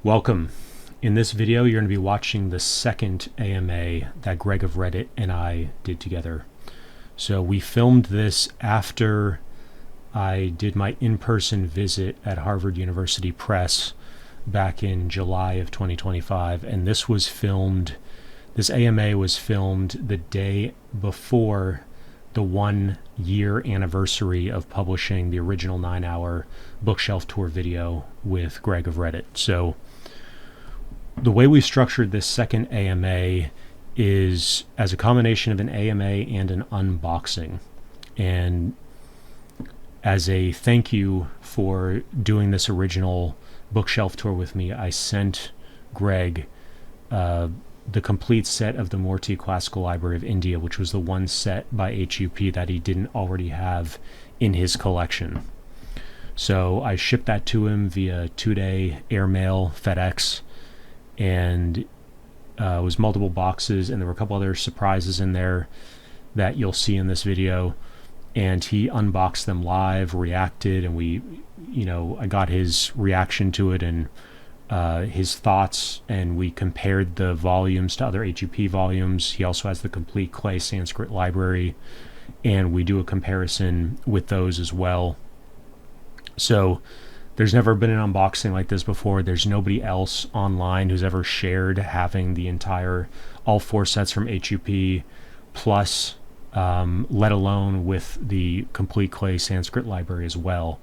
Welcome. In this video, you're going to be watching the second AMA that Greg of Reddit and I did together. So we filmed this after I did my in-person visit at Harvard University Press back in July of 2025, and this AMA was filmed the day before the 1-year anniversary of publishing the original 9-hour bookshelf tour video with Greg of Reddit. So the way we structured this second AMA is as a combination of an AMA and an unboxing. And as a thank you for doing this original bookshelf tour with me, I sent Greg the complete set of the Murty Classical Library of India, which was the one set by HUP that he didn't already have in his collection. So I shipped that to him via 2-day airmail, FedEx, and it was multiple boxes, and there were a couple other surprises in there that you'll see in this video. And he unboxed them live, reacted, and I got his reaction to it and his thoughts, and we compared the volumes to other HUP volumes. He also has the complete clay Sanskrit library, and we do a comparison with those as well. So there's never been an unboxing like this before. There's nobody else online who's ever shared having all 4 sets from HUP plus, let alone with the complete clay Sanskrit library as well.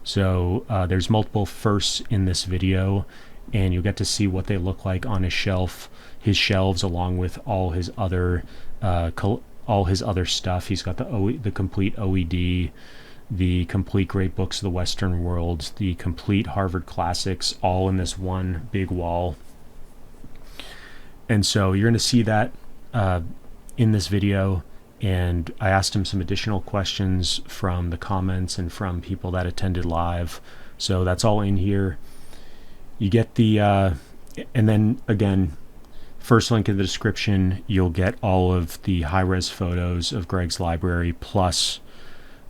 So there's multiple firsts in this video, and you'll get to see what they look like on his shelves, along with all his other stuff. He's got the complete OED, the complete Great Books of the Western World, the complete Harvard Classics, all in this one big wall. And so you're going to see that in this video. And I asked him some additional questions from the comments and from people that attended live. So that's all in here. You get and then again, first link in the description, you'll get all of the high-res photos of Greg's library plus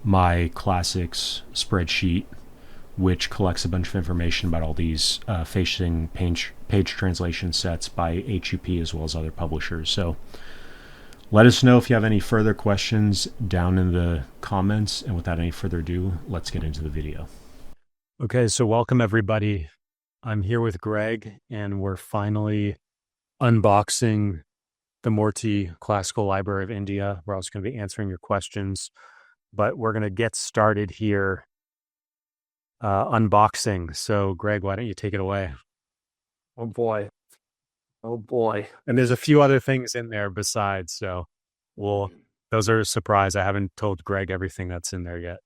my classics spreadsheet, which collects a bunch of information about all these facing page translation sets by HUP as well as other publishers. So let us know if you have any further questions down in the comments. And without any further ado, let's get into the video. Okay, so welcome everybody. I'm here with Greg, and we're finally unboxing the Murty Classical Library of India. We're also going to be answering your questions, but we're going to get started here unboxing. So Greg, why don't you take it away? Oh boy. And there's a few other things in there besides, so those are a surprise. I haven't told Greg everything that's in there yet.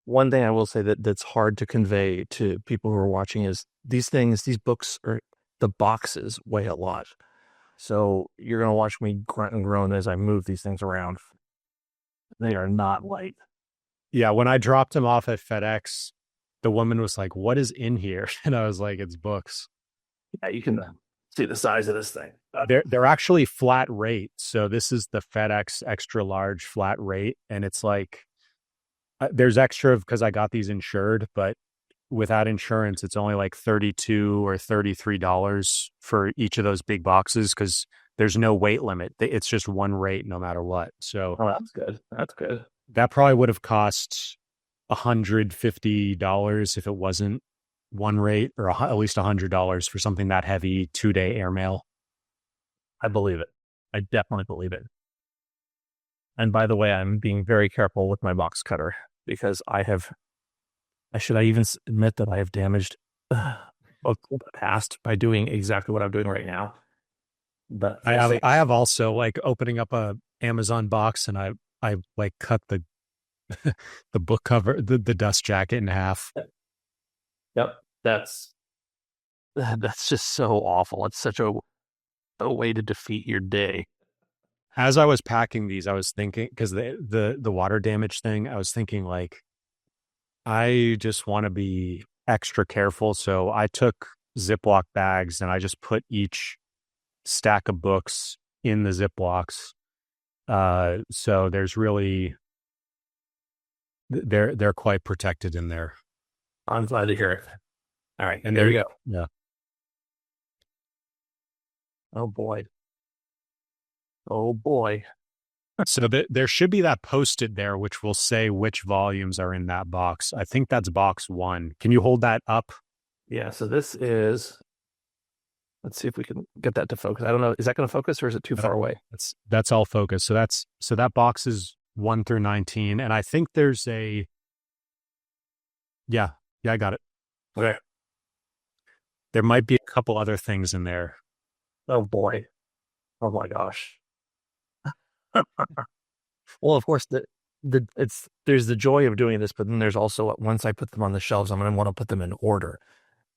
One thing I will say that's hard to convey to people who are watching is these books, or the boxes, weigh a lot. So you're going to watch me grunt and groan as I move these things around. They are not light. Yeah, when I dropped them off at FedEx, the woman was like, "What is in here?" And I was like, "It's books." Yeah, you can see the size of this thing. They're actually flat rate. So this is the FedEx extra large flat rate, and it's like there's extra because I got these insured, but without insurance, it's only like $32 or $33 for each of those big boxes because there's no weight limit. It's just one rate no matter what. So that's good. That's good. That probably would have cost $150 if it wasn't one rate, or at least $100 for something that heavy, 2-day airmail. I believe it. I definitely believe it. And by the way, I'm being very careful with my box cutter because I even admit that I have damaged the past by doing exactly what I'm doing right now. But I have also, like, opening up a Amazon box, and I like cut the the book cover, the dust jacket in half. Yep. That's just so awful. It's such a way to defeat your day. As I was packing these, I was thinking, because the water damage thing, I was thinking, like, I just want to be extra careful. So I took Ziploc bags and I just put each stack of books in the Ziplocs. So there's really, they're quite protected in there. I'm glad to hear it. All right. And there you go. Yeah. Oh boy. Oh boy. So there should be that Post-it there, which will say which volumes are in that box. I think that's box 1. Can you hold that up? Yeah, so this is, let's see if we can get that to focus. I don't know. Is that going to focus or is it too far away? That's all focused. So that box is 1 through 19. And I think there's yeah, I got it. Okay. There might be a couple other things in there. Oh boy. Oh my gosh. Well, of course, there's the joy of doing this, but then there's also, once I put them on the shelves, I'm going to want to put them in order.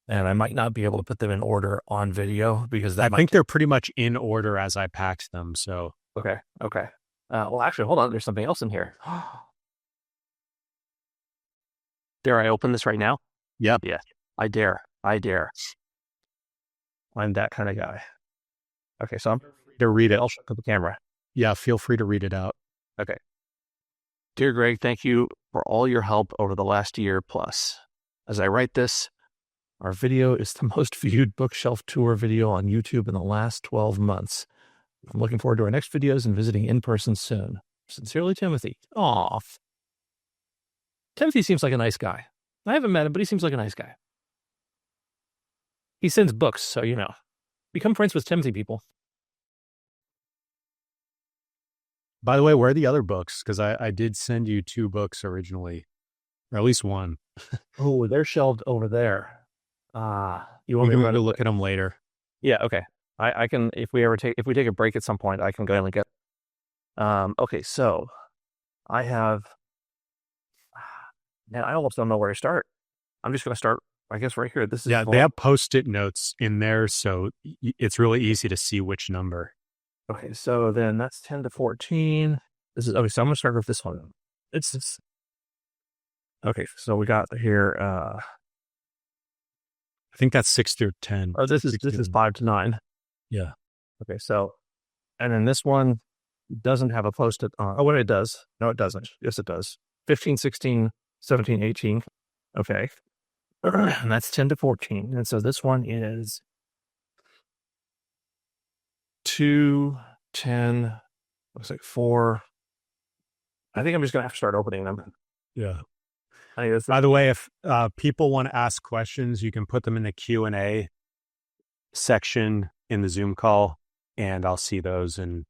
And I might not be able to put them in order on video because I think they're pretty much in order as I packed them. So okay. Well, actually, hold on. There's something else in here. Dare I open this right now? Yep. Yeah, I dare. I'm that kind of guy. Okay, so I'm free to read it. I'll show the camera. Yeah, feel free to read it out. Okay. Dear Greg, thank you for all your help over the last year plus. As I write this, our video is the most viewed bookshelf tour video on YouTube in the last 12 months. I'm looking forward to our next videos and visiting in person soon. Sincerely, Timothy. Aw. Timothy seems like a nice guy. I haven't met him, but he seems like a nice guy. He sends books, so become friends with Timothy, people. By the way, where are the other books? Because I did send you 2 books originally, or at least 1. Oh, they're shelved over there. You want me to look at them later? Yeah, okay. I can, if we take a break at some point, I can go and get. Okay, so I have. Man, I almost don't know where to start. I'm just going to start, I guess, right here. This is they have Post-it notes in there, so it's really easy to see which number. Okay, so then that's 10 to 14. This is okay. So I'm going to start with this one. It's okay. So we got here. I think that's 6 through 10. Oh, this is 5 to 9. Yeah. Okay, so and then this one doesn't have a Post-it on. Oh, wait, it does. No, it doesn't. Yes, it does. 15, 16, 17, 18. Okay. And that's 10 to 14. And so this one is 2, 10, looks like 4. I think I'm just going to have to start opening them. Yeah. By the way, if people want to ask questions, you can put them in the Q&A section in the Zoom call, and I'll see those, and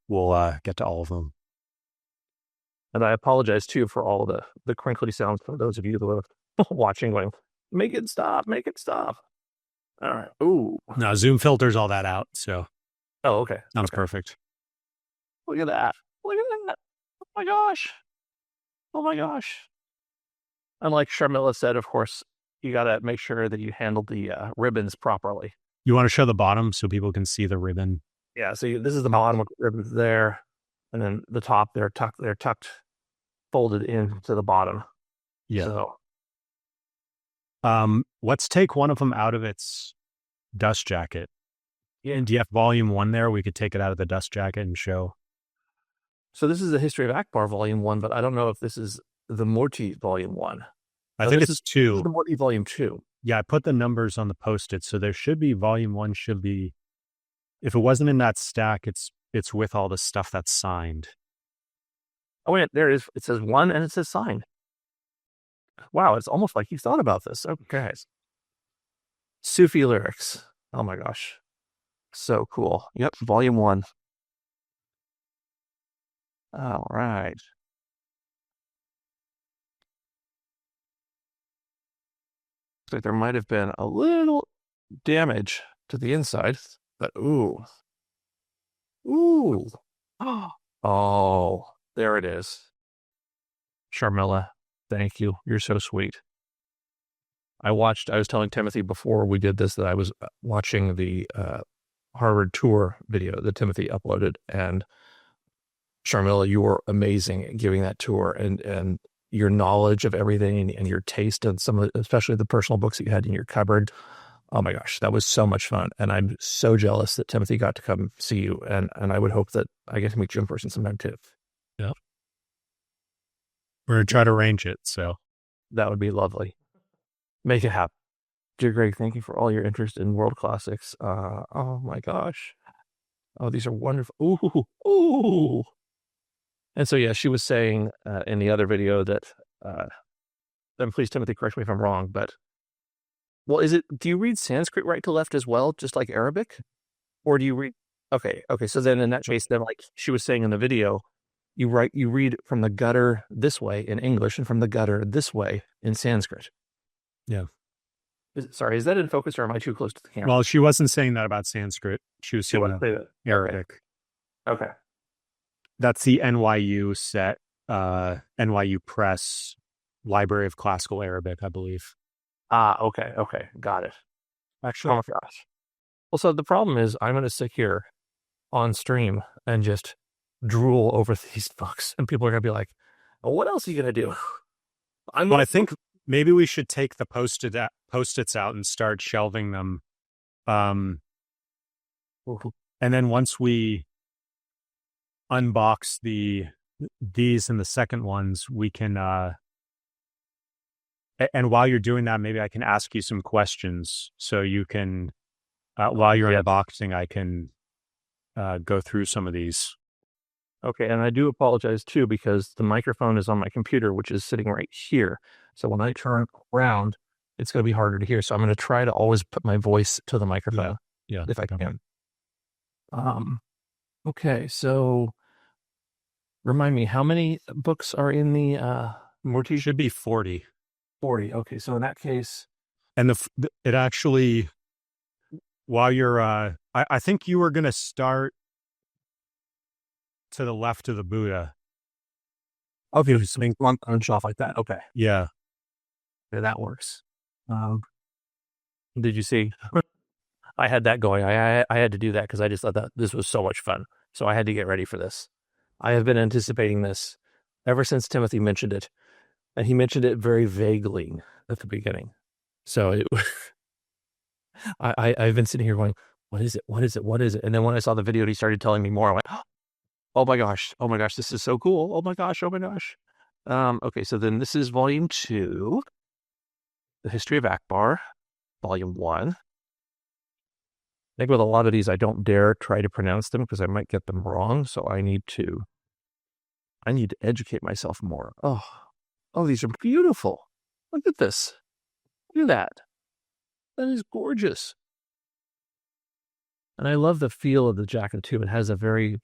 we'll get to all of them. And I apologize, too, for all the crinkly sounds for those of you who are watching going, make it stop. All right. Ooh. No, Zoom filters all that out, so. Oh, okay. Sounds perfect. Look at that. Oh my gosh. And like Sharmila said, of course, you got to make sure that you handle the ribbons properly. You want to show the bottom so people can see the ribbon? Yeah, so this is the bottom with ribbons there. And then the top, they're tucked, folded into the bottom. Yeah. So, let's take one of them out of its dust jacket. Yeah. And do you have volume 1 there? We could take it out of the dust jacket and show. So this is the History of Akbar volume 1, but I don't know if this is the Murty volume 1. I think it's 2. This is the Murty volume 2. Yeah, I put the numbers on the Post-it, so there should be volume 1 should be. If it wasn't in that stack, it's with all the stuff that's signed. Oh wait, there it is. It says 1 and it says signed. Wow, it's almost like you thought about this. Okay. Sufi lyrics. Oh my gosh. So cool. Yep, volume 1. All right. Looks like there might have been a little damage to the inside, but ooh. Oh, there it is. Sharmila, thank you. You're so sweet. I was telling Timothy before we did this that I was watching the Harvard tour video that Timothy uploaded, and Sharmila, you were amazing at giving that tour, and your knowledge of everything and your taste and especially the personal books that you had in your cupboard. Oh my gosh, that was so much fun. And I'm so jealous that Timothy got to come see you. And I would hope that I get to meet you in person sometime too. Yeah. We're going to try to arrange it. So that would be lovely. Make it happen. Dear Greg, thank you for all your interest in world classics. Oh my gosh. Oh, these are wonderful. Ooh, ooh. And so, yeah, she was saying in the other video that, and please, Timothy, correct me if I'm wrong, but, well, do you read Sanskrit right to left as well, just like Arabic? Or do you read, okay, so then in that case, then like she was saying in the video, you read from the gutter this way in English and from the gutter this way in Sanskrit. Yeah. Sorry, is that in focus or am I too close to the camera? Well, she wasn't saying that about Sanskrit. She was saying Arabic. Okay. That's the NYU set, NYU Press Library of Classical Arabic, I believe. Okay. Got it. Actually, oh my gosh. Well, so the problem is I'm going to sit here on stream and just drool over these books, and people are going to be like, well, what else are you going to do? I think maybe we should take the Post-its out and start shelving them. And then once we unbox these and the second ones, we can, and while you're doing that, maybe I can ask you some questions so you can, while you're unboxing, I can go through some of these. Okay, and I do apologize too, because the microphone is on my computer, which is sitting right here. So when I turn around, it's going to be harder to hear. So I'm going to try to always put my voice to the microphone, if I can. Okay, so remind me, how many books are in the Murty? Should be 40. 40. Okay, so in that case, and it actually, while you're, I think you were going to start to the left of the Buddha. Okay, something on shelf like that. Okay. Yeah, that works. Did you see? I had that going. I had to do that because I just thought that this was so much fun. So I had to get ready for this. I have been anticipating this ever since Timothy mentioned it, and he mentioned it very vaguely at the beginning. So I've been sitting here going, what is it? What is it? What is it? And then when I saw the video, he started telling me more. I went, oh my gosh, this is so cool. Oh my gosh. Okay, so then this is volume 2, The History of Akbar, volume 1. I think with a lot of these, I don't dare try to pronounce them because I might get them wrong. So I need to educate myself more. Oh, these are beautiful. Look at this. Look at that. That is gorgeous. And I love the feel of the jacket too. It has a very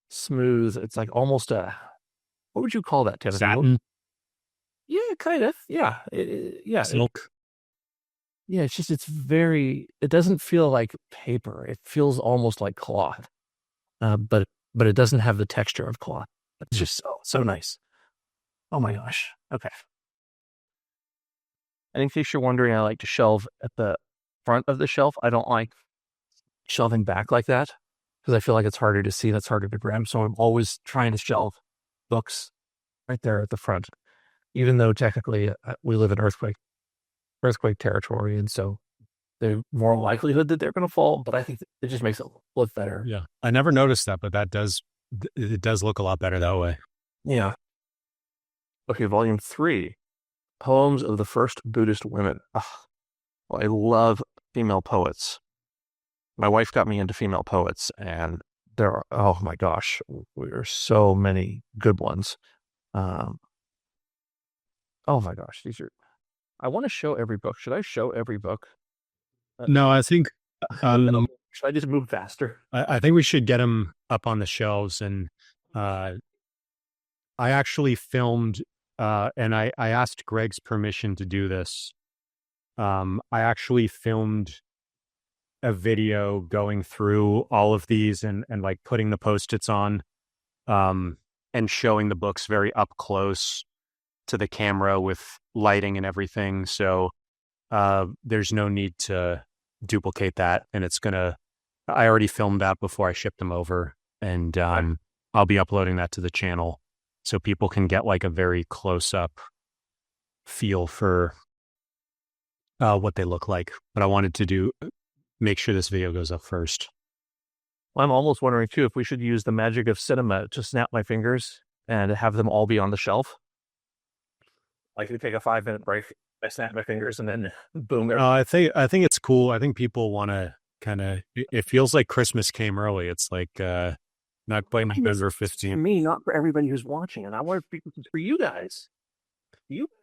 smooth, it's like almost what would you call that, Timothy? Satin? Yeah, kind of. Yeah. Yeah. Silk? Yeah, it doesn't feel like paper. It feels almost like cloth. But it doesn't have the texture of cloth. It's just so nice. Oh my gosh. Okay. And in case you're wondering, I like to shelve at the front of the shelf. I don't like shelving back like that because I feel like it's harder to see. That's harder to grab. So I'm always trying to shelve books right there at the front, even though technically we live in earthquake territory. And so there's more likelihood that they're going to fall, but I think it just makes it look better. Yeah. I never noticed that, but it does look a lot better that way. Yeah. Okay. Volume 3, Poems of the First Buddhist Women. Well, I love female poets. My wife got me into female poets, and there are, oh my gosh, there are so many good ones. Oh my gosh, I want to show every book. Should I show every book? No, I think, should I just move faster? I think we should get them up on the shelves. And I actually filmed, and I asked Greg's permission to do this. I actually filmed a video going through all of these and like putting the Post-its on, and showing the books very up close to the camera with lighting and everything. So there's no need to duplicate that. And I already filmed that before I shipped them over, and I'll be uploading that to the channel so people can get like a very close up feel for what they look like. But I wanted to make sure this video goes up first. Well, I'm almost wondering too if we should use the magic of cinema to snap my fingers and have them all be on the shelf. Like we take a 5-minute break, I snap my fingers and then boom. I think it's cool. I think people want to kind of, it feels like Christmas came early. It's like not quite November For 15th. me, not for everybody who's watching, and I want to for you guys.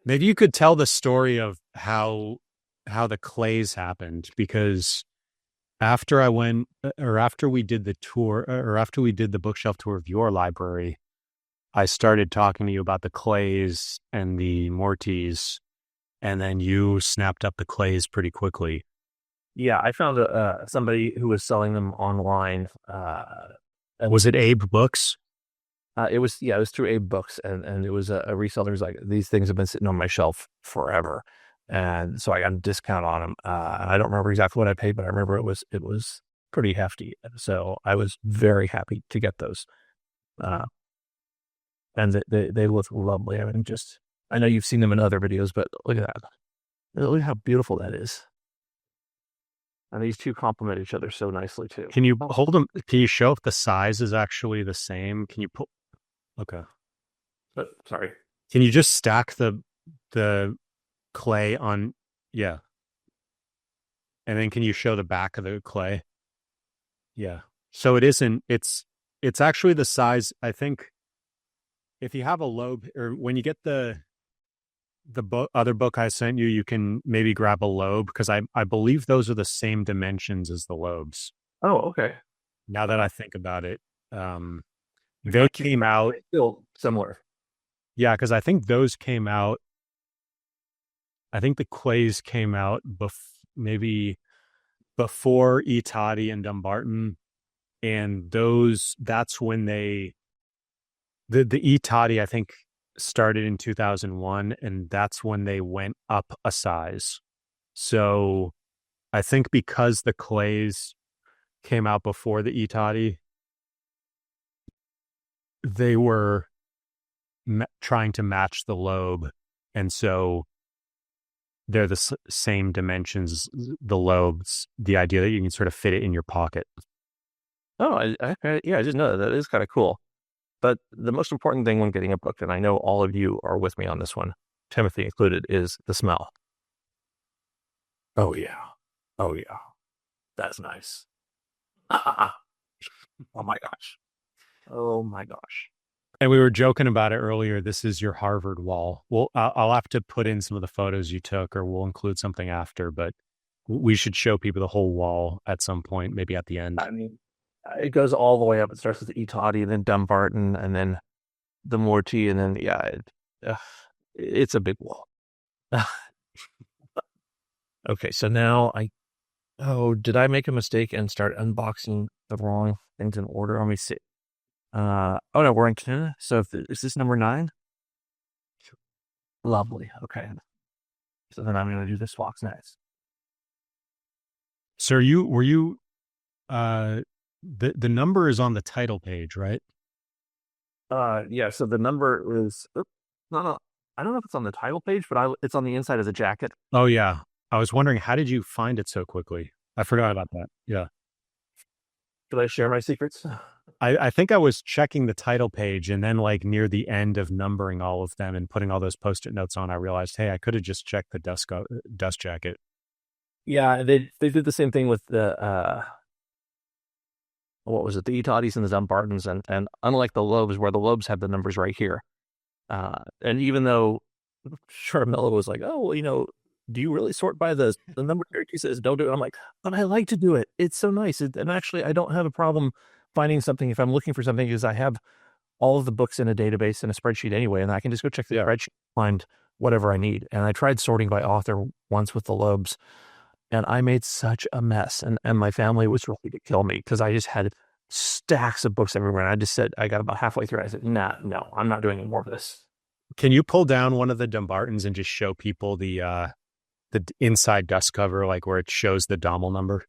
Maybe you could tell the story of how the clays happened, because after I went, or after we did the tour, or after we did the bookshelf tour of your library, I started talking to you about the clays and the Murtys, and then you snapped up the clays pretty quickly. Yeah, I found somebody who was selling them online. Was it Abe Books? It was through Abe Books, and it was a reseller who's like, these things have been sitting on my shelf forever, and so I got a discount on them. I don't remember exactly what I paid, but I remember it was pretty hefty, so I was very happy to get those. And they look lovely. I mean, I know you've seen them in other videos, but look at that. Look how beautiful that is. And these two complement each other so nicely too. Can you hold them? Can you show if the size is actually the same? Can you pull? Okay. But sorry. Can you just stack the clay on? Yeah. And then can you show the back of the clay? Yeah. So it's actually the size, I think, if you have a Loeb, or when you get the other book I sent you, you can maybe grab a Loeb, because I believe those are the same dimensions as the Loebs. Oh, okay. Now that I think about it, they came out still similar. Yeah, because I think those came out. I think the clays came out maybe before Tatti and Dumbarton, and that's when the Tatti, I think, started in 2001, and that's when they went up a size. So I think because the clays came out before the Tatti, they were trying to match the Loeb, and so they're the same dimensions as the Loebs. The idea that you can sort of fit it in your pocket. Oh, I just know that is kind of cool. But the most important thing when getting a book, and I know all of you are with me on this one, Timothy included, is the smell. Oh yeah, that's nice. Oh my gosh. Oh my gosh. And we were joking about it earlier. This is your Harvard wall. Well, I'll have to put in some of the photos you took, or we'll include something after, but we should show people the whole wall at some point, maybe at the end. I mean, it goes all the way up. It starts with Tatti, and then Dumbarton, and then the Murty, and then, it's a big wall. Okay, so now did I make a mistake and start unboxing the wrong things in order? Let me see. Oh no, we're in Canada. So is this number 9? Lovely. Okay. So then I'm going to do this box next. So were you, the number is on the title page, right? Yeah. So the number is, no, I don't know if it's on the title page, but it's on the inside of the jacket. Oh yeah. I was wondering, how did you find it so quickly? I forgot about that. Yeah. Should I share my secrets? I think I was checking the title page, and then like near the end of numbering all of them and putting all those Post-it notes on, I realized, hey, I could have just checked the dust jacket. Yeah, they did the same thing with the what was it? The Tattis and the Dumbartons, and unlike the Loebs, where the Loebs have the numbers right here, and even though Sharmila was like, oh, well, do you really sort by the number? He says, don't do it. I'm like, but I like to do it. It's so nice. And actually, I don't have a problem finding something if I'm looking for something, because I have all of the books in a database in a spreadsheet anyway, and I can just go check the spreadsheet, find whatever I need. And I tried sorting by author once with the Loebs, and I made such a mess. And my family was ready to kill me, because I just had stacks of books everywhere. And I just said, I got about halfway through. I said, no, I'm not doing any more of this. Can you pull down one of the Dumbartons and just show people the inside dust cover, like where it shows the Dommel number?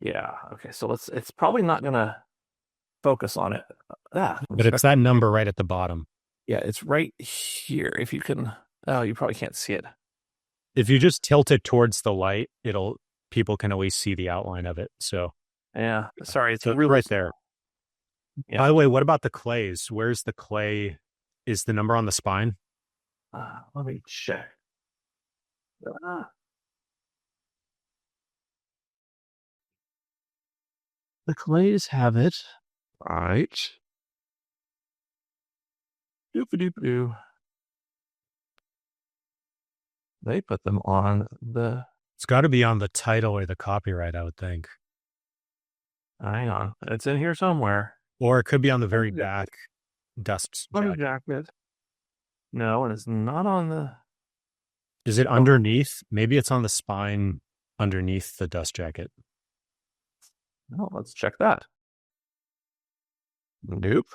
Yeah. Okay. So it's probably not going to focus on it. But it's that number right at the bottom. Yeah. It's right here. If you can, you probably can't see it. If you just tilt it towards the light, people can at least see the outline of it. So yeah, sorry. It's really right there. Yeah. By the way, what about the clays? Where's the clay? Is the number on the spine? Let me check. The Clays have it. Right. Doop-a-doop-a-doo. They put them on the... It's got to be on the title or the copyright, I would think. Hang on. It's in here somewhere. Or it could be on the very back dust jacket. Jacket. No, and it's not on the... Is it underneath? Maybe it's on the spine underneath the dust jacket. No, let's check that. Nope.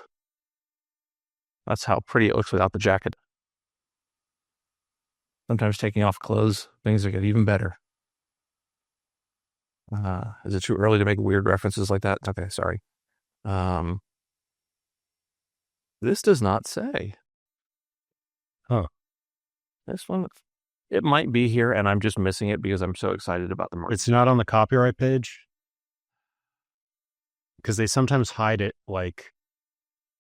That's how pretty it looks without the jacket. Sometimes taking off clothes, things get even better. Is it too early to make weird references like that? Okay, sorry. This does not say. Huh. This one, it might be here, and I'm just missing it because I'm so excited about the Murtys. It's not on the copyright page? Because they sometimes hide it, like...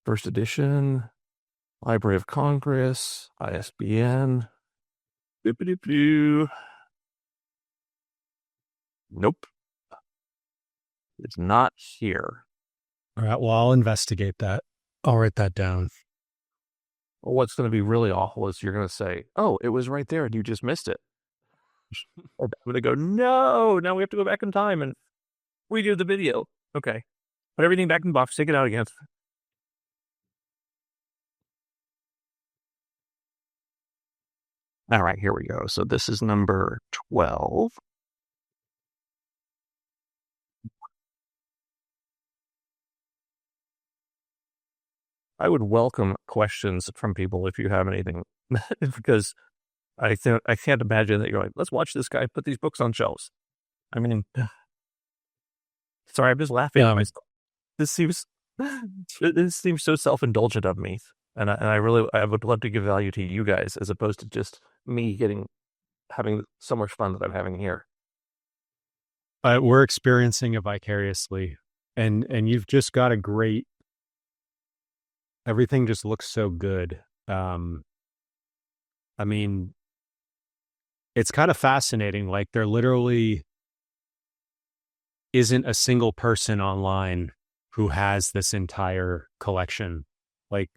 First edition, Library of Congress, ISBN. Boop-a-doop-doo. Nope. It's not here. All right, well, I'll investigate that. I'll write that down. Well, what's going to be really awful is you're going to say, oh, it was right there and you just missed it. I'm going to go, no, now we have to go back in time and redo the video. Okay. Put everything back in the box, take it out again. All right, here we go. So this is number 12. I would welcome questions from people if you have anything, because I can't imagine that you're like, let's watch this guy put these books on shelves. I mean, sorry, I'm just laughing at myself. This seems so self-indulgent of me, and I would love to give value to you guys as opposed to just me having so much fun that I'm having here. We're experiencing it vicariously, and you've just got a great. Everything just looks so good. I mean, it's kind of fascinating. Like, there literally isn't a single person online who has this entire collection. Like,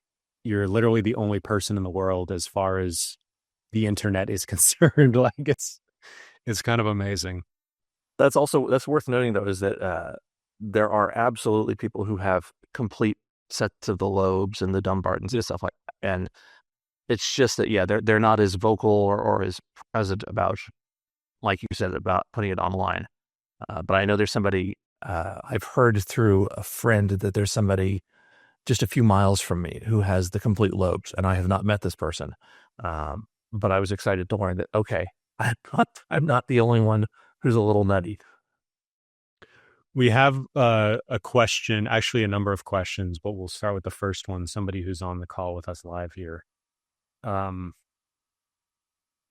you're literally the only person in the world as far as the internet is concerned. Like, it's kind of amazing. That's worth noting, though, is that there are absolutely people who have complete sets of the Loebs and the Dumbartons and stuff like that. And it's just that, yeah, they're not as vocal or as present about, like you said, about putting it online. But I know there's somebody, I've heard through a friend that there's somebody just a few miles from me who has the complete Loebs, and I have not met this person. But I was excited to learn that, okay, I'm not the only one who's a little nutty. We have a question, actually a number of questions, but we'll start with the first one, somebody who's on the call with us live here. And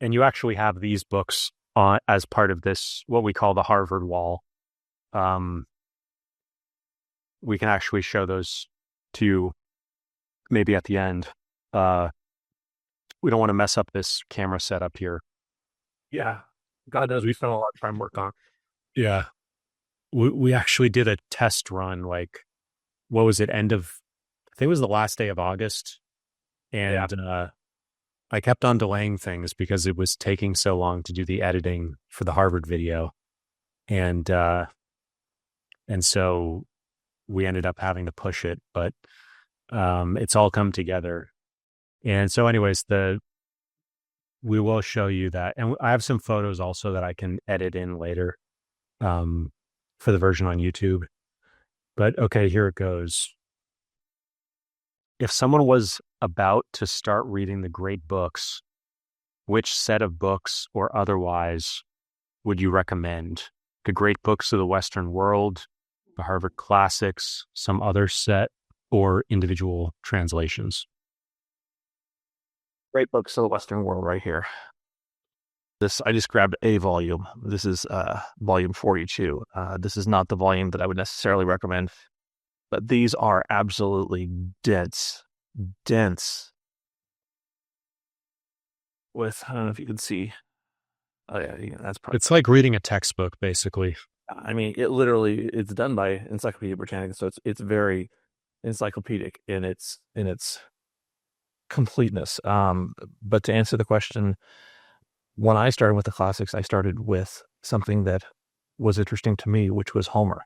you actually have these books as part of this, what we call the Harvard wall. We can actually show those to you maybe at the end. We don't want to mess up this camera setup here. Yeah. God knows we spent a lot of time working on. Yeah. We actually did a test run, like, what was it, I think it was the last day of August. And I kept on delaying things because it was taking so long to do the editing for the Harvard video. And so we ended up having to push it, but it's all come together. And so anyways, we will show you that. And I have some photos also that I can edit in later. For the version on YouTube. But okay, here it goes. If someone was about to start reading the great books, which set of books or otherwise would you recommend? The great books of the Western world, the Harvard classics, some other set, or individual translations? Great books of the Western world right here. I just grabbed a volume. This is volume 42. This is not the volume that I would necessarily recommend, but these are absolutely dense. With, I don't know if you can see. Oh yeah, that's probably. It's like reading a textbook, basically. I mean, it's done by Encyclopedia Britannica, so it's very encyclopedic in its completeness. But to answer the question, when I started with the classics, I started with something that was interesting to me, which was Homer.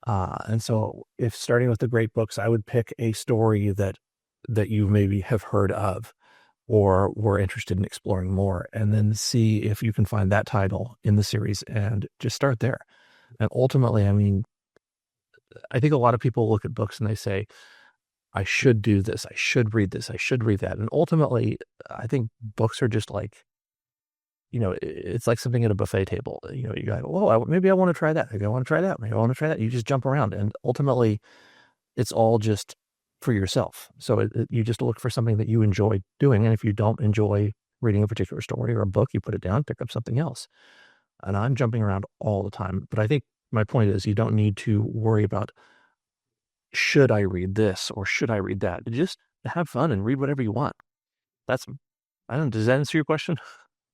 And so if starting with the great books, I would pick a story that you maybe have heard of or were interested in exploring more, and then see if you can find that title in the series and just start there. And ultimately, I mean, I think a lot of people look at books and they say, I should do this, I should read this, I should read that. And ultimately, I think books are just like, it's like something at a buffet table. You go, oh, maybe I want to try that. Maybe I want to try that. Maybe I want to try that. You just jump around. And ultimately, it's all just for yourself. So you just look for something that you enjoy doing. And if you don't enjoy reading a particular story or a book, you put it down, pick up something else. And I'm jumping around all the time. But I think my point is you don't need to worry about, should I read this or should I read that? Just have fun and read whatever you want. I don't know, does that answer your question?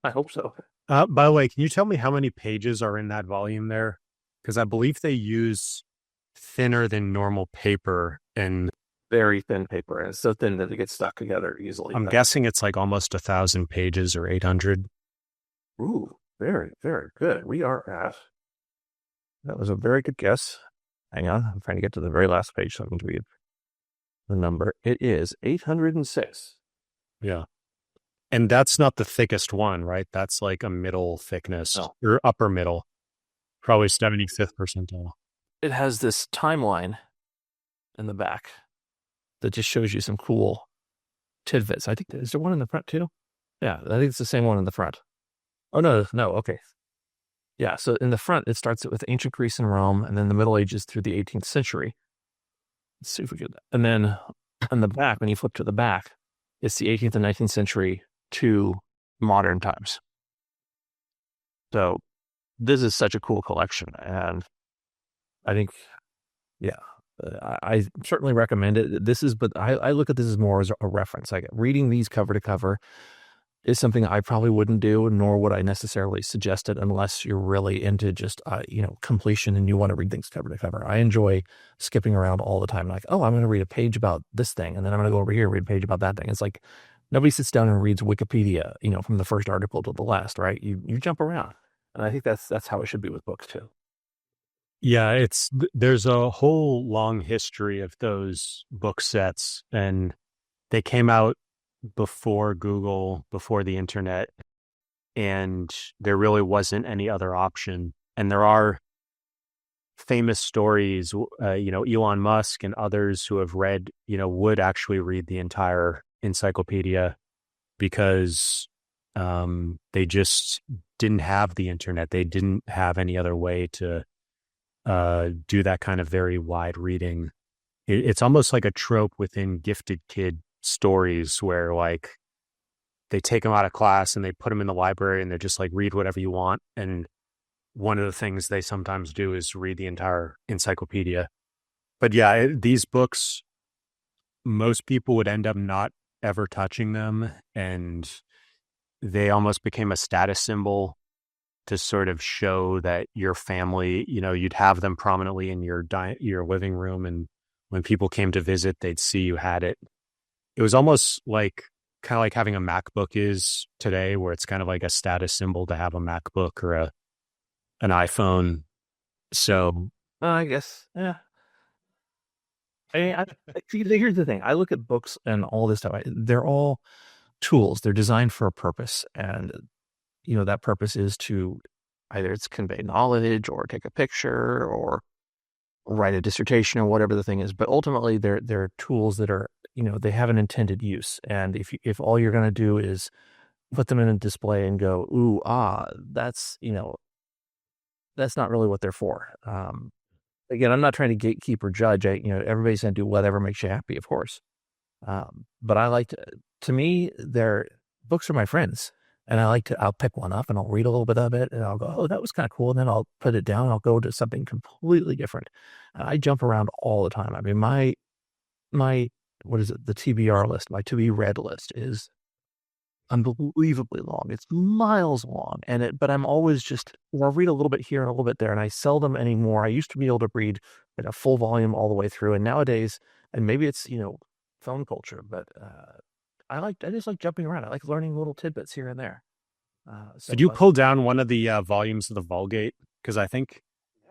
I hope so. By the way, can you tell me how many pages are in that volume there? Because I believe they use thinner than normal paper and very thin paper, and it's so thin that it gets stuck together easily. I'm guessing it's like almost 1,000 pages or 800. Ooh, very, very good. That was a very good guess. Hang on, I'm trying to get to the very last page so I can read the number. It is 806. Yeah. And that's not the thickest one, right? That's like a middle thickness or upper middle, probably 75th percentile. It has this timeline in the back that just shows you some cool tidbits. I think, is there one in the front too? Yeah, I think it's the same one in the front. Oh, no, okay. Yeah, so in the front, it starts with ancient Greece and Rome, and then the Middle Ages through the 18th century. Let's see if we get that. And then on the back, when you flip to the back, it's the 18th and 19th century to modern times. So this is such a cool collection, and I think, I certainly recommend it. But I look at this as more as a reference. Like reading these cover to cover is something I probably wouldn't do, nor would I necessarily suggest it unless you're really into just, completion and you want to read things cover to cover. I enjoy skipping around all the time. Like, oh, I'm going to read a page about this thing, and then I'm going to go over here and read a page about that thing. It's like nobody sits down and reads Wikipedia, from the first article to the last, right? You jump around. And I think that's how it should be with books too. Yeah, there's a whole long history of those book sets, and they came out before Google, before the internet, and there really wasn't any other option. And there are famous stories, Elon Musk and others who have read, would actually read the entire encyclopedia because they just didn't have the internet. They didn't have any other way to do that kind of very wide reading. It's almost like a trope within gifted kid stories where like they take them out of class and they put them in the library and they're just like, read whatever you want. And one of the things they sometimes do is read the entire encyclopedia. But yeah, these books, most people would end up not ever touching them, and they almost became a status symbol to sort of show that your family, you'd have them prominently in your living room, and when people came to visit, they'd see you had it. It was almost like kind of like having a MacBook is today, where it's kind of like a status symbol to have a MacBook or an iPhone. So I guess, yeah. Here's the thing. I look at books and all this stuff. They're all tools. They're designed for a purpose. And, that purpose is to either it's convey knowledge or take a picture or write a dissertation or whatever the thing is. But ultimately, they're tools that are, they have an intended use. And if all you're going to do is put them in a display and go, ooh, that's, that's not really what they're for. Again, I'm not trying to gatekeep or judge. Everybody's going to do whatever makes you happy, of course. But I to me, books are my friends. And I'll pick one up and I'll read a little bit of it and I'll go, oh, that was kind of cool. And then I'll put it down. I'll go to something completely different. And I jump around all the time. I mean, my what is it? The TBR list, my to be read list is unbelievably long. It's miles long, but I'm always just, I'll read a little bit here and a little bit there, and I seldom anymore. I used to be able to read a full volume all the way through, and nowadays, and maybe it's phone culture, but I just like jumping around. I like learning little tidbits here and there. Could you pull down one of the volumes of the Vulgate? Because I think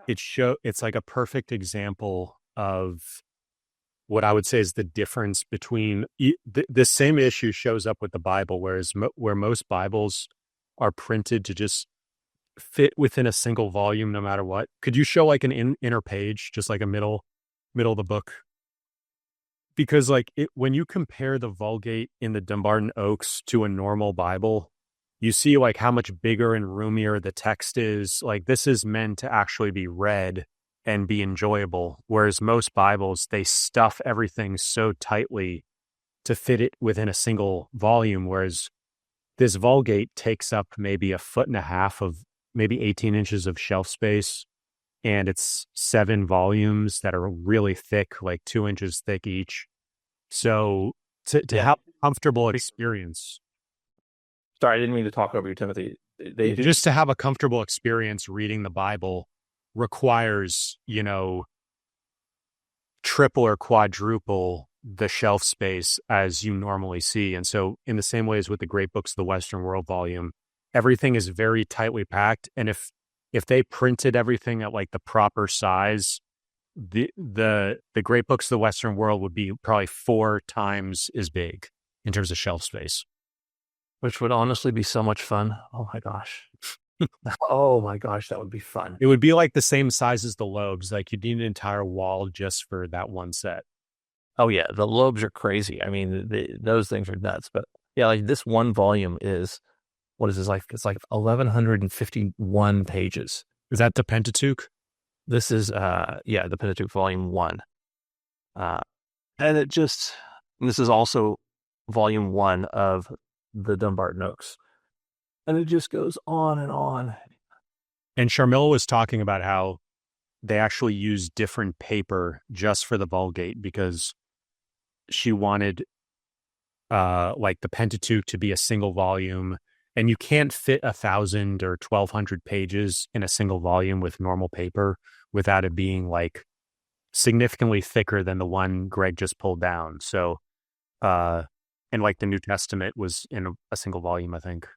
it's like a perfect example of what I would say is the difference between the same issue shows up with the Bible, whereas where most Bibles are printed to just fit within a single volume, no matter what. Could you show like an inner page, just like a middle of the book? Because like when you compare the Vulgate in the Dumbarton Oaks to a normal Bible, you see like how much bigger and roomier the text is. Like this is meant to actually be read and be enjoyable. Whereas most Bibles, they stuff everything so tightly to fit it within a single volume. Whereas this Vulgate takes up maybe 1.5 foot of maybe 18 inches of shelf space. And it's 7 volumes that are really thick, like 2 inches thick each. So to have a comfortable experience. Sorry, I didn't mean to talk over you, Timothy. Just to have a comfortable experience reading the Bible requires, triple or quadruple the shelf space as you normally see. And so in the same way as with the Great Books of the Western World volume, everything is very tightly packed. And if they printed everything at like the proper size, the Great Books of the Western World would be probably 4 times as big in terms of shelf space. Which would honestly be so much fun. Oh my gosh. Oh my gosh, that would be fun. It would be like the same size as the Loebs. Like you'd need an entire wall just for that one set. Oh yeah, the Loebs are crazy. I mean, those things are nuts. But yeah, like this one volume is, what is this like? It's like 1,151 pages. Is that the Pentateuch? This is the Pentateuch Volume 1. And this is also Volume 1 of the Dumbarton Oaks. And it just goes on and on. And Sharmila was talking about how they actually use different paper just for the Vulgate because she wanted like the Pentateuch to be a single volume, and you can't fit 1,000 or 1,200 pages in a single volume with normal paper without it being like significantly thicker than the one Greg just pulled down. So, and like the New Testament was in a single volume, I think.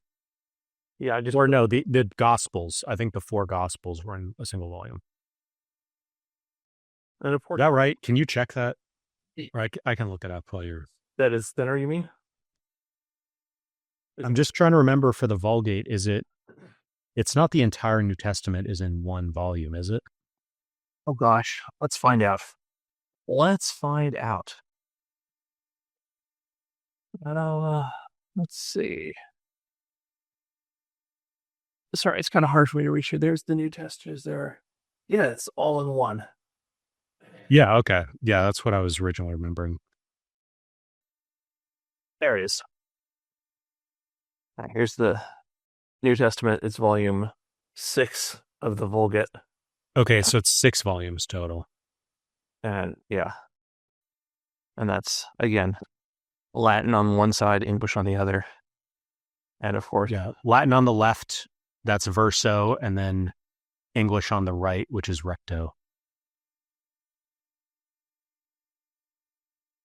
Yeah, the Gospels. I think the 4 Gospels were in a single volume. And of course, is that right? Can you check that? Or I can look it up while you're. That is thinner, you mean? I'm just trying to remember for the Vulgate. It's not the entire New Testament is in one volume, is it? Oh gosh, let's find out. Let's see. Sorry, it's kind of hard for me to reach here. There's the New Testament. Yeah, it's all in one. Yeah, okay. Yeah, that's what I was originally remembering. There it is. Right, here's the New Testament. It's volume 6 of the Vulgate. Okay, so it's 6 volumes total. And yeah. And that's, again, Latin on one side, English on the other. And of course, Latin on the left, that's verso, and then English on the right, which is recto.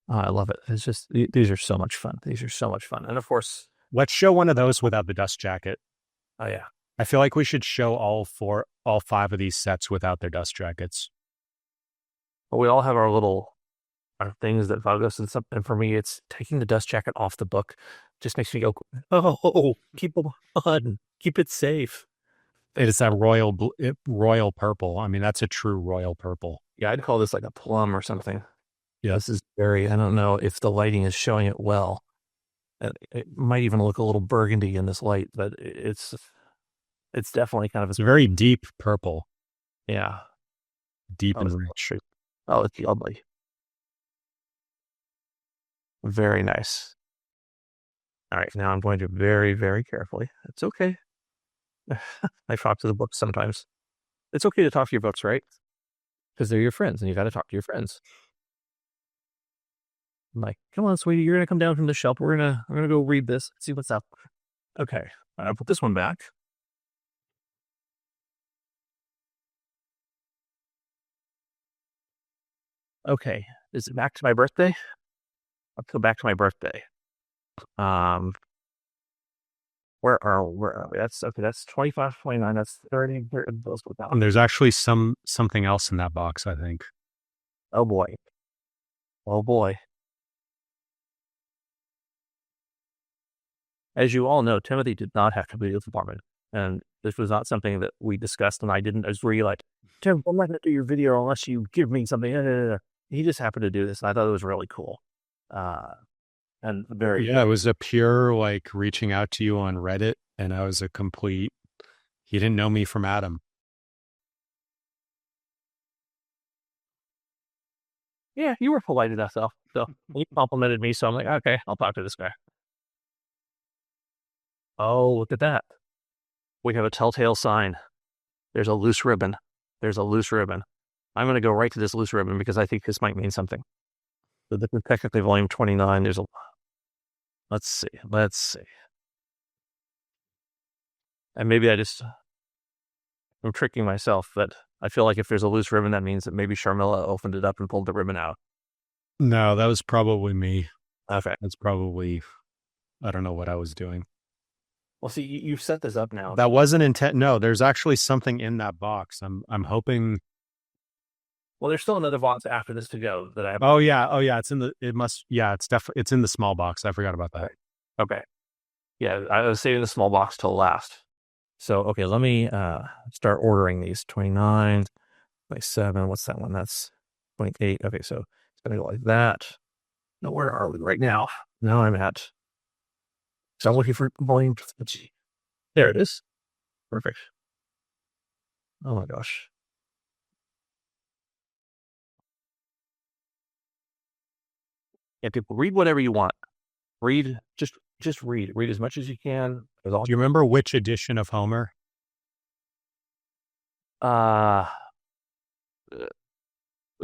Oh, I love it. It's just, these are so much fun. And of course, let's show one of those without the dust jacket. Oh yeah. I feel like we should show all 5 of these sets without their dust jackets. But we all have our things that bug us, and for me, it's taking the dust jacket off the book. Just makes me go, oh, keep them on, keep it safe. It is that royal purple. I mean, that's a true royal purple. Yeah, I'd call this like a plum or something. Yeah, this is I don't know if the lighting is showing it well. It might even look a little burgundy in this light, but it's definitely kind of it's a very deep purple. Yeah. Deep and rich. Oh, it's lovely. Very nice. All right, now I'm going to very, very carefully. It's okay. I talk to the books sometimes. It's okay to talk to your books, right? Because they're your friends, and you got to talk to your friends. I'm like, come on, sweetie, you're gonna come down from the shelf. We're gonna go read this, see what's up. Okay, I'll put this one back. Okay, is it back to my birthday? I'll go back to my birthday. Where are we? That's okay. That's 25, 29. That's 30. Those go down. And there's actually something else in that box, I think. Oh boy. Oh boy. As you all know, Timothy did not have to be with the department. And this was not something that we discussed, and I didn't agree, like, Tim, I'm not going to do your video unless you give me something. He just happened to do this, and I thought it was really cool. And very... Yeah, it was a pure, like, reaching out to you on Reddit, and I was he didn't know me from Adam. Yeah, you were polite enough, though. So he complimented me, so I'm like, okay, I'll talk to this guy. Oh, look at that. We have a telltale sign. There's a loose ribbon. I'm going to go right to this loose ribbon because I think this might mean something. So this is technically volume 29. Let's see. And maybe I'm tricking myself, but I feel like if there's a loose ribbon, that means that maybe Sharmila opened it up and pulled the ribbon out. No, that was probably me. Okay. That's probably, I don't know what I was doing. Well, see, you've set this up now. That wasn't intent. No, there's actually something in that box. I'm hoping. Well, there's still another box after this to go that I have. Oh yeah. It's it's in the small box. I forgot about that. Okay. Yeah, I was saving the small box till last. So, okay, let me start ordering these. 29, 27, what's that one? That's 28. Okay, so it's going to go like that. Now, where are we right now? Now I'm at... So I'm looking for volume... There it is. Perfect. Oh my gosh. Yeah, people, read whatever you want. Read, just read. Read as much as you can. Do you remember which edition of Homer?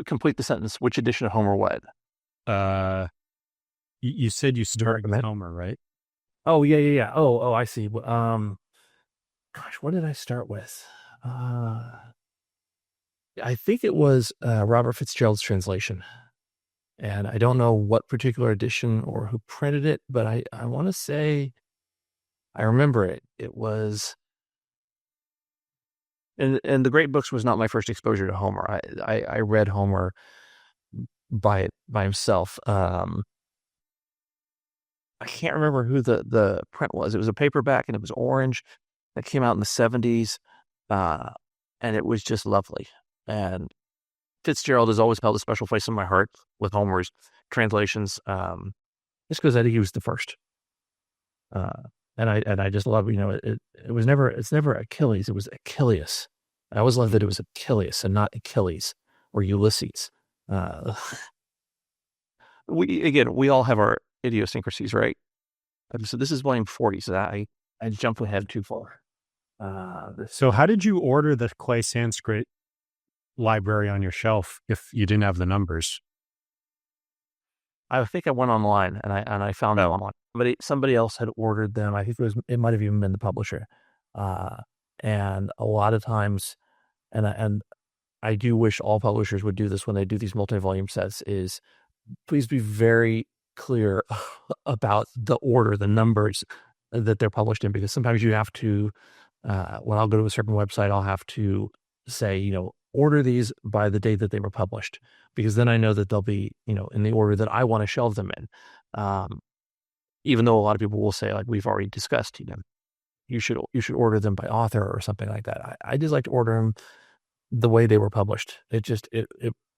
Complete the sentence. Which edition of Homer what? You said you started with Homer, right? Oh, yeah. Oh, I see. Gosh, what did I start with? I think it was Robert Fitzgerald's translation. And I don't know what particular edition or who printed it, but I want to say I remember it. It was... And the Great Books was not my first exposure to Homer. I read Homer by himself. I can't remember who the print was. It was a paperback and it was orange. That came out in the 70s. And it was just lovely. And Fitzgerald has always held a special place in my heart with Homer's translations. Just because I think he was the first. And I just love, it's never Achilles. It was Achilles. I always loved that it was Achilles and not Achilles or Ulysses. We all have our idiosyncrasies, right? So this is volume 40. So that I jumped ahead too far. So how did you order the Clay Sanskrit library on your shelf if you didn't have the numbers? I think I went online and I found out online. Somebody else had ordered them. I think it might have even been the publisher. And a lot of times, and I do wish all publishers would do this when they do these multi-volume sets, is please be very clear about the order, the numbers that they're published in, because sometimes you have to, when I'll go to a certain website, I'll have to say, order these by the date that they were published, because then I know that they'll be, in the order that I want to shelve them in. Even though a lot of people will say, like we've already discussed, you should order them by author or something like that. I just like to order them the way they were published. It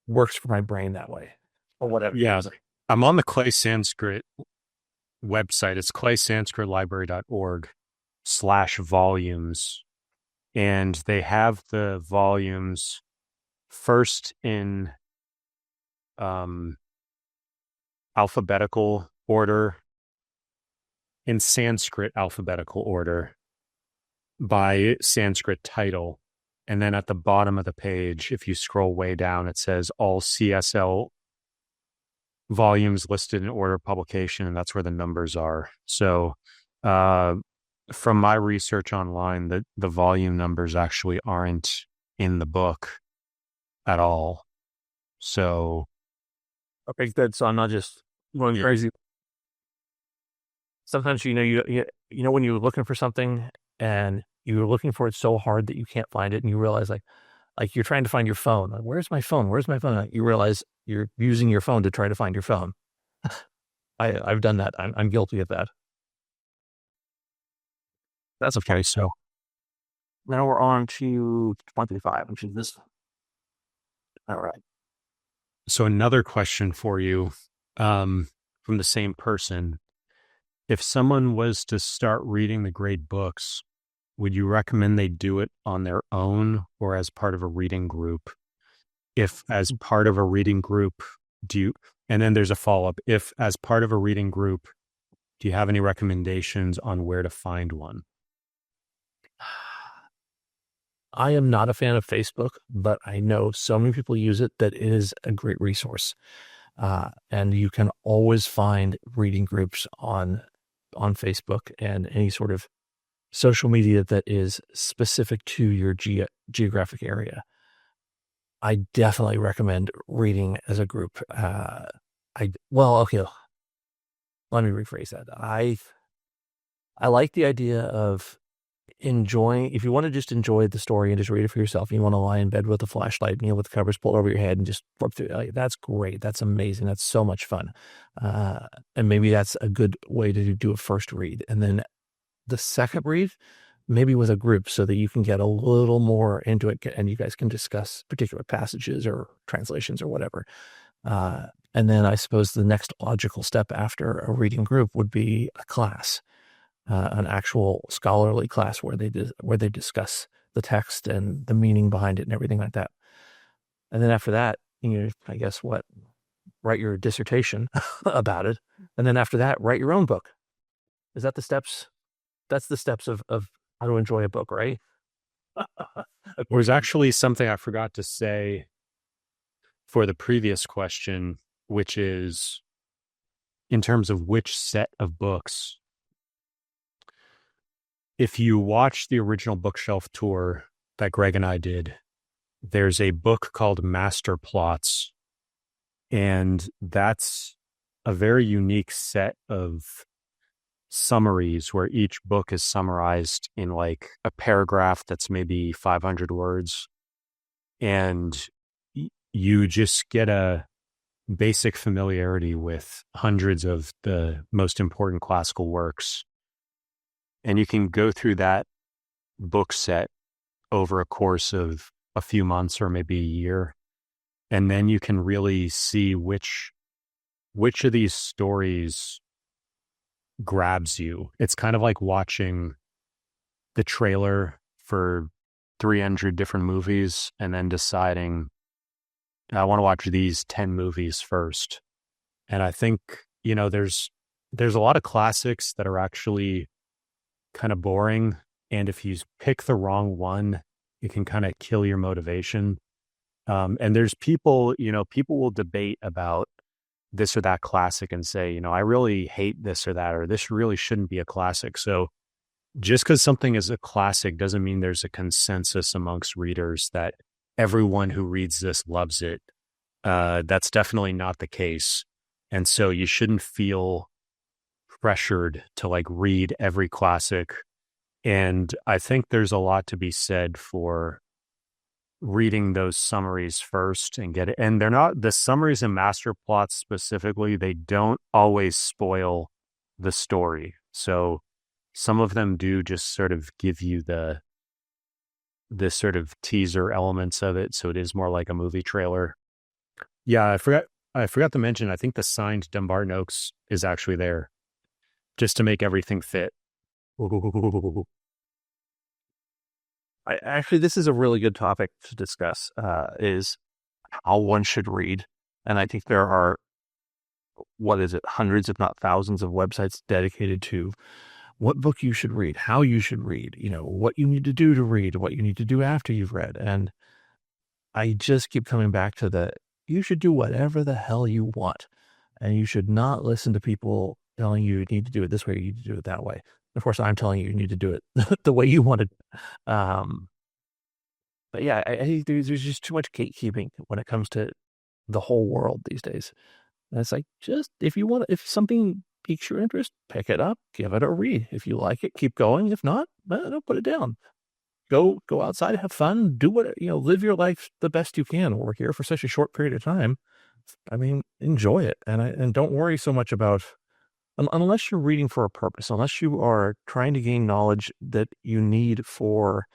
works for my brain that way, or whatever. Yeah, I'm on the Clay Sanskrit website. It's claysanskritlibrary.org/volumes, and they have the volumes first in alphabetical order, in Sanskrit alphabetical order, by Sanskrit title. And then at the bottom of the page, if you scroll way down, it says all CSL volumes listed in order of publication, and that's where the numbers are. So from my research online, the volume numbers actually aren't in the book at all. So Okay, good. So I'm not just going crazy. Sometimes, you know when you're looking for something and you're looking for it so hard that you can't find it, and you realize like you're trying to find your phone. Like, where's my phone? Where's my phone? You realize you're using your phone to try to find your phone. I've done that. I'm guilty of that. That's okay. So now we're on to 25, which is this one. All right. So another question for you, from the same person. If someone was to start reading the great books, would you recommend they do it on their own or as part of a reading group? If as part of a reading group, and then there's a follow-up. If as part of a reading group, do you have any recommendations on where to find one? I am not a fan of Facebook, but I know so many people use it that it is a great resource. And you can always find reading groups on Facebook and any sort of social media that is specific to your geographic area. I definitely recommend reading as a group. Okay, let me rephrase that. I like the idea of enjoying, if you want to just enjoy the story and just read it for yourself, and you want to lie in bed with a flashlight, with the covers pulled over your head and just flip through, that's great. That's amazing. That's so much fun. And maybe that's a good way to do a first read. And then the second read, maybe with a group, so that you can get a little more into it and you guys can discuss particular passages or translations or whatever. And then I suppose the next logical step after a reading group would be a class. An actual scholarly class where they discuss the text and the meaning behind it and everything like that. And then after that, I guess write your dissertation about it. And then after that, write your own book. Is that the steps? That's the steps of how to enjoy a book, right? There's actually something I forgot to say for the previous question, which is in terms of which set of books. If you watch the original bookshelf tour that Greg and I did, there's a book called Master Plots, and that's a very unique set of summaries where each book is summarized in like a paragraph that's maybe 500 words, and you just get a basic familiarity with hundreds of the most important classical works. And you can go through that book set over a course of a few months or maybe a year. And then you can really see which of these stories grabs you. It's kind of like watching the trailer for 300 different movies and then deciding, I want to watch these 10 movies first. And I think, there's a lot of classics that are actually kind of boring, and if you pick the wrong one, it can kind of kill your motivation. And there's people will debate about this or that classic and say, I really hate this or that, or this really shouldn't be a classic. So just because something is a classic doesn't mean there's a consensus amongst readers that everyone who reads this loves it. That's definitely not the case. And so you shouldn't feel pressured to read every classic. And I think there's a lot to be said for reading those summaries first and get it. And they're not, the summaries and master plots specifically, they don't always spoil the story. So some of them do just sort of give you the sort of teaser elements of it. So it is more like a movie trailer. Yeah, I forgot to mention, I think the signed Dumbarton Oaks is actually there, just to make everything fit. This is a really good topic to discuss, is how one should read. And I think there are, hundreds, if not thousands of websites dedicated to what book you should read, how you should read, what you need to do to read, what you need to do after you've read. And I just keep coming back to you should do whatever the hell you want. And you should not listen to people telling you need to do it this way, or you need to do it that way. Of course, I'm telling you need to do it the way you want it. But yeah, I think there's just too much gatekeeping when it comes to the whole world these days. And it's like, just if something piques your interest, pick it up, give it a read. If you like it, keep going. If not, don't put it down. Go outside, have fun, do what, live your life the best you can. We're here for such a short period of time. I mean, enjoy it. And don't worry so much about, unless you're reading for a purpose, unless you are trying to gain knowledge that you need for,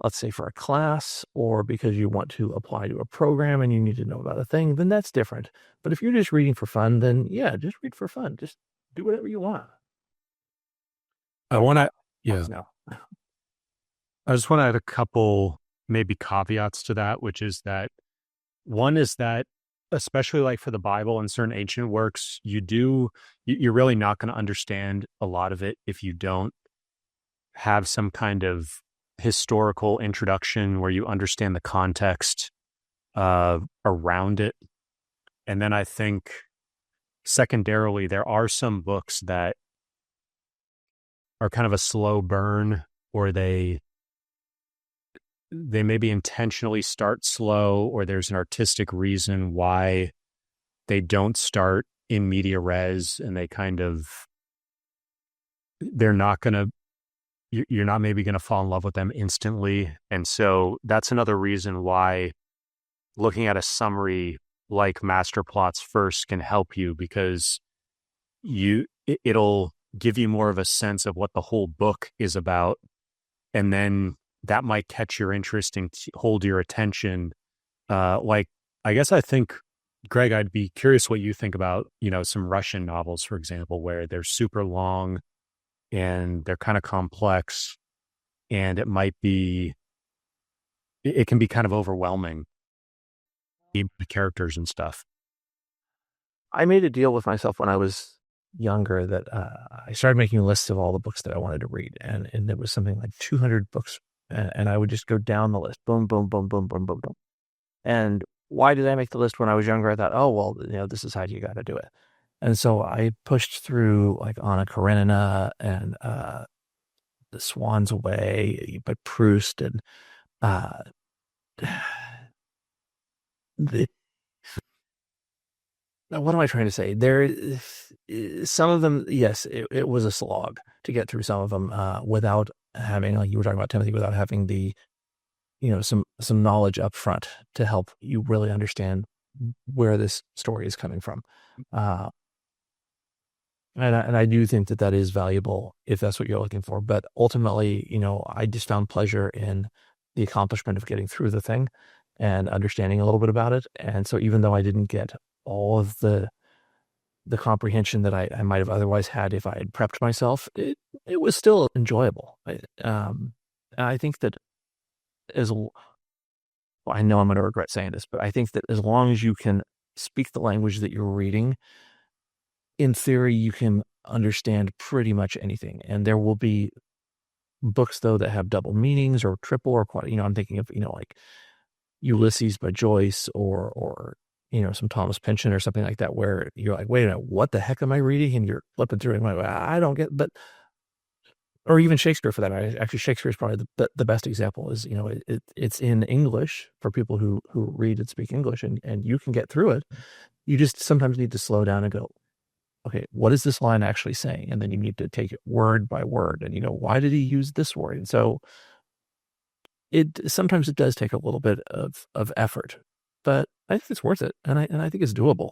let's say, for a class, or because you want to apply to a program and you need to know about a thing, then that's different. But if you're just reading for fun, then yeah, just read for fun. Just do whatever you want. I want to, yeah. No. I just want to add a couple maybe caveats to that, which is that one is that, especially like for the Bible and certain ancient works, you're really not going to understand a lot of it if you don't have some kind of historical introduction where you understand the context around it. And then I think secondarily, there are some books that are kind of a slow burn, or they maybe intentionally start slow, or there's an artistic reason why they don't start in media res, and you're not maybe going to fall in love with them instantly. And so that's another reason why looking at a summary like Master Plots first can help you, because it'll give you more of a sense of what the whole book is about. And then that might catch your interest and hold your attention. I think, Greg, I'd be curious what you think about, some Russian novels, for example, where they're super long and they're kind of complex, and it can be kind of overwhelming, the characters and stuff. I made a deal with myself when I was younger that I started making lists of all the books that I wanted to read, and it was something like 200 books, and I would just go down the list, boom, boom, boom, boom, boom, boom, boom. And why did I make the list when I was younger? I thought, oh, well, this is how you got to do it. And so I pushed through like Anna Karenina and The Swan's Away, but Proust, and what am I trying to say? Some of them, yes, it was a slog to get through some of them without having, like you were talking about, Timothy, without having the, some knowledge up front to help you really understand where this story is coming from. And I do think that is valuable if that's what you're looking for. But ultimately, I just found pleasure in the accomplishment of getting through the thing and understanding a little bit about it. And so even though I didn't get all of the comprehension that I might have otherwise had if I had prepped myself, it was still enjoyable. I think that I know I'm going to regret saying this, but I think that as long as you can speak the language that you're reading, in theory, you can understand pretty much anything. And there will be books, though, that have double meanings or triple or quad. I'm thinking of, like Ulysses by Joyce or some Thomas Pynchon or something like that, where you're like, wait a minute, what the heck am I reading? And you're flipping through it and like, I don't get, but, or even Shakespeare for that matter. Actually, Shakespeare is probably the best example. Is, it's in English for people who read and speak English, and you can get through it. You just sometimes need to slow down and go, okay, what is this line actually saying? And then you need to take it word by word, and why did he use this word? And so sometimes it does take a little bit of effort, but I think it's worth it, and I think it's doable.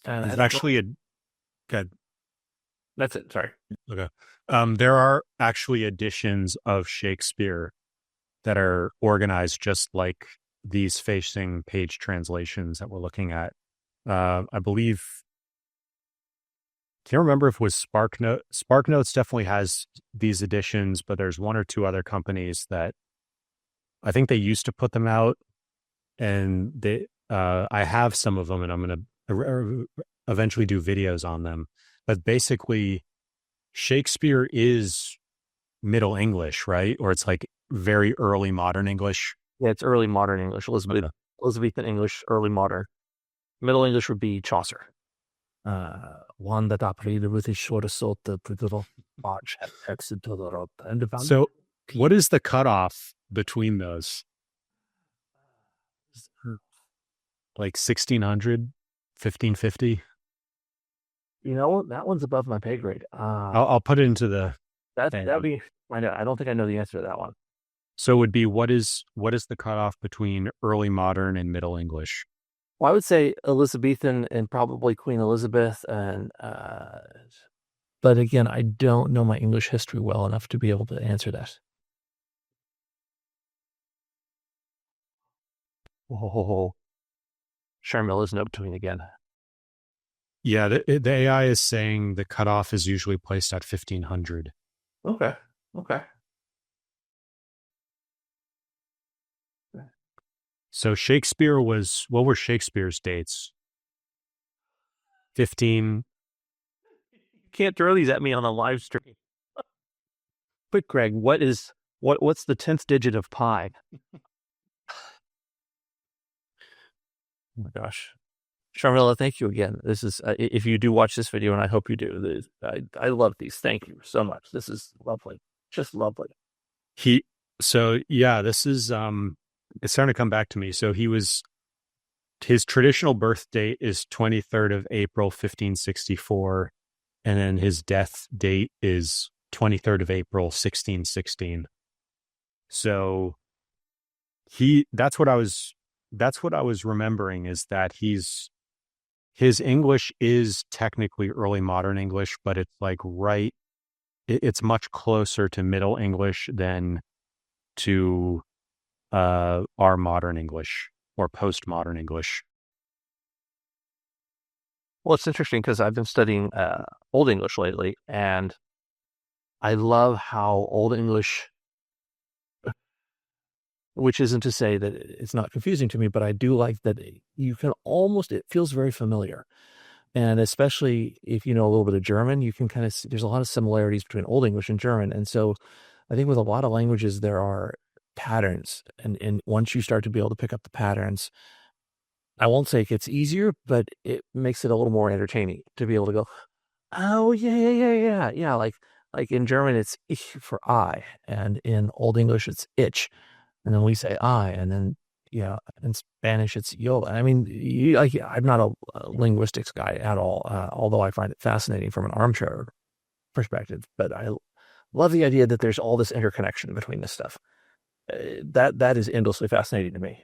And it's actually good. That's it. Sorry. Okay. There are actually editions of Shakespeare that are organized just like these facing page translations that we're looking at. I believe, can't remember if it was SparkNotes. SparkNotes definitely has these editions, but there's one or two other companies that I think they used to put them out, and I have some of them, and I'm going to eventually do videos on them. But basically, Shakespeare is Middle English, right? Or it's like very early modern English. Yeah, it's early modern English. Elizabethan English, early modern. Middle English would be Chaucer. One that operated with his short sort of little march had exit to the road. And So what is the cutoff between those? Like 1600, 1550? you know, that one's above my pay grade. I'll put it into the That'd be, I don't think I know the answer to that one. So it would be what is the cutoff between early modern and Middle English? Well, I would say Elizabethan and probably Queen Elizabeth. But again, I don't know my English history well enough to be able to answer that. Oh, Sharmila's note doing again. Yeah, the AI is saying the cutoff is usually placed at 1500. Okay. So Shakespeare what were Shakespeare's dates? 15. You can't throw these at me on a live stream. Quick, Greg, what's the 10th digit of pi? Oh my gosh. Sharmila, thank you again. This is, if you do watch this video, and I hope you do, I love these. Thank you so much. This is lovely. Just lovely. This is, it's starting to come back to me. So his traditional birth date is 23rd of April, 1564. And then his death date is 23rd of April, 1616. So that's what I was remembering, is that his English is technically early modern English, but it's like it's much closer to Middle English than to our modern English or postmodern English. Well, it's interesting because I've been studying Old English lately, and I love how Old English, which isn't to say that it's not confusing to me, but I do like that you can it feels very familiar. And especially if you know a little bit of German, you can kind of there's a lot of similarities between Old English and German. And so I think with a lot of languages, there are patterns. And once you start to be able to pick up the patterns, I won't say it gets easier, but it makes it a little more entertaining to be able to go, oh, yeah. Like in German, it's ich for I. And in Old English, it's itch. And then we say I. And then, in Spanish, it's yo. I mean, I'm not a linguistics guy at all, although I find it fascinating from an armchair perspective. But I love the idea that there's all this interconnection between this stuff. That is endlessly fascinating to me.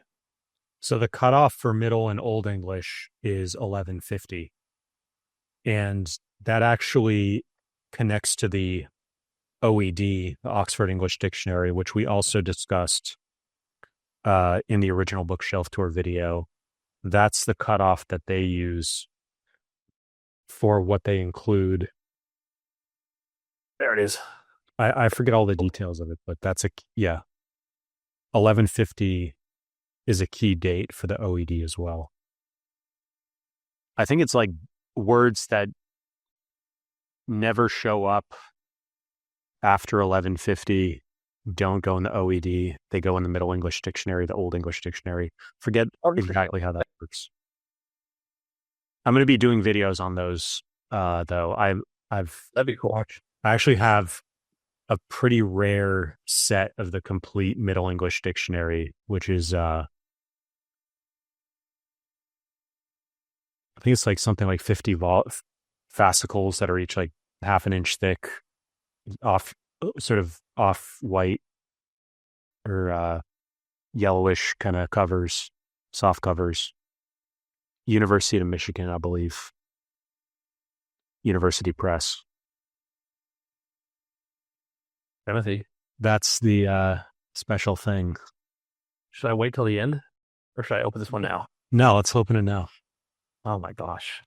So the cutoff for Middle and Old English is 1150. And that actually connects to the OED, the Oxford English Dictionary, which we also discussed in the original Bookshelf Tour video. That's the cutoff that they use for what they include. There it is. I forget all the details of it, but that's 1150 is a key date for the OED as well. I think it's like words that never show up after 1150 don't go in the OED. They go in the Middle English Dictionary, the Old English Dictionary. Forget exactly how that works. I'm going to be doing videos on those, though. That'd be cool. I actually have a pretty rare set of the complete Middle English Dictionary, which is I think it's like something like 50 fascicles that are each like half an inch thick, off white or yellowish kind of covers, soft covers. University of Michigan, I believe. University Press. Timothy, that's the special thing. Should I wait till the end, or should I open this one now? No, let's open it now. Oh my gosh.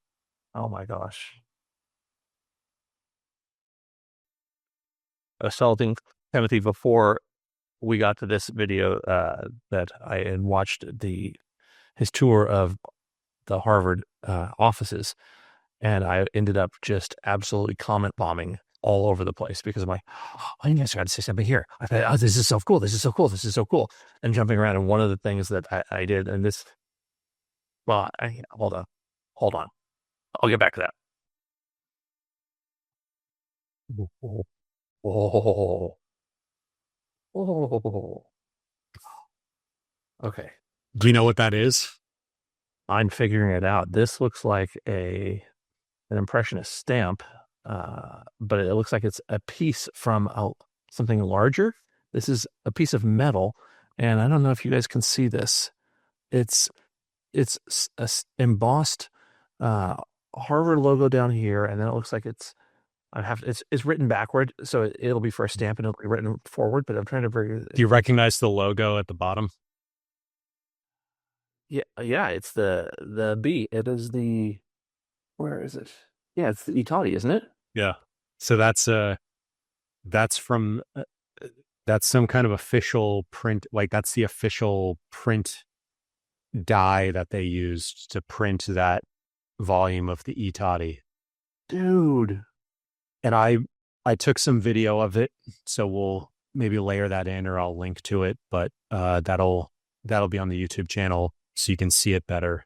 I was telling Timothy before we got to this video that I had watched his tour of the Harvard offices, and I ended up just absolutely comment bombing all over the place because I'm like, oh, you guys got to say something here. I thought, oh, this is so cool. This is so cool. This is so cool. And jumping around. And one of the things that I did, and this, well, hold on. I'll get back to that. Oh, oh, oh. Okay. Do you know what that is? I'm figuring it out. This looks like an impressionist stamp, but it looks like it's a piece from something larger. This is a piece of metal, and I don't know if you guys can see this. It's embossed Harvard logo down here, and then it looks like it's written backward, so it'll be for a stamp and it'll be written forward. But I'm trying to bring. Do you recognize the logo at the bottom? Yeah, it's the B. It is the where is it? Yeah, it's the Tatti, isn't it? Yeah. So that's from that's some kind of official print, like that's the official print die that they used to print that volume of the Tatti. Dude. And I took some video of it, so we'll maybe layer that in or I'll link to it, but that'll be on the YouTube channel so you can see it better.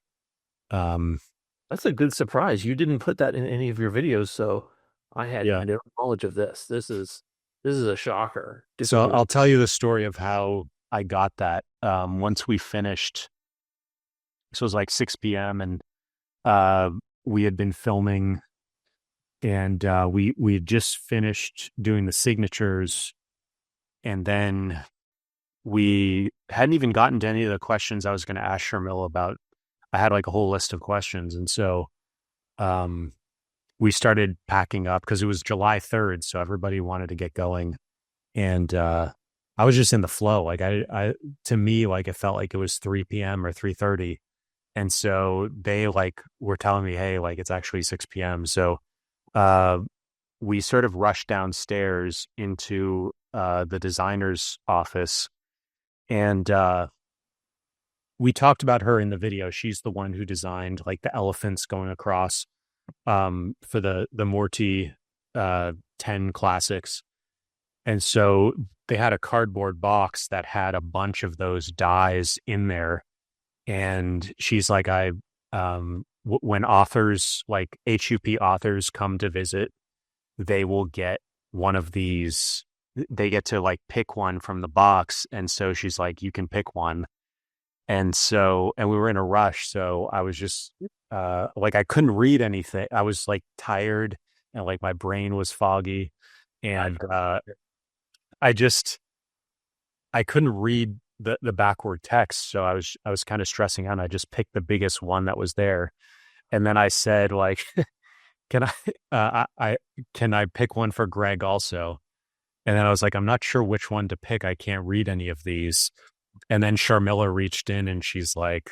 That's a good surprise. You didn't put that in any of your videos, so I had no knowledge of this. This is a shocker. So I'll tell you the story of how I got that. Once we finished, so it was like 6 p.m. and we had been filming, and we had just finished doing the signatures, and then we hadn't even gotten to any of the questions I was going to ask Sharmila about. I had like a whole list of questions, and so we started packing up because it was July 3rd, so everybody wanted to get going, and I was just in the flow. Like I to me, like it felt like it was 3 p.m. or 3:30. And so they like were telling me, hey, like it's actually 6 p.m. So we sort of rushed downstairs into the designer's office, and we talked about her in the video. She's the one who designed like the elephants going across for the Murty 10 classics. And so they had a cardboard box that had a bunch of those dies in there. And she's like, when authors, like HUP authors come to visit, they will get one of these, they get to like pick one from the box. And so she's like, you can pick one. And we were in a rush. So I was just like, I couldn't read anything. I was like tired and like my brain was foggy. And I couldn't read the backward text. So I was kind of stressing out, and I just picked the biggest one that was there. And then I said, like, can I pick one for Greg also? And then I was like, I'm not sure which one to pick. I can't read any of these. And then Sharmila reached in and she's like,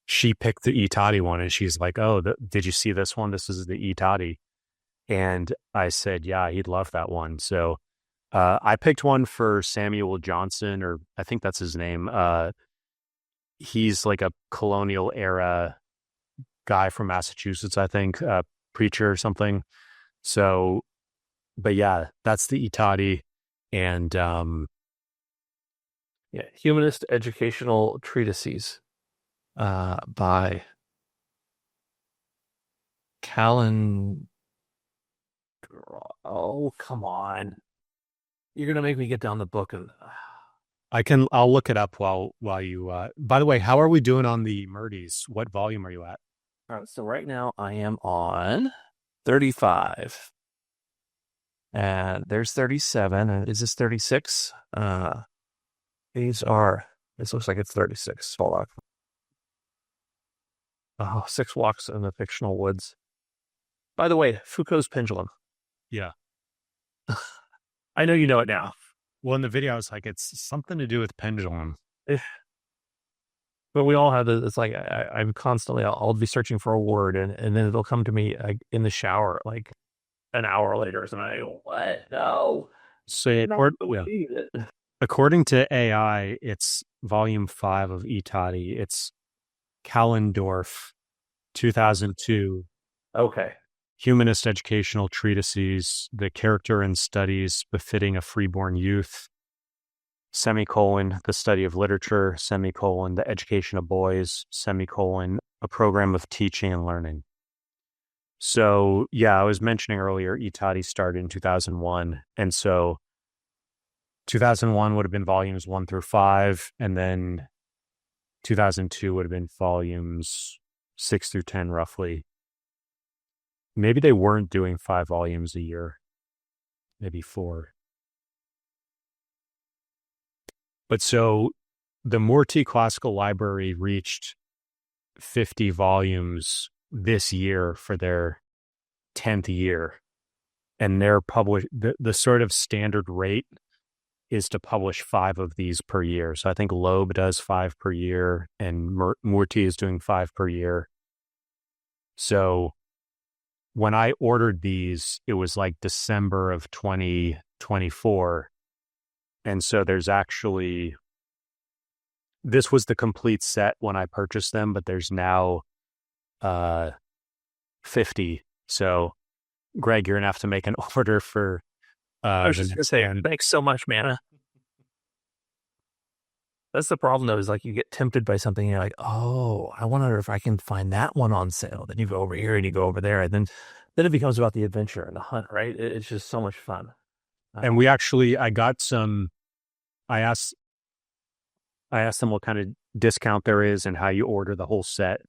she picked the Tatti one, and she's like, oh, did you see this one? This is the Tatti. And I said, yeah, he'd love that one. So I picked one for Samuel Johnson, or I think that's his name. He's like a colonial era guy from Massachusetts, I think, preacher or something. So, but yeah, that's the Tatti. And Humanist Educational Treatises by Callan. Oh, come on. You're going to make me get down the book. And I'll look it up while you, by the way, how are we doing on the Murtys? What volume are you at? All right. So right now I am on 35 and there's 37. And is this 36? This looks like it's 36. Hold on. Oh, 6 Walks in the Fictional Woods. By the way, Foucault's Pendulum. Yeah. I know you know it now. Well, in the video, I was like, it's something to do with pendulum. But we all have this. It's like I'm constantly, I'll be searching for a word, and then it'll come to me in the shower like an hour later. So I go, what? No. According to AI, it's volume 5 of Tatti. It's Kallendorf, 2002. Okay. Humanist Educational Treatises, the character and studies befitting a freeborn youth, semicolon, the study of literature, semicolon, the education of boys, semicolon, a program of teaching and learning. So yeah, I was mentioning earlier, Tatti started in 2001. And so 2001 would have been volumes 1 through 5. And then 2002 would have been volumes 6 through 10, roughly. Maybe they weren't doing 5 volumes a year, maybe 4. But so the Murty Classical Library reached 50 volumes this year for their 10th year. And they're published, the sort of standard rate is to publish 5 of these per year. So I think Loeb does 5 per year, and Murty is doing 5 per year. So when I ordered these, it was like December of 2024. And so there's actually, this was the complete set when I purchased them, but there's now 50. So Greg, you're gonna have to make an order for I was just going to say, thanks so much, Manna. That's the problem, though, is like you get tempted by something and you're like, oh, I wonder if I can find that one on sale. Then you go over here and you go over there. And then it becomes about the adventure and the hunt, right? It's just so much fun. And I got some, I asked them what kind of discount there is and how you order the whole set.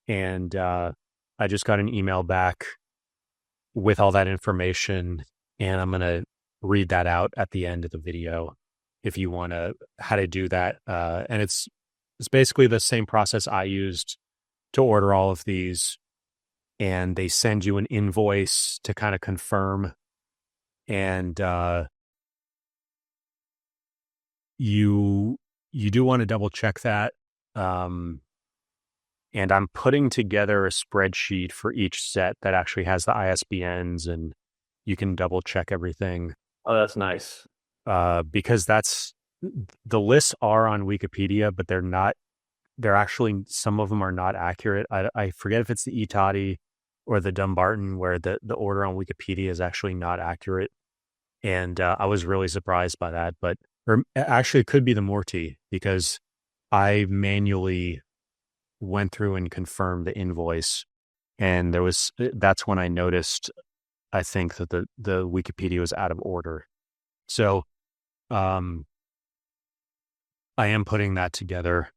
And I just got an email back with all that information. And I'm going to read that out at the end of the video if you want to, how to do that. And it's basically the same process I used to order all of these. And they send you an invoice to kind of confirm. And you do want to double check that. And I'm putting together a spreadsheet for each set that actually has the ISBNs, and you can double check everything. Oh, that's nice. Because the lists are on Wikipedia, but they're actually, some of them are not accurate. I forget if it's the Tatti or the Dumbarton where the order on Wikipedia is actually not accurate. And I was really surprised by that, or actually it could be the Murty, because I manually went through and confirmed the invoice. And that's when I noticed, I think, that the Wikipedia was out of order. So I am putting that together,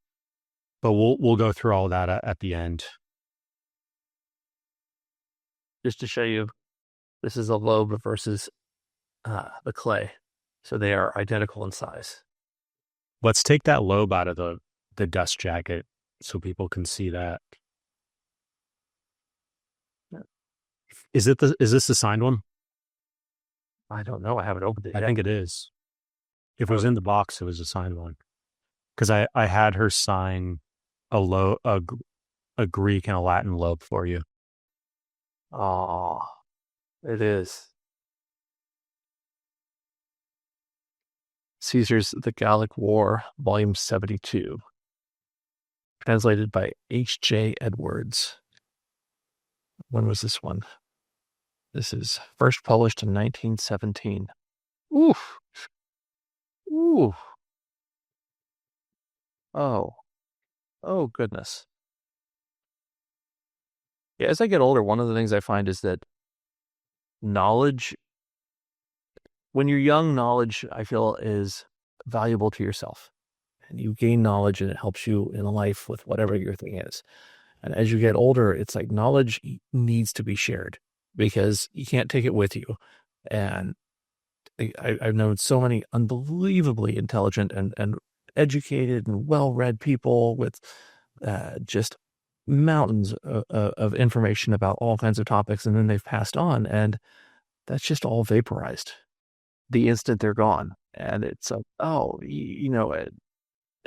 but we'll go through all that at the end. Just to show you, this is a Loeb versus the clay. So they are identical in size. Let's take that Loeb out of the dust jacket so people can see that. Is this the signed one? I don't know. I haven't opened it yet. I think it is. If it was in the box, it was a signed one. Because I had her sign a Greek and a Latin Loeb for you. Oh, it is. Caesar's The Gallic War, Volume 72. Translated by H.J. Edwards. When was this one? This is first published in 1917. Oof. Ooh. Oh, goodness. Yeah, as I get older, one of the things I find is that knowledge, when you're young, knowledge, I feel, is valuable to yourself. And you gain knowledge and it helps you in life with whatever your thing is. And as you get older, it's like knowledge needs to be shared because you can't take it with you. And I've known so many unbelievably intelligent and educated and well-read people with just mountains of information about all kinds of topics, and then they've passed on, and that's just all vaporized the instant they're gone. And it's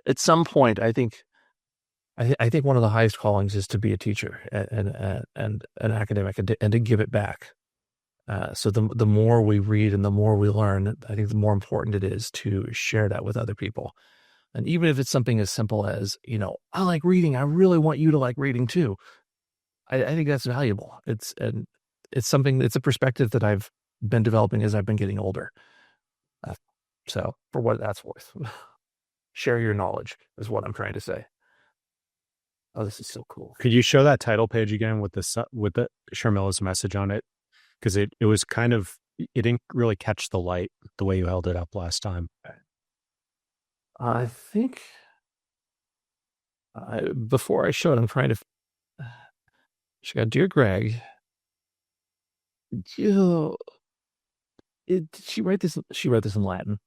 at some point, I think one of the highest callings is to be a teacher and an academic and to give it back. So the more we read and the more we learn, I think the more important it is to share that with other people. And even if it's something as simple as, I like reading, I really want you to like reading too. I think that's valuable. It's a perspective that I've been developing as I've been getting older. So for what that's worth, share your knowledge is what I'm trying to say. Oh, this is so cool. Could you show that title page again with the Sharmila's message on it? Because it was kind of, it didn't really catch the light the way you held it up last time. I think before I show it, I'm trying to. She got, "Dear Greg, she wrote this. She wrote this in Latin."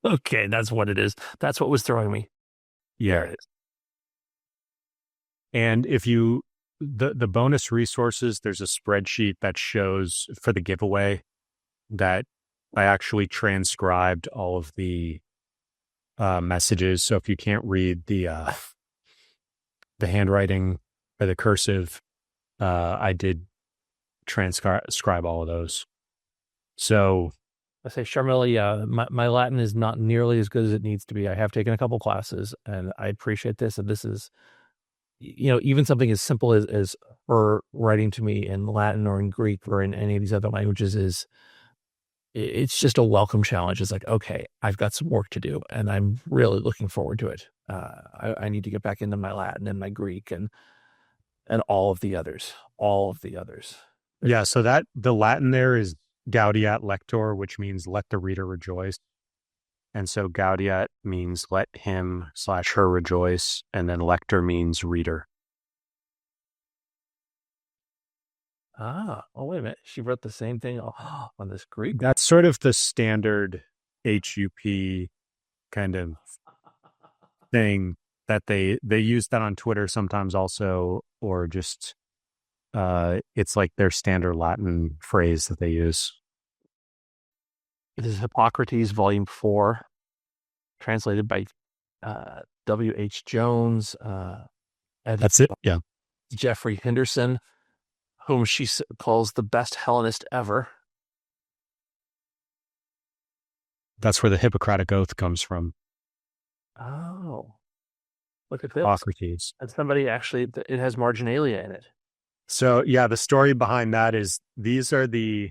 Okay, that's what it is. That's what was throwing me. Yeah. There it is. And if you, the bonus resources, there's a spreadsheet that shows for the giveaway that I actually transcribed all of the messages. So if you can't read the handwriting or the cursive, I did transcribe all of those. So I say, Sharmila, yeah, my Latin is not nearly as good as it needs to be. I have taken a couple classes, and I appreciate this. And this is, even something as simple as her writing to me in Latin or in Greek or in any of these other languages it's just a welcome challenge. It's like, okay, I've got some work to do, and I'm really looking forward to it. I need to get back into my Latin and my Greek and all of the others. Yeah, so that the Latin there is gaudiat lector, which means let the reader rejoice. And so gaudiat means let him/her rejoice, and then lector means reader. Oh, wait a minute. She wrote the same thing on this Greek. That's sort of the standard HUP kind of thing that they use that on Twitter sometimes also, or just it's like their standard Latin phrase that they use. It is Hippocrates, Volume 4, translated by W.H. Jones. That's it, yeah. Jeffrey Henderson, whom she calls the best Hellenist ever. That's where the Hippocratic Oath comes from. Oh, look at this. Hippocrates. And somebody actually, it has marginalia in it. So, yeah, the story behind that is these are the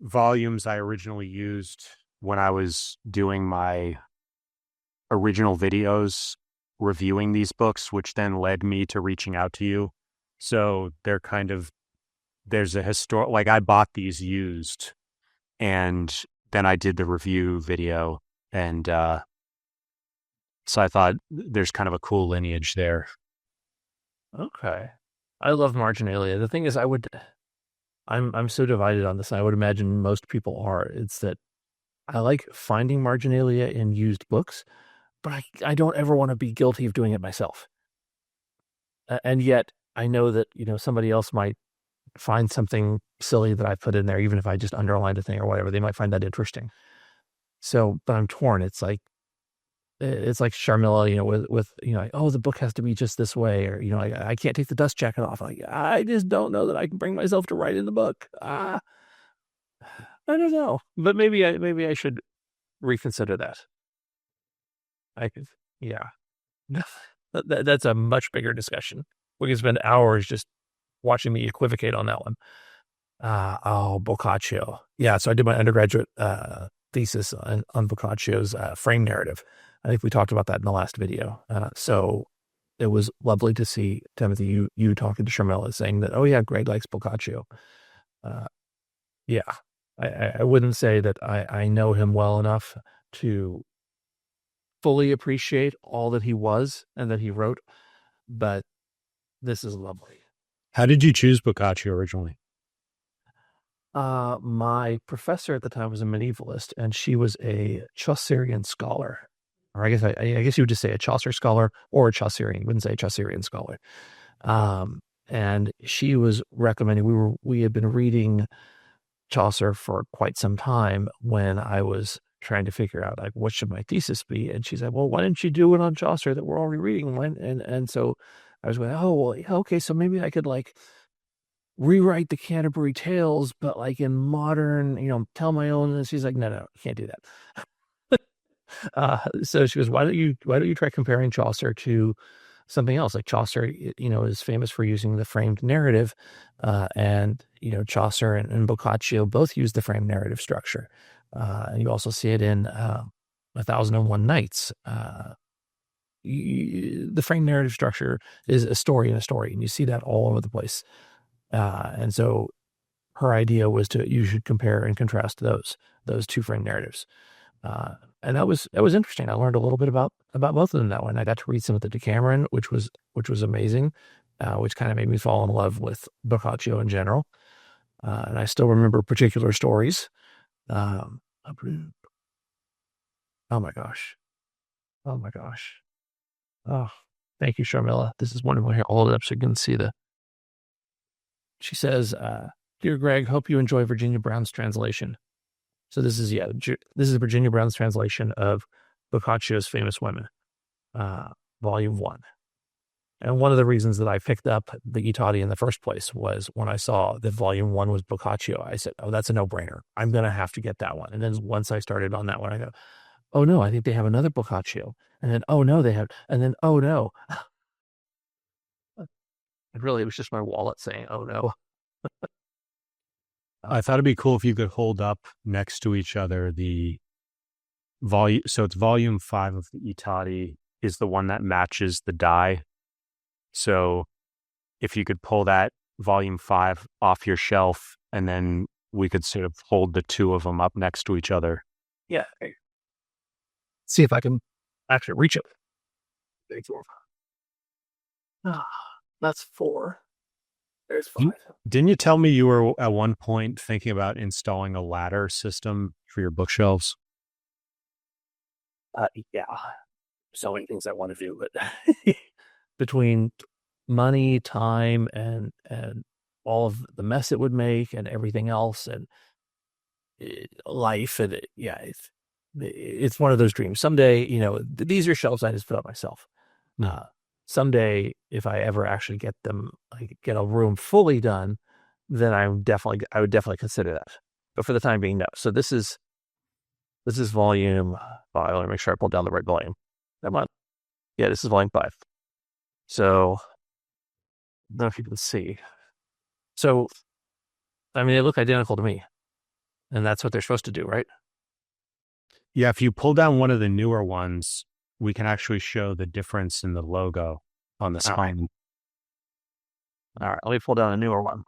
volumes I originally used when I was doing my original videos reviewing these books, which then led me to reaching out to you. So they're kind of, there's a historic, like I bought these used and then I did the review video. And so I thought there's kind of a cool lineage there. Okay. I love marginalia. The thing is, I'm so divided on this. I would imagine most people are. It's that I like finding marginalia in used books, but I don't ever want to be guilty of doing it myself. And yet I know that, somebody else might find something silly that I put in there, even if I just underlined a thing or whatever. They might find that interesting. So, but I'm torn. It's like Sharmila, with like, oh, the book has to be just this way, or I can't take the dust jacket off. Like, I just don't know that I can bring myself to write in the book. I don't know, but maybe I should reconsider that. I could, yeah. That's a much bigger discussion. We can spend hours just watching me equivocate on that one. Boccaccio. Yeah, so I did my undergraduate thesis on Boccaccio's frame narrative. I think we talked about that in the last video. So it was lovely to see, Timothy, you talking to Sharmila saying that, oh yeah, Greg likes Boccaccio. Yeah, I wouldn't say that I know him well enough to fully appreciate all that he was and that he wrote, but this is lovely. How did you choose Boccaccio originally? My professor at the time was a medievalist, and she was a Chaucerian scholar. Or I guess you would just say a Chaucer scholar or a Chaucerian. You wouldn't say a Chaucerian scholar. And she was recommending, we had been reading Chaucer for quite some time when I was trying to figure out, like, what should my thesis be? And she said, well, why didn't you do it on Chaucer that we're already reading? And so I was going, oh, well, okay, so maybe I could rewrite the Canterbury Tales, but in modern, tell my own. And she's like, no, you can't do that. So she goes, why don't you try comparing Chaucer to something else? Like Chaucer, is famous for using the framed narrative, and Chaucer and Boccaccio both use the framed narrative structure. And you also see it in 1001 Nights. the frame narrative structure is a story in a story, and you see that all over the place. And so her idea was you should compare and contrast those two frame narratives. And that was interesting. I learned a little bit about both of them that one. I got to read some of the Decameron, which was amazing, which kind of made me fall in love with Boccaccio in general. And I still remember particular stories. Oh my gosh. Oh my gosh. Oh, thank you, Sharmila. This is wonderful. Here, hold it up so you can see she says, Dear Greg, hope you enjoy Virginia Brown's translation. So this is Virginia Brown's translation of Boccaccio's Famous Women, Volume 1. And one of the reasons that I picked up the Tatti in the first place was when I saw that Volume 1 was Boccaccio, I said, oh, that's a no-brainer. I'm going to have to get that one. And then once I started on that one, I go, oh, no, I think they have another Boccaccio. And then, oh, no, they have, and then, oh, no. It was just my wallet saying, oh, no. I thought it'd be cool if you could hold up next to each other the volume. So it's volume 5 of the Tatti is the one that matches the die. So if you could pull that volume 5 off your shelf, and then we could sort of hold the two of them up next to each other. Yeah. See if I can actually reach it. That's 4. There's 5. Didn't you tell me you were at one point thinking about installing a ladder system for your bookshelves? Yeah. So many things I want to do, but between money, time, and all of the mess it would make and everything else, and life, and it's one of those dreams. Someday, these are shelves I just put up myself. Someday, if I ever actually get a room fully done, then I would definitely consider that. But for the time being, no. So this is volume 5. Let me make sure I pulled down the right volume. Come on. Yeah, this is volume 5. So, I don't know if you can see. So, I mean, they look identical to me. And that's what they're supposed to do, right? Yeah, if you pull down one of the newer ones, we can actually show the difference in the logo on the spine. All right, let me pull down a newer one.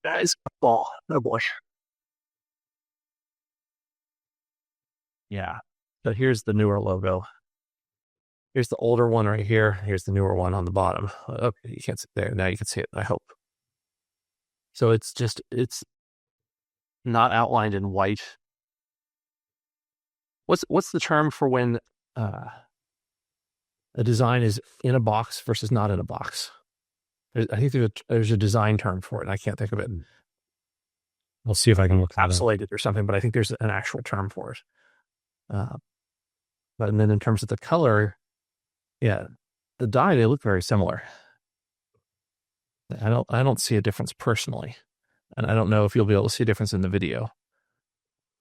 Guys, ball. Oh boy. Yeah. So here's the newer logo. Here's the older one right here. Here's the newer one on the bottom. Okay, you can't see it there. Now you can see it, I hope. So it's not outlined in white. What's the term for when a design is in a box versus not in a box? I think there's a design term for it, and I can't think of it. I'll see if I can look at it. Encapsulated or something, but I think there's an actual term for it. But then in terms of the color, yeah, the dye, they look very similar. I don't see a difference personally, and I don't know if you'll be able to see a difference in the video.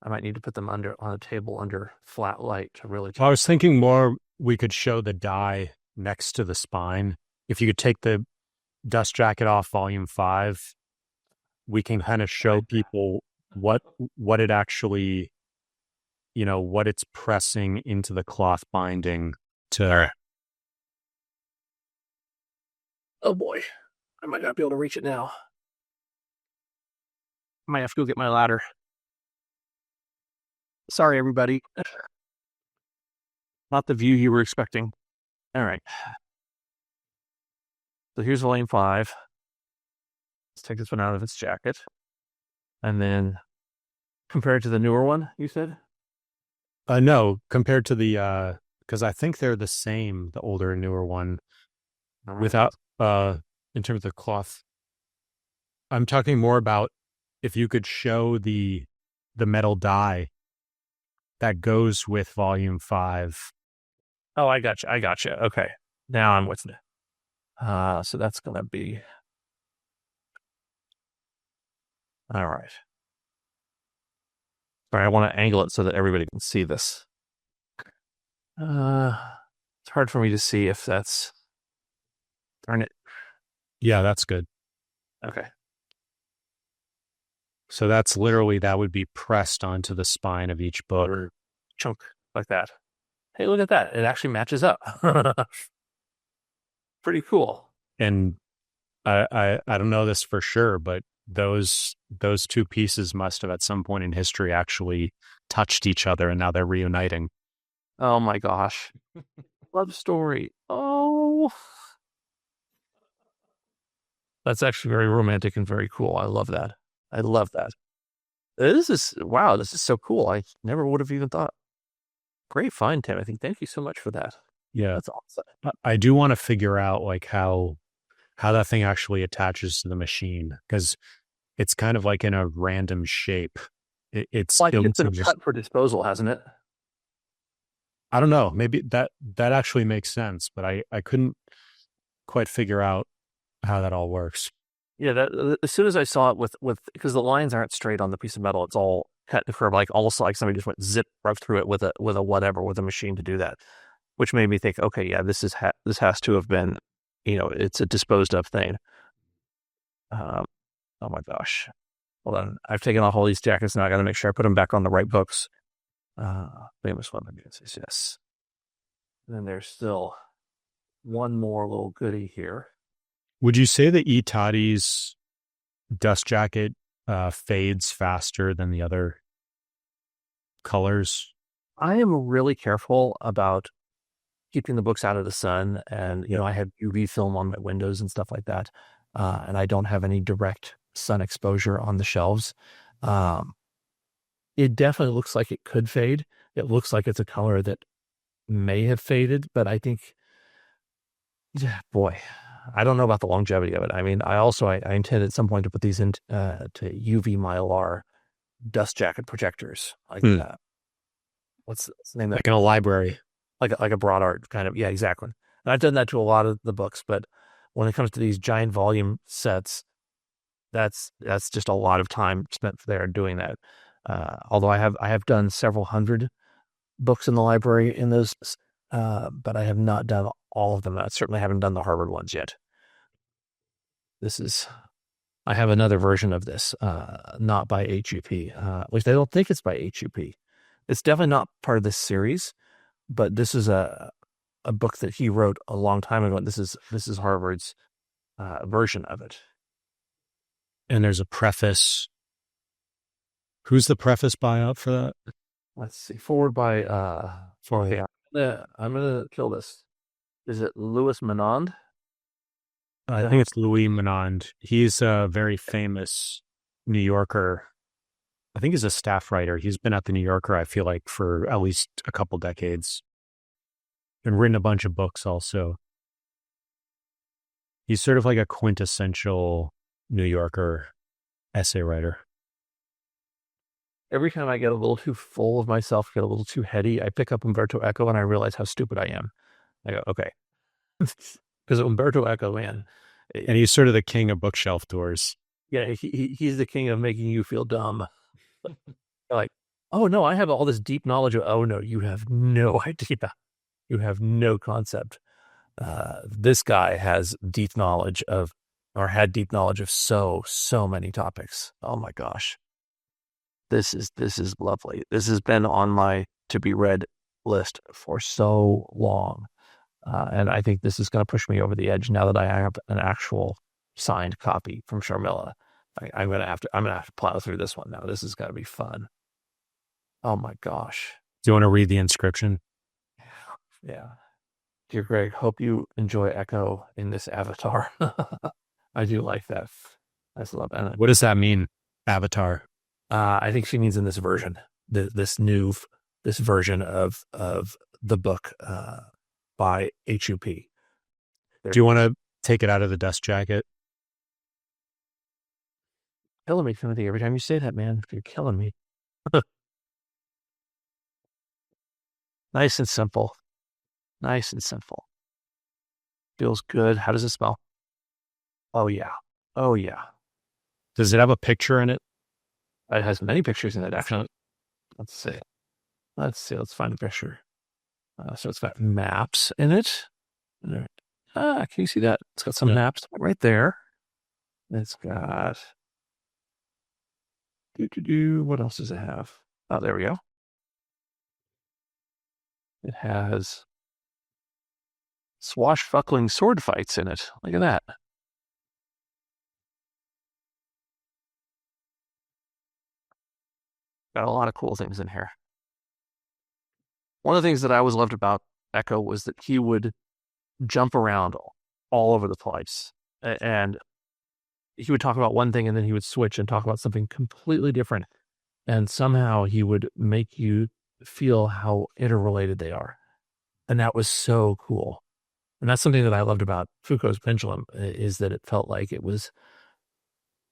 I might need to put them on a table under flat light to really. I was thinking more we could show the dye next to the spine. If you could take the dust jacket off volume 5, we can kind of show people what it actually, what it's pressing into the cloth binding to. Oh boy, I might not be able to reach it now. I might have to go get my ladder. Sorry, everybody. Not the view you were expecting. All right. So here's volume 5. Let's take this one out of its jacket. And then compare it to the newer one, you said? No, compared to the, because I think they're the same, the older and newer one, without, in terms of the cloth. I'm talking more about if you could show the metal die that goes with volume 5. Oh, I got you. Okay. Now I'm with it. So that's going to be. All right. Sorry, I want to angle it so that everybody can see this. It's hard for me to see if that's. Darn it. Yeah, that's good. Okay. So that's literally, that would be pressed onto the spine of each book. Or chunk like that. Hey, look at that. It actually matches up. Pretty cool. And I don't know this for sure, but those two pieces must have at some point in history actually touched each other, and now they're reuniting. Oh my gosh. Love story. Oh. That's actually very romantic and very cool. I love that. I love that. This is so cool. I never would have even thought. Great find, Timothy. Thank you so much for that. Yeah. That's awesome. I do want to figure out like how that thing actually attaches to the machine, because it's kind of like in a random shape. It's like it's been cut for disposal, hasn't it? I don't know. Maybe that actually makes sense, but I couldn't quite figure out how that all works. Yeah, that as soon as I saw it with because the lines aren't straight on the piece of metal, it's all cut to curve, like almost like somebody just went zip right through it with a machine to do that, which made me think, okay, yeah, this has to have been, it's a disposed of thing. Oh my gosh, hold on, I've taken off all these jackets now. I got to make sure I put them back on the right books. Famous women, yes. And then there's still one more little goodie here. Would you say that Tatti's dust jacket fades faster than the other colors? I am really careful about keeping the books out of the sun, and I have UV film on my windows and stuff like that, and I don't have any direct sun exposure on the shelves. It definitely looks like it could fade. It looks like it's a color that may have faded, but I think, boy, I don't know about the longevity of it. I mean, I intend at some point to put these into to UV Mylar dust jacket projectors like that. What's the name? Like in a library, like a broad art kind of. Yeah, exactly. And I've done that to a lot of the books, but when it comes to these giant volume sets, that's just a lot of time spent there doing that. Although I have done several hundred books in the library in those, but I have not done all of them. I certainly haven't done the Harvard ones yet. I have another version of this, not by HUP. At least I don't think it's by HUP. It's definitely not part of this series, but this is a book that he wrote a long time ago. And this is Harvard's version of it. And there's a preface. Who's the preface by up for that? Let's see. Forward by I'm gonna kill this. Is it Louis Menand? I think it's Louis Menand. He's a very famous New Yorker. I think he's a staff writer. He's been at the New Yorker, I feel like, for at least a couple decades. And written a bunch of books also. He's sort of like a quintessential New Yorker essay writer. Every time I get a little too full of myself, get a little too heady, I pick up Umberto Eco and I realize how stupid I am. I go, okay. Because Umberto Eco, man. And he's sort of the king of bookshelf tours. Yeah, he's the king of making you feel dumb. Like, oh no, I have all this deep knowledge of, oh no, you have no idea. You have no concept. This guy has deep knowledge of, or had deep knowledge of so many topics. Oh my gosh. This is lovely. This has been on my to be read list for so long. And I think this is going to push me over the edge now that I have an actual signed copy from Sharmila. I'm going to have to plow through this one now. This is going to be fun. Oh my gosh. Do you want to read the inscription? Yeah. Dear Greg, hope you enjoy Echo in this avatar. I do like that. I just love that. What does that mean, avatar? I think she means in this version, this version of the book by HUP. Do you want to take it out of the dust jacket? Killing me, Timothy. Every time you say that, man, you're killing me. Nice and simple. Nice and simple. Feels good. How does it smell? Oh, yeah. Oh, yeah. Does it have a picture in it? It has many pictures in it, actually. Let's see. Let's find a picture. So it's got maps in it. Can you see that? It's got some maps right there. It's got What else does it have? Oh, there we go. It has swashbuckling sword fights in it. Look at that. Got a lot of cool things in here. One of the things that I always loved about Echo was that he would jump around all over the place. And he would talk about one thing and then he would switch and talk about something completely different. And somehow he would make you feel how interrelated they are. And that was so cool. And that's something that I loved about Foucault's Pendulum, is that it felt like it was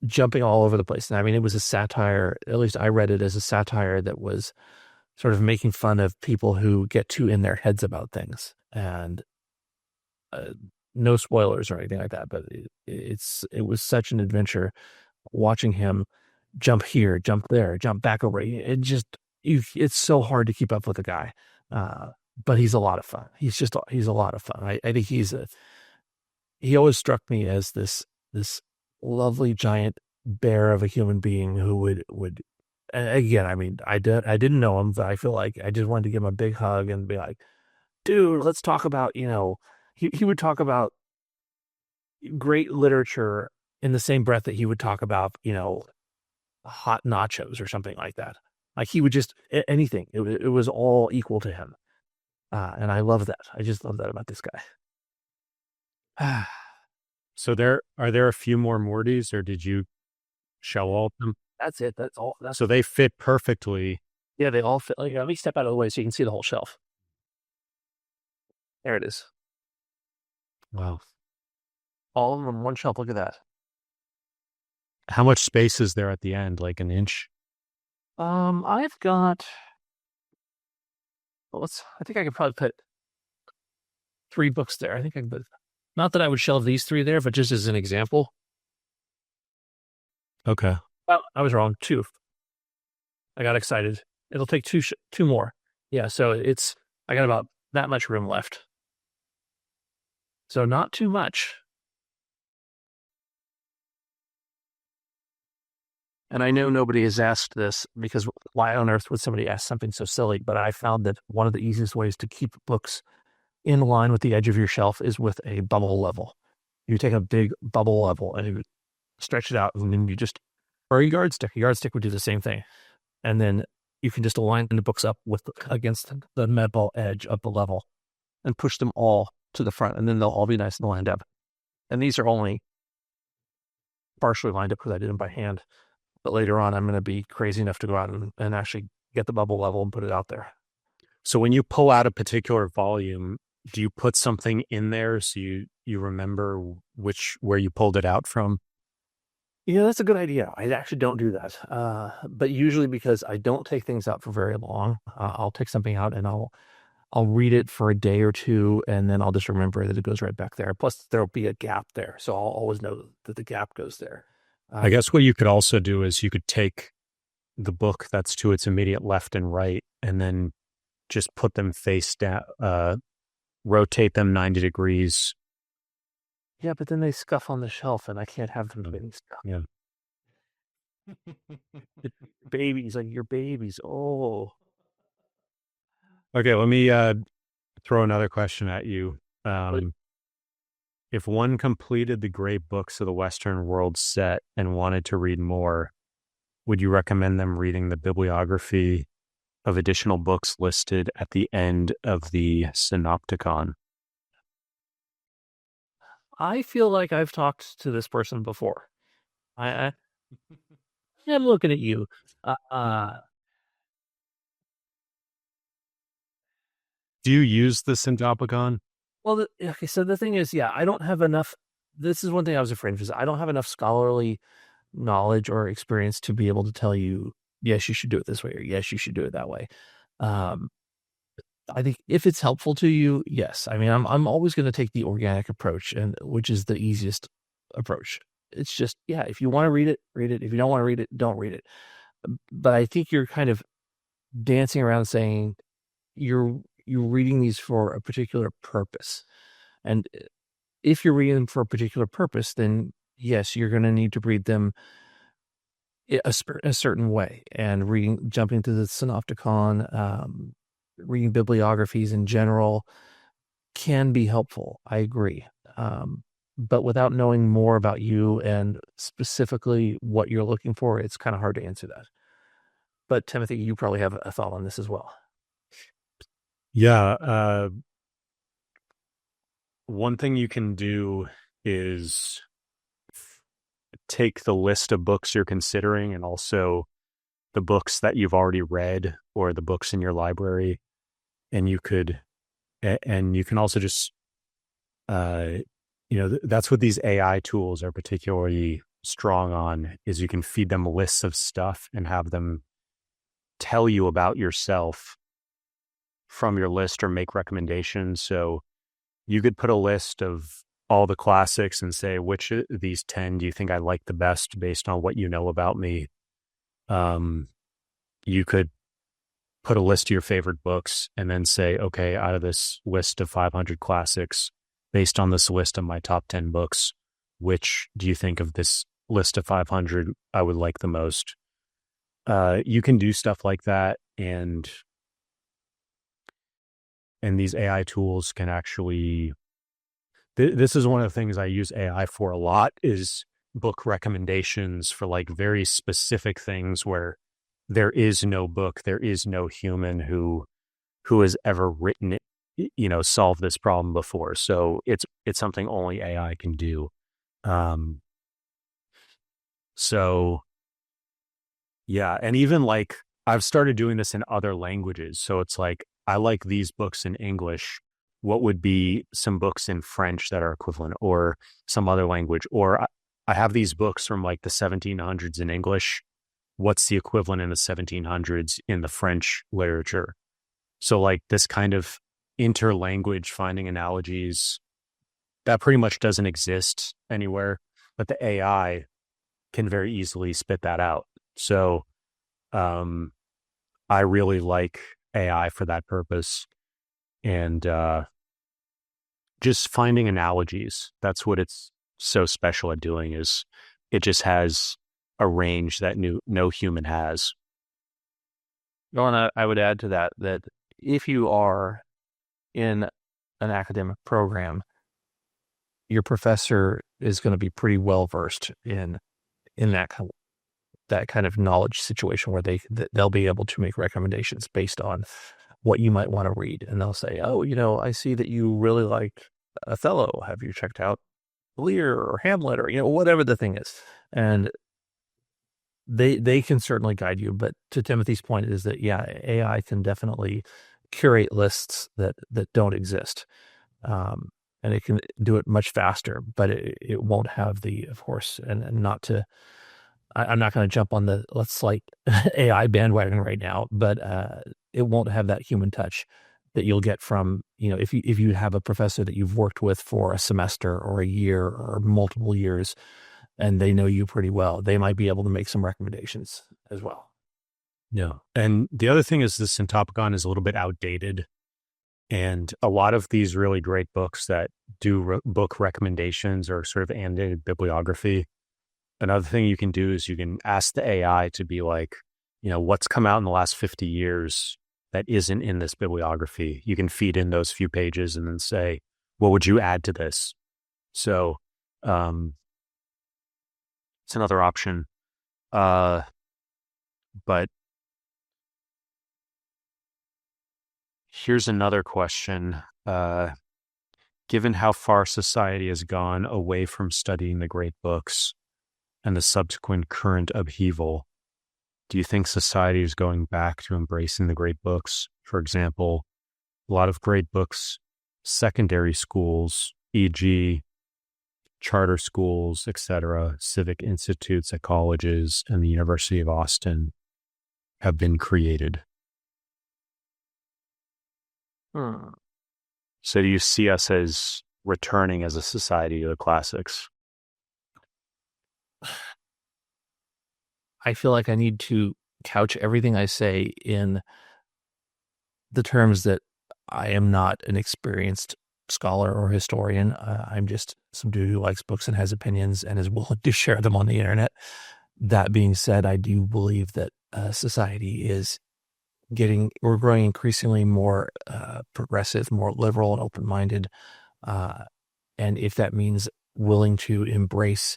jumping all over the place. And I mean, it was a satire, at least I read it as a satire that was sort of making fun of people who get too in their heads about things. And no spoilers or anything like that, but it was such an adventure watching him jump here, jump there, jump back over. It's so hard to keep up with the guy. But he's a lot of fun. He's a lot of fun. I think he always struck me as this lovely giant bear of a human being who would, and again, I mean, I didn't know him, but I feel like I just wanted to give him a big hug and be like, dude, let's talk about, he would talk about great literature in the same breath that he would talk about, hot nachos or something like that. Like he would just, anything. It was all equal to him. And I love that. I just love that about this guy. So are there a few more Murtys, or did you show all of them? That's it. That's all. So they fit perfectly. Yeah, they all fit. Like, let me step out of the way so you can see the whole shelf. There it is. Wow. All of them on one shelf. Look at that. How much space is there at the end? Like an inch? I've got. I think I could probably put 3 books there. I think I can put. Not that I would shelve these 3 there, but just as an example. Okay. Well, I was wrong. 2. I got excited. It'll take 2 more. Yeah, so I got about that much room left. So not too much. And I know nobody has asked this, because why on earth would somebody ask something so silly? But I found that one of the easiest ways to keep books in line with the edge of your shelf is with a bubble level. You take a big bubble level and you stretch it out, and then or a yardstick. A yardstick would do the same thing. And then you can just align the books up against the metal edge of the level and push them all to the front, and then they'll all be nice and lined up. And these are only partially lined up because I did them by hand. But later on, I'm going to be crazy enough to go out and actually get the bubble level and put it out there. So when you pull out a particular volume, do you put something in there so you remember where you pulled it out from? Yeah, that's a good idea. I actually don't do that. But usually, because I don't take things out for very long, I'll take something out and I'll read it for a day or 2, and then I'll just remember that it goes right back there. Plus, there'll be a gap there, so I'll always know that the gap goes there. I guess what you could also do is you could take the book that's to its immediate left and right, and then just put them face down, rotate them 90 degrees. Yeah, but then they scuff on the shelf, and I can't have them getting stuff. Yeah. Babies, like your babies. Oh. Okay, let me throw another question at you. If one completed the great books of the Western world set and wanted to read more, would you recommend them reading the bibliography of additional books listed at the end of the Synopticon? I feel like I've talked to this person before. I'm looking at you. Do you use the Syntopicon? Well, okay, so the thing is, I don't have enough. This is one thing I was afraid of, is I don't have enough scholarly knowledge or experience to be able to tell you, yes, you should do it this way, or yes, you should do it that way. I think if it's helpful to you, yes. I mean, I'm always going to take the organic approach, which is the easiest approach. It's just, if you want to read it, read it. If you don't want to read it, don't read it. But I think you're kind of dancing around saying you're reading these for a particular purpose. And if you're reading them for a particular purpose, then yes, you're going to need to read them a certain way, and jumping to the Synopticon, reading bibliographies in general can be helpful. I agree. But without knowing more about you and specifically what you're looking for, it's kind of hard to answer that. But Timothy, you probably have a thought on this as well. Yeah. One thing you can do is take the list of books you're considering and also the books that you've already read or the books in your library. And you can also just, that's what these AI tools are particularly strong on, is you can feed them lists of stuff and have them tell you about yourself from your list or make recommendations. So you could put a list of all the classics and say, which of these 10 do you think I like the best based on what you know about me? You could put a list of your favorite books and then say, okay, out of this list of 500 classics, based on this list of my top 10 books, which do you think of this list of 500 I would like the most? You can do stuff like that, and these AI tools can actually, this is one of the things I use AI for a lot, is book recommendations for like very specific things where there is no book, there is no human who has ever written it, solved this problem before. So it's something only AI can do. So yeah, and even like I've started doing this in other languages. So it's like, I like these books in English. What would be some books in French that are equivalent, or some other language? Or I have these books from like the 1700s in English. What's the equivalent in the 1700s in the French literature? So like this kind of interlanguage finding analogies, that pretty much doesn't exist anywhere, but the AI can very easily spit that out. So I really like AI for that purpose. And just finding analogies, that's what it's so special at doing, is it just has a range that no human has. Well, and I would add to that if you are in an academic program, your professor is going to be pretty well versed in that kind of knowledge situation where they'll be able to make recommendations based on what you might want to read. And they'll say, oh, I see that you really liked Othello. Have you checked out Lear or Hamlet, or, whatever the thing is? And they can certainly guide you. But to Timothy's point is that, yeah, AI can definitely curate lists that don't exist. And it can do it much faster, but it won't have of course, and not to, I'm not going to jump on the let's like AI bandwagon right now, but it won't have that human touch that you'll get from, if you have a professor that you've worked with for a semester or a year or multiple years, and they know you pretty well, they might be able to make some recommendations as well. Yeah. And the other thing is the Syntopicon is a little bit outdated. And a lot of these really great books that do book recommendations or sort of annotated bibliography. Another thing you can do is you can ask the AI to be like, what's come out in the last 50 years that isn't in this bibliography. You can feed in those few pages and then say, what would you add to this? So it's another option. But here's another question. Given how far society has gone away from studying the great books and the subsequent current upheaval, do you think society is going back to embracing the great books? For example, a lot of great books, secondary schools, e.g., charter schools, etc., civic institutes at colleges and the University of Austin have been created. So do you see us as returning as a society to the classics? I feel like I need to couch everything I say in the terms that I am not an experienced scholar or historian. I'm just some dude who likes books and has opinions and is willing to share them on the internet. That being said, I do believe that society is we're growing increasingly more progressive, more liberal and open-minded. And if that means willing to embrace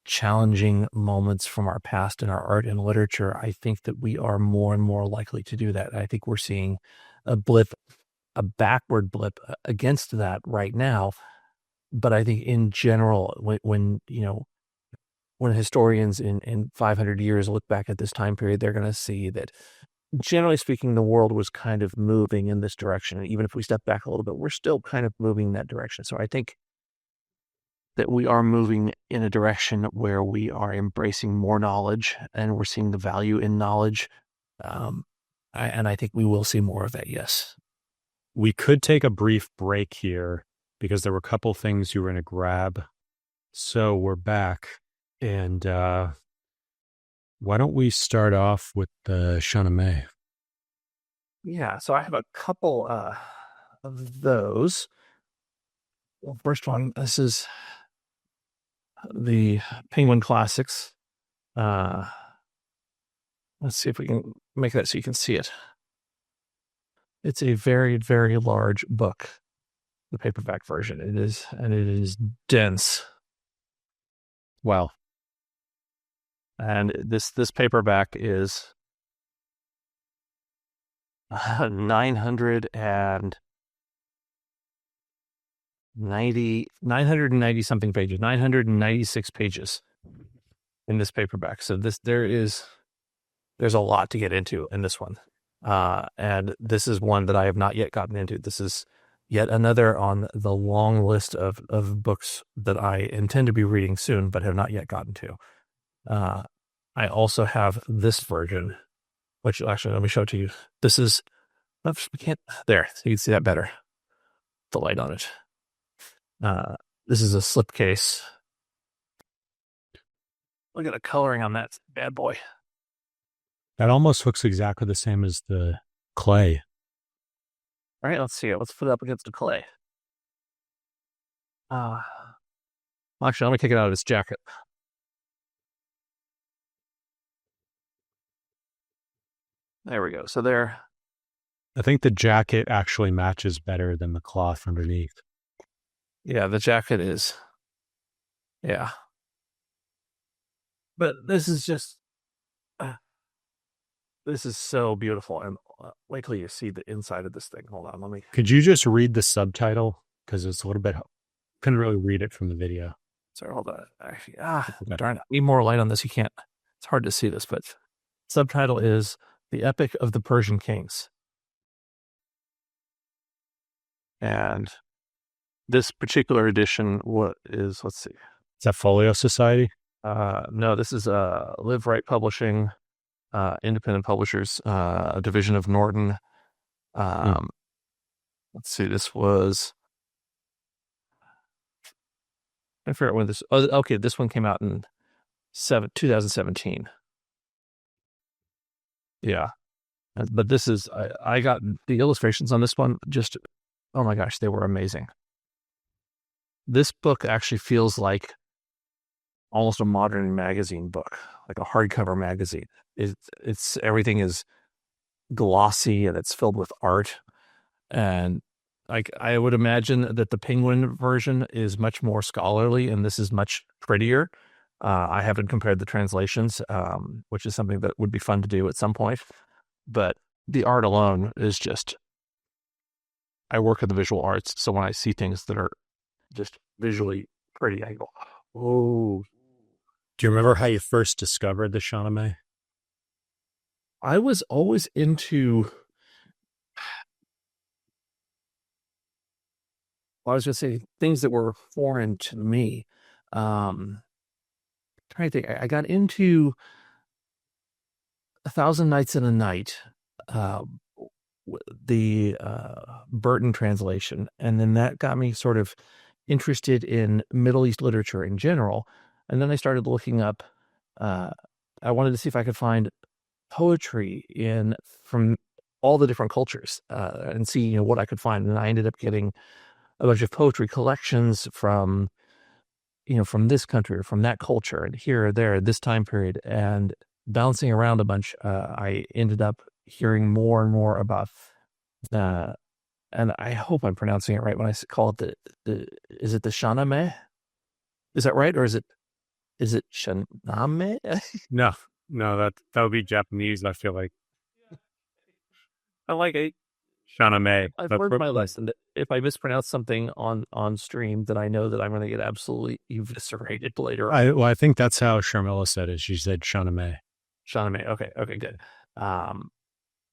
challenging moments from our past in our art and literature, I think that we are more and more likely to do that. I think we're seeing a backward blip against that right now. But I think in general, when historians in 500 years look back at this time period, they're going to see that generally speaking, the world was kind of moving in this direction. And even if we step back a little bit, we're still kind of moving in that direction. So I think that we are moving in a direction where we are embracing more knowledge and we're seeing the value in knowledge. And I think we will see more of that, yes. We could take a brief break here because there were a couple things you were going to grab. So we're back. And why don't we start off with the Shahnameh? Yeah, so I have a couple of those. Well, first one, this is the Penguin Classics. Let's see if we can make that so you can see it. It's a very, very large book, the paperback version. It is dense. Wow. And this paperback is 990 something pages, 996 pages in this paperback. So there's a lot to get into in this one. And this is one that I have not yet gotten into. This is yet another on the long list of books that I intend to be reading soon, but have not yet gotten to. I also have this version, which actually, let me show it to you. This is, oops, we can't, there, so you can see that better. The light on it. This is a slipcase. Look at the coloring on that bad boy. That almost looks exactly the same as the clay. All right, let's see it. Let's put it up against the clay. Actually, let me take it out of its jacket. There we go. So there. I think the jacket actually matches better than the cloth underneath. Yeah, the jacket is. Yeah. But this is just. This is so beautiful. And wait till you see the inside of this thing. Hold on, let me. Could you just read the subtitle? Because it's a little bit. Couldn't really read it from the video. Sorry, hold on. Actually, darn it. Need more light on this. You can't. It's hard to see this, but subtitle is The Epic of the Persian Kings. And this particular edition, let's see. Is that Folio Society? No, this is Live Right Publishing, independent publishers, a division of Norton. Let's see, this was, I forget when this, okay, this one came out in 2017. Yeah. But this is, I got the illustrations on this one, just, oh my gosh, they were amazing. This book actually feels like almost a modern magazine book, like a hardcover magazine. It's everything is glossy and it's filled with art. And like I would imagine that the Penguin version is much more scholarly and this is much prettier. I haven't compared the translations, which is something that would be fun to do at some point. But the art alone is just, I work in the visual arts. So when I see things that are just visually pretty, I go, oh. Do you remember how you first discovered the Shahnameh? I was always into, well, I was going to say things that were foreign to me. Trying to think, I got into 1,000 Nights and a Night, the Burton translation, and then that got me sort of interested in Middle East literature in general. And then I started looking up, I wanted to see if I could find poetry from all the different cultures and see what I could find. And I ended up getting a bunch of poetry collections from from this country or from that culture and here or there, this time period, and bouncing around a bunch, I ended up hearing more and more about, and I hope I'm pronouncing it right when I call it is it the Shahnameh? Is that right? Or is it Shahnameh? No, that would be Japanese. I feel like I like it. Shahnameh. I've learned my lesson. That if I mispronounce something on stream, then I know that I'm going to get absolutely eviscerated later. I think that's how Sharmila said it. She said Shahnameh. Shahnameh. Okay, good.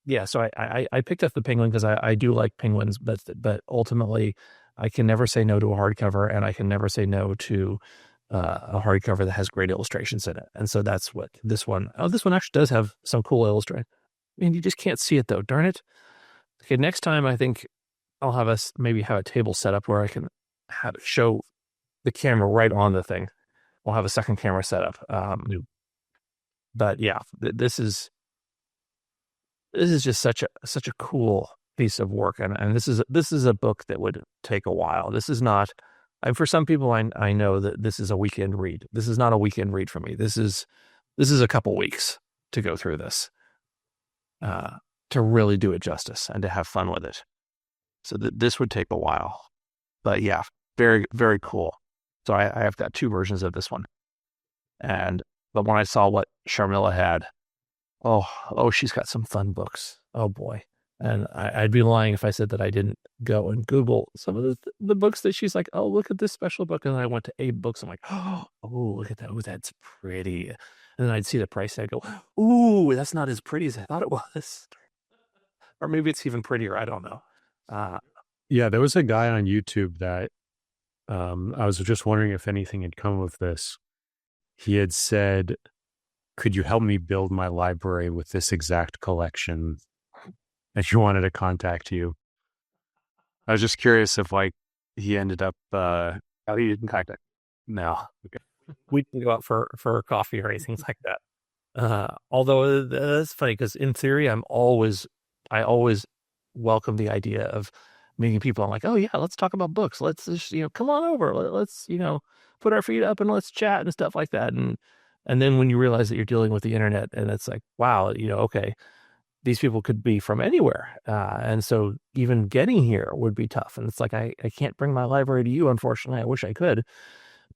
Yeah, so I picked up the penguin because I do like penguins, but ultimately I can never say no to a hardcover, and I can never say no to a hardcover that has great illustrations in it. And so that's what this one actually does have some cool illustration. I mean, you just can't see it though. Darn it. Okay, next time I think I'll have maybe have a table set up where I can show the camera right on the thing. We'll have a second camera set up. But yeah, this is just such a cool piece of work, and this is a book that would take a while. This is not. For some people, I know that this is a weekend read. This is not a weekend read for me. This is a couple weeks to go through this, to really do it justice and to have fun with it. So this would take a while, but yeah, very, very cool. So I have got two versions of this one, but when I saw what Sharmila had, oh, she's got some fun books. Oh boy. And I'd be lying if I said that I didn't go and Google some of the books that she's like, oh, look at this special book. And then I went to Abe Books. I'm like, oh, look at that. Oh, that's pretty. And then I'd see the price. I'd go, ooh, that's not as pretty as I thought it was. Or maybe it's even prettier. I don't know. Yeah, there was a guy on YouTube that I was just wondering if anything had come of this. He had said, could you help me build my library with this exact collection? And he wanted to contact you. I was just curious if he ended up He didn't contact. no. Okay. We didn't go out for coffee or anything like that. Although that's funny because in theory, I always welcome the idea of meeting people. I'm like, oh yeah, let's talk about books. Let's just, come on over. Let's, put our feet up and let's chat and stuff like that. And then when you realize that you're dealing with the internet and it's like, wow, okay, these people could be from anywhere. And so even getting here would be tough. And it's like, I can't bring my library to you, unfortunately. I wish I could.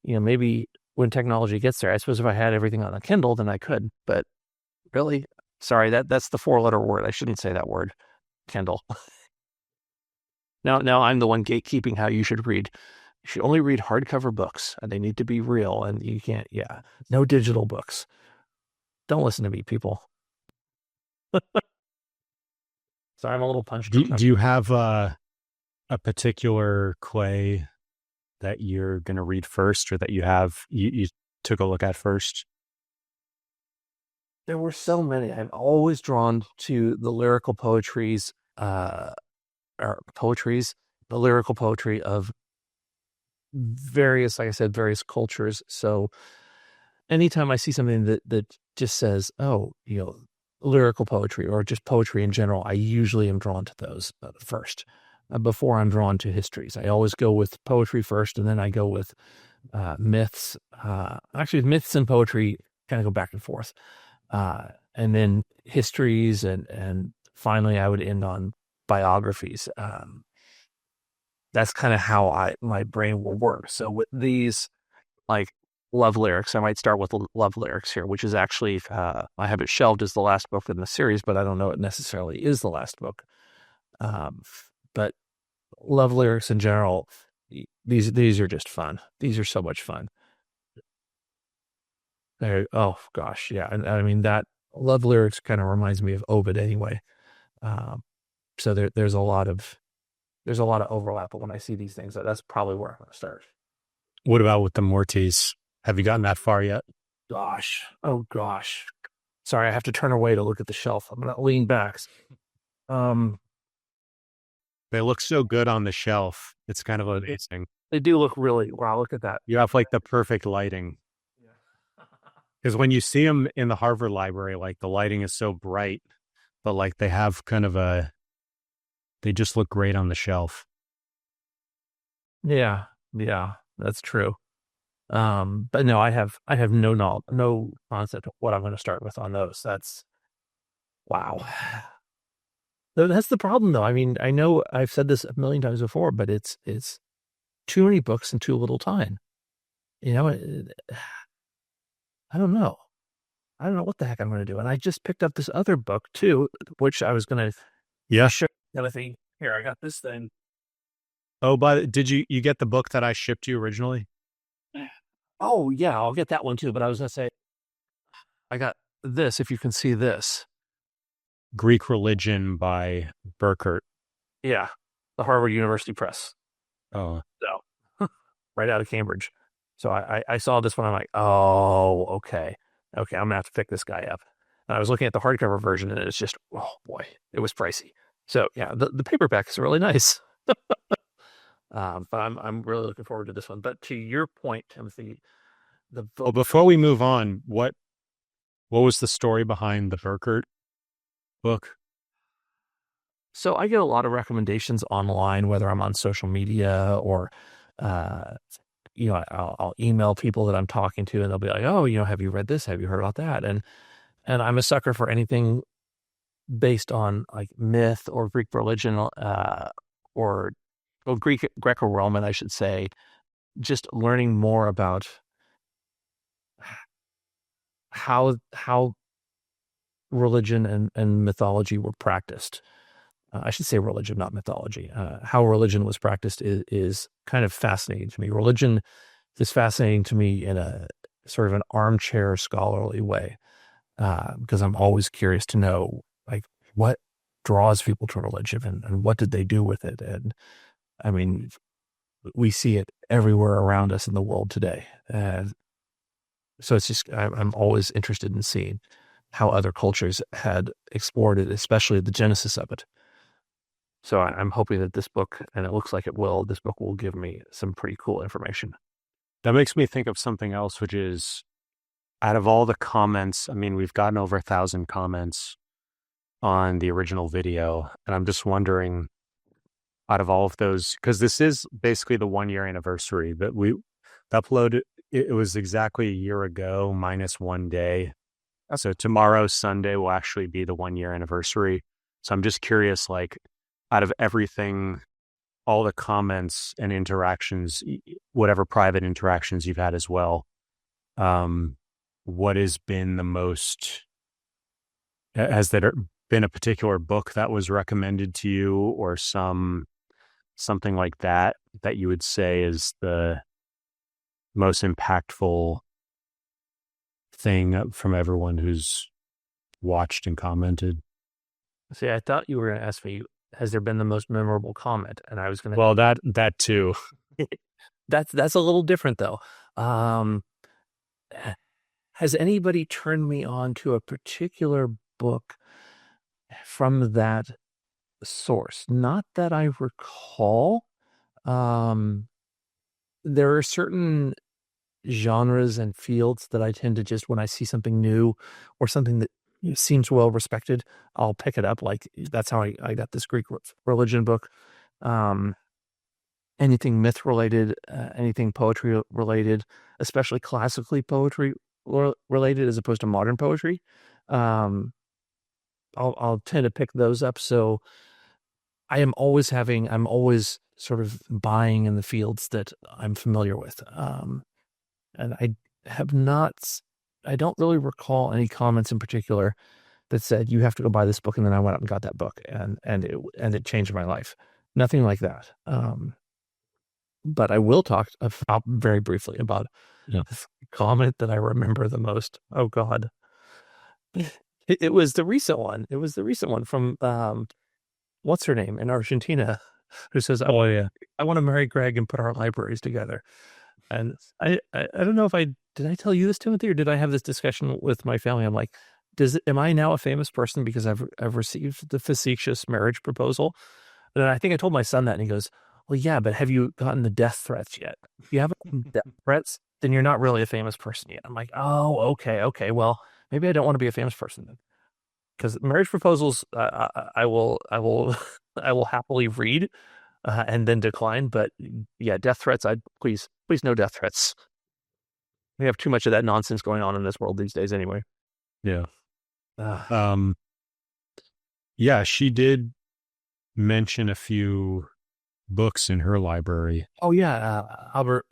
Maybe when technology gets there, I suppose if I had everything on a Kindle, then I could. But really, sorry, that's the 4-letter word. I shouldn't say that word, Kindle. Now I'm the one gatekeeping how you should read. You should only read hardcover books, and they need to be real. And you can't, no digital books. Don't listen to me, people. Sorry, I'm a little punched. Do you have a particular Clay that you're going to read first, or that you took a look at first? There were so many. I'm always drawn to the lyrical poetries, the lyrical poetry of various, like I said, various cultures. So anytime I see something that just says, oh, lyrical poetry or just poetry in general, I usually am drawn to those first before I'm drawn to histories. I always go with poetry first, and then I go with myths. Actually, myths and poetry kind of go back and forth. And then histories, and finally I would end on biographies. That's kind of how my brain will work. So with these, like love lyrics, I might start with love lyrics here, which is actually, I have it shelved as the last book in the series, but I don't know it necessarily is the last book. But love lyrics in general, these are just fun. These are so much fun. Oh gosh, yeah. And I mean, that love lyrics kind of reminds me of Ovid anyway. So there's a lot of overlap, but when I see these things, that's probably where I'm going to start. What about with the Murtys? Have you gotten that far yet? Gosh. Oh gosh. Sorry, I have to turn away to look at the shelf. I'm going to lean back. They look so good on the shelf. It's kind of amazing. They do look really, wow, look at that. You have the perfect lighting. Because when you see them in the Harvard Library, the lighting is so bright, but they have kind of they just look great on the shelf. Yeah, that's true. But no, I have no knowledge, no concept of what I'm going to start with on those. That's wow. That's the problem, though. I mean, I know I've said this a million times before, but it's too many books and too little time. You know, I don't know. I don't know what the heck I'm going to do. And I just picked up this other book too, which I was going to show the other thing. Here, I got this thing. Oh, but did you get the book that I shipped you originally? Oh, yeah, I'll get that one too. But I was going to say, I got this, if you can see this. Greek Religion by Burkert. Yeah, the Harvard University Press. Oh. So, right out of Cambridge. So I saw this one. I'm like, oh, okay. Okay, I'm going to have to pick this guy up. And I was looking at the hardcover version, and it's just, oh, boy, it was pricey. So, yeah, the paperback is really nice. But I'm really looking forward to this one. But to your point, Timothy, Well, before we move on, what was the story behind the Burkert book? So I get a lot of recommendations online, whether I'm on social media or, I'll email people that I'm talking to, and they'll be like, "Oh, have you read this? Have you heard about that?" And I'm a sucker for anything based on like myth or Greek religion, or Greco-Roman, I should say. Just learning more about how religion and mythology were practiced. I should say religion, not mythology. How religion was practiced is kind of fascinating to me. Religion is fascinating to me in a sort of an armchair scholarly way, because I'm always curious to know, like, what draws people to religion and what did they do with it? And I mean, we see it everywhere around us in the world today. So it's just, I'm always interested in seeing how other cultures had explored it, especially the genesis of it. So I'm hoping that this book, and it looks like it will, this book will give me some pretty cool information. That makes me think of something else, which is, out of all the comments, I mean, we've gotten over 1,000 comments on the original video, and I'm just wondering, out of all of those, because this is basically the 1-year anniversary, but we uploaded, it was exactly a year ago, minus 1 day. So tomorrow, Sunday, will actually be the 1-year anniversary. So I'm just curious, like, out of everything, all the comments and interactions, whatever private interactions you've had as well, what has been the most, has there been a particular book that was recommended to you, or something like that you would say is the most impactful thing from everyone who's watched and commented? See, I thought you were going to ask me, has there been the most memorable comment? And I was going to... Well, that too. That's a little different, though. Has anybody turned me on to a particular book from that source? Not that I recall. There are certain genres and fields that I tend to just, when I see something new or something that seems well respected, I'll pick it up. Like, that's how I got this Greek religion book. Anything myth related, anything poetry related, especially classically poetry related as opposed to modern poetry. I'll tend to pick those up. So I'm always sort of buying in the fields that I'm familiar with. And I don't really recall any comments in particular that said, you have to go buy this book. And then I went out and got that book and it changed my life. Nothing like that. But I will talk about very briefly about this comment that I remember the most. Oh God. It was the recent one. It was the recent one from, what's her name in Argentina, who says, "Oh yeah, I want to marry Greg and put our libraries together." And I don't know if did I tell you this, Timothy, or did I have this discussion with my family? I'm like, am I now a famous person because I've received the facetious marriage proposal? And I think I told my son that, and he goes, "Well, yeah, but have you gotten the death threats yet? If you haven't gotten death threats, then you're not really a famous person yet." I'm like, "Oh, okay. Well, maybe I don't want to be a famous person then." Because marriage proposals, I will I will happily read and then decline. But yeah, death threats, please no death threats. We have too much of that nonsense going on in this world these days anyway. Yeah. Yeah, she did mention a few books in her library. Oh yeah, Albert.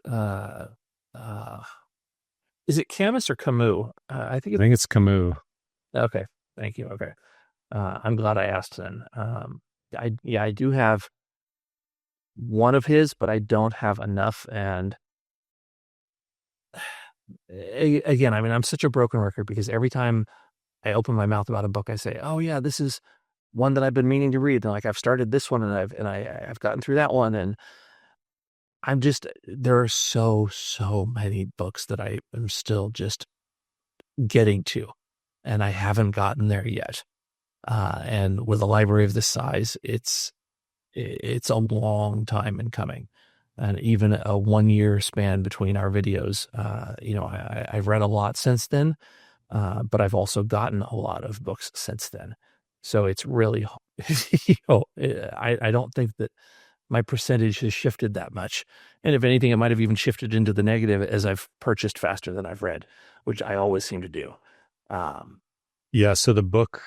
Is it Camus or Camus? I think it's Camus. Okay, thank you. Okay, I'm glad I asked then. I do have one of his, but I don't have enough. And again, I mean, I'm such a broken record because every time I open my mouth about a book, I say, "Oh yeah, this is one that I've been meaning to read." And like I've started this one, and I've gotten through that one, and there are so many books that I am still just getting to, and I haven't gotten there yet. And with a library of this size, it's a long time in coming. And even a 1 year span between our videos, I've read a lot since then, but I've also gotten a lot of books since then. So it's really, I don't think that my percentage has shifted that much. And if anything, it might have even shifted into the negative as I've purchased faster than I've read, which I always seem to do. Yeah. So the book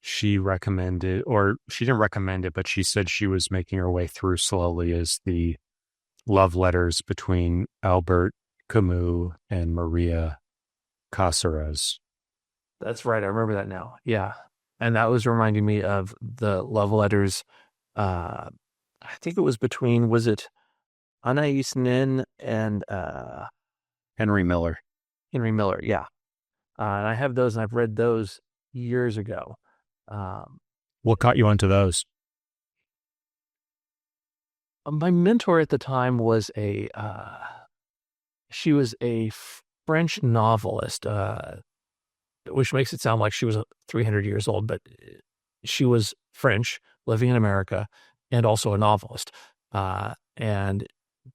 she recommended, or she didn't recommend it, but she said she was making her way through slowly, is the love letters between Albert Camus and Maria Caceres. That's right. I remember that now. Yeah. And that was reminding me of the love letters. I think it was between, was it Anais Nin and Henry Miller. Henry Miller, yeah. And I have those, and I've read those years ago. What caught you onto those? My mentor at the time was she was a French novelist, which makes it sound like she was 300 years old, but she was French, living in America, and also a novelist. And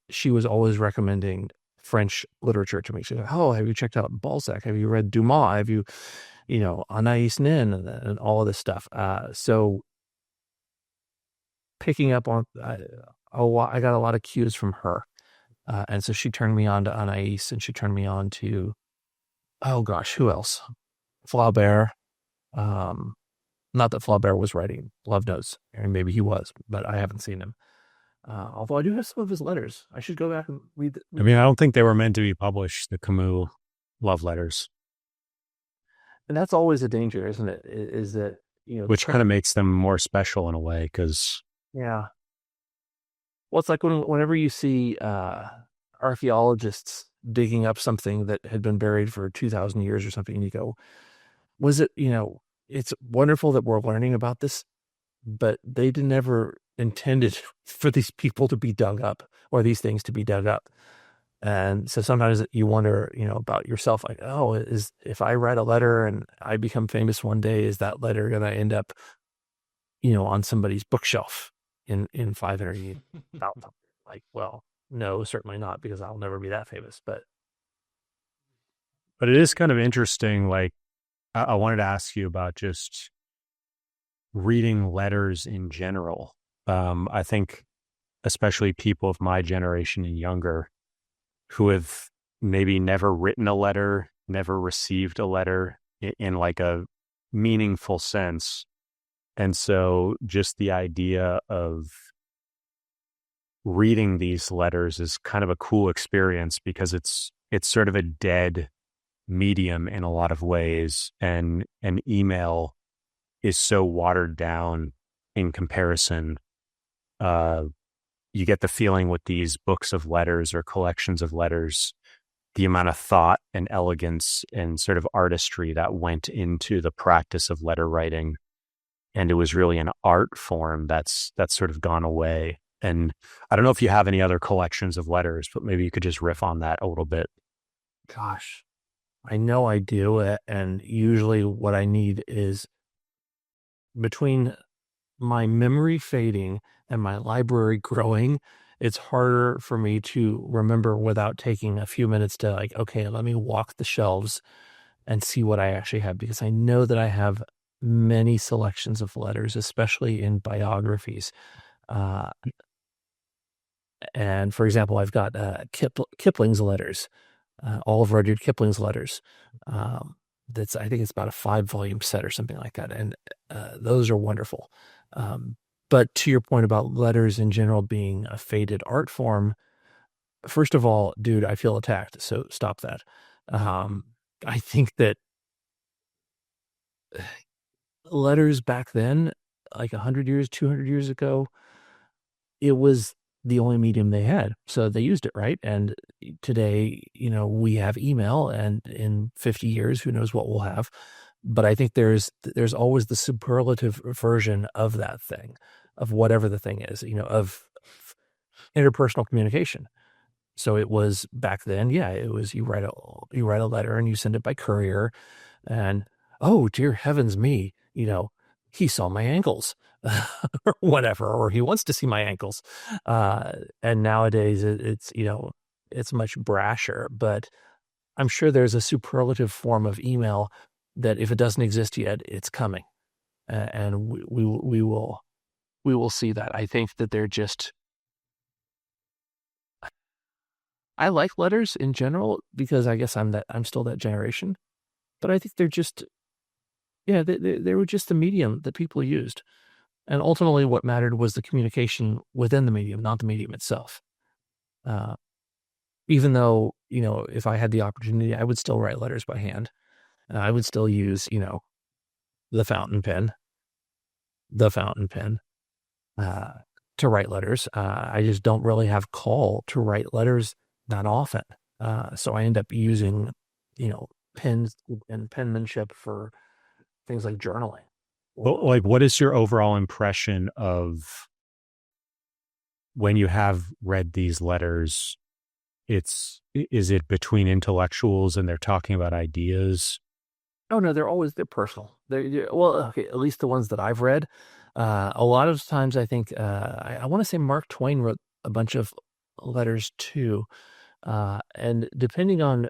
she was always recommending French literature to me. She's like, "Oh, have you checked out Balzac? Have you read Dumas? Have you, Anais Nin and all of this stuff?" So picking up on, I got a lot of cues from her. And so she turned me on to Anais, and she turned me on to, oh gosh, who else? Flaubert. Not that Flaubert was writing love notes, and maybe he was, but I haven't seen him. Although I do have some of his letters. I should go back and read. I mean, I don't think they were meant to be published, the Camus love letters. And that's always a danger, isn't it? Is that, which kind of makes them more special in a way, because yeah. Well, it's like whenever you see archaeologists digging up something that had been buried for 2,000 years or something, and you go, was it, it's wonderful that we're learning about this, but they never intended for these people to be dug up, or these things to be dug up. And so sometimes you wonder, about yourself, like, oh, if I write a letter and I become famous one day, is that letter going to end up, on somebody's bookshelf in 500 years? Like, well, no, certainly not, because I'll never be that famous. But it is kind of interesting. Like, I wanted to ask you about just reading letters in general. I think especially people of my generation and younger who have maybe never written a letter, never received a letter in like a meaningful sense. And so just the idea of reading these letters is kind of a cool experience, because it's sort of a dead medium in a lot of ways. And an email is so watered down in comparison. You get the feeling with these books of letters or collections of letters, the amount of thought and elegance and sort of artistry that went into the practice of letter writing. And it was really an art form that's sort of gone away. And I don't know if you have any other collections of letters, but maybe you could just riff on that a little bit. Gosh, I know I do. And usually what I need is, between my memory fading and my library growing, it's harder for me to remember without taking a few minutes to, like, okay, let me walk the shelves and see what I actually have, because I know that I have many selections of letters, especially in biographies. And for example, I've got Kipling's letters. all of Rudyard Kipling's letters. I think it's about a 5-volume set or something like that. And those are wonderful. But to your point about letters in general being a faded art form, first of all, dude, I feel attacked. So stop that. I think that letters back then, like 100 years, 200 years ago, it was the only medium they had. So they used it, right? And today, we have email, and in 50 years, who knows what we'll have. But I think there's always the superlative version of that thing, of whatever the thing is, of interpersonal communication. So it was back then, it was you write a letter and you send it by courier, and oh dear heavens me, he saw my ankles or whatever, or he wants to see my ankles. And nowadays it's much brasher, but I'm sure there's a superlative form of email that if it doesn't exist yet, it's coming. And we will see that. I think that they're just, I like letters in general because I guess I'm still that generation, but I think they're just, they were just the medium that people used. And ultimately what mattered was the communication within the medium, not the medium itself. Even though, if I had the opportunity, I would still write letters by hand. I would still use, the fountain pen to write letters. I just don't really have call to write letters that often. So I end up using, pens and penmanship for things like journaling. Well, like, what is your overall impression of when you have read these letters? Is it between intellectuals and they're talking about ideas? Oh no, they're personal. Okay, at least the ones that I've read. A lot of times I think, I want to say Mark Twain wrote a bunch of letters too. And depending on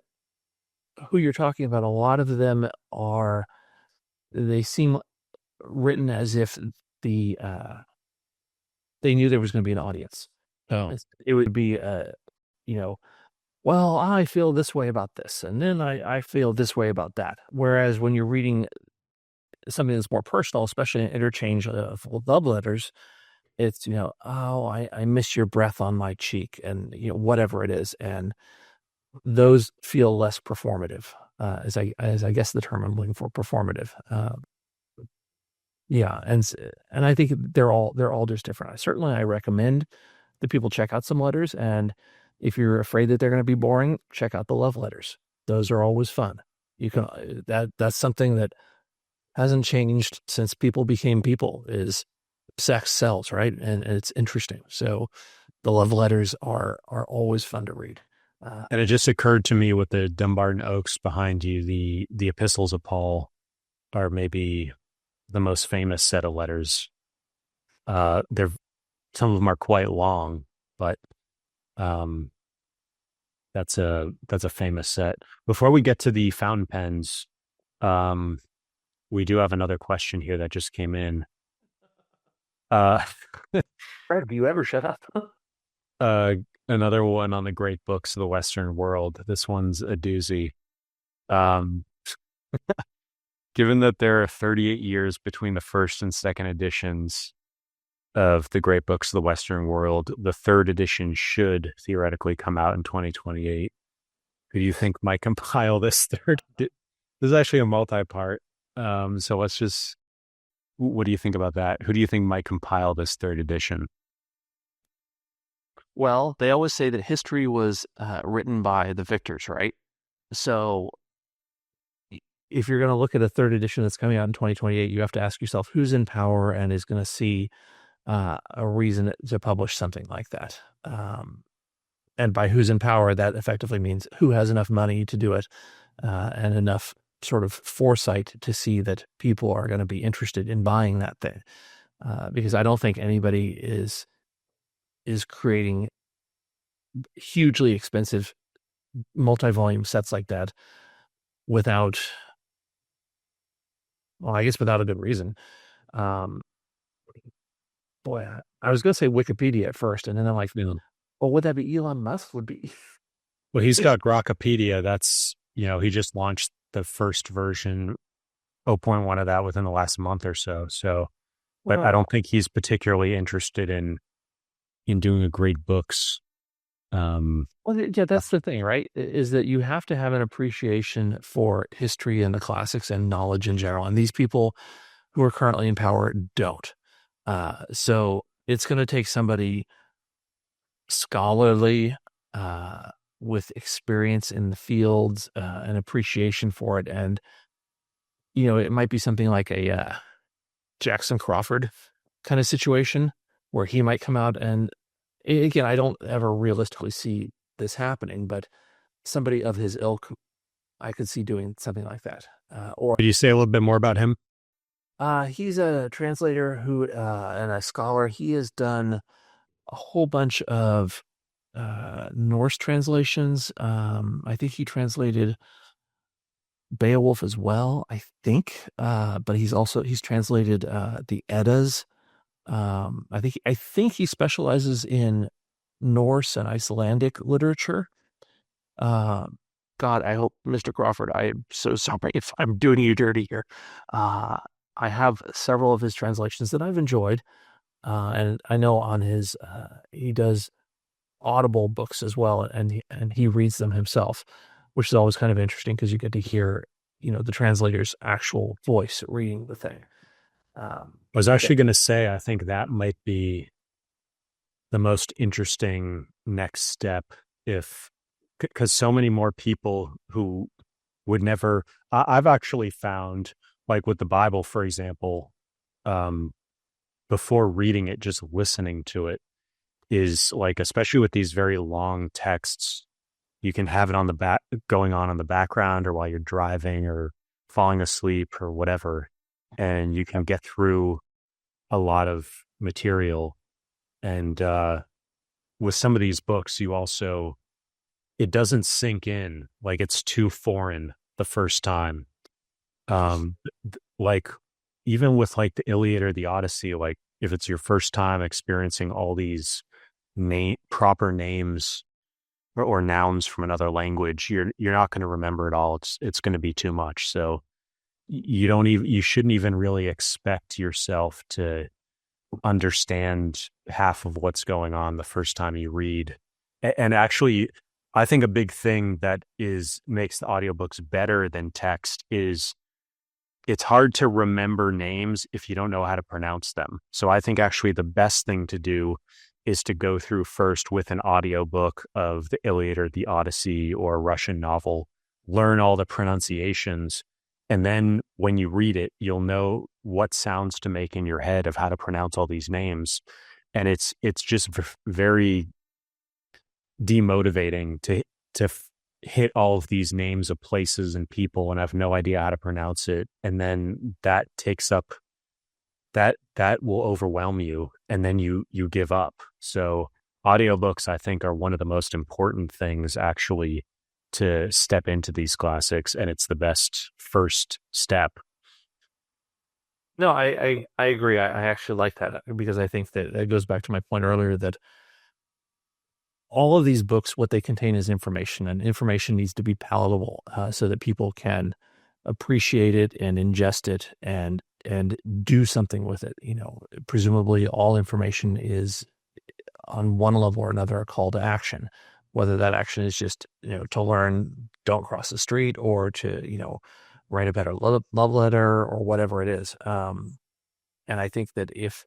who you're talking about, a lot of them they seem written as if they knew there was going to be an audience. Oh, it would be, well, I feel this way about this, and then I feel this way about that. Whereas when you're reading something that's more personal, especially an interchange of love letters, it's, oh, I miss your breath on my cheek, and, whatever it is. And those feel less performative, as I guess the term I'm looking for, performative. And I think they're all just different. I recommend that people check out some letters, and if you're afraid that they're going to be boring, check out the love letters. Those are always fun. You can that's something that hasn't changed since people became people. Is sex sells, right? And it's interesting. So the love letters are always fun to read. And it just occurred to me with the Dumbarton Oaks behind you, the epistles of Paul are maybe the most famous set of letters. Some of them are quite long, but that's a famous set. Before we get to the fountain pens, we do have another question here that just came in. Brad, have you ever shut up? Another one on the great books of the Western world. This one's a doozy. Given that there are 38 years between the first and second editions of the great books of the Western world, the third edition should theoretically come out in 2028. Who do you think might compile this third? This is actually a multi-part. So what do you think about that? Who do you think might compile this third edition? Well, they always say that history was written by the victors, right? So if you're going to look at a third edition that's coming out in 2028, you have to ask yourself who's in power and is going to see a reason to publish something like that. And by who's in power, that effectively means who has enough money to do it and enough sort of foresight to see that people are going to be interested in buying that thing. Because I don't think anybody is creating hugely expensive multi-volume sets like that without a good reason. Boy, I was going to say Wikipedia at first, and then I'm like, well, would that be Elon Musk? Would be Well, he's got Grokkapedia. That's, he just launched the first version, 0.1 of that within the last month or so. So, but I don't think he's particularly interested in doing a great books. Well, yeah, that's the thing, right? Is that you have to have an appreciation for history and the classics and knowledge in general. And these people who are currently in power don't. So it's going to take somebody scholarly, with experience in the fields, an appreciation for it. And, it might be something like a Jackson Crawford kind of situation where he might come out and, again, I don't ever realistically see this happening, but somebody of his ilk, I could see doing something like that. Could you say a little bit more about him? He's a translator and a scholar. He has done a whole bunch of Norse translations. I think he translated Beowulf as well, I think. But he's translated the Eddas. I think he specializes in Norse and Icelandic literature. God, I hope, Mr. Crawford, I am so sorry if I'm doing you dirty here. I have several of his translations that I've enjoyed. And I know on his, he does Audible books as well, and he reads them himself, which is always kind of interesting because you get to hear, the translator's actual voice reading the thing. I was actually going to say, I think that might be the most interesting next step, because so many more people who would never, I've actually found, like with the Bible, for example, before reading it, just listening to it is like, especially with these very long texts, you can have it on the back, going on in the background, or while you're driving or falling asleep or whatever, and you can get through a lot of material. And with some of these books, it doesn't sink in, like it's too foreign the first time. Like even with like the Iliad or the Odyssey, like if it's your first time experiencing all these proper names or nouns from another language, you're not going to remember it all. It's going to be too much. So you shouldn't even really expect yourself to understand half of what's going on the first time you read. And actually, I think a big thing that makes the audiobooks better than text is it's hard to remember names if you don't know how to pronounce them. So I think actually the best thing to do is to go through first with an audiobook of the Iliad or the Odyssey or a Russian novel, learn all the pronunciations, and then when you read it, you'll know what sounds to make in your head of how to pronounce all these names. And it's just very demotivating to hit all of these names of places and people and have no idea how to pronounce it. And then that takes up, that will overwhelm you, and then you give up. So audiobooks, I think, are one of the most important things actually to step into these classics, and it's the best first step. No, I agree. I actually like that, because I think that it goes back to my point earlier that all of these books, what they contain is information, and information needs to be palatable, so that people can appreciate it and ingest it and do something with it. Presumably all information is on one level or another a call to action, whether that action is just, to learn, don't cross the street, or to, write a better love letter, or whatever it is. And I think that if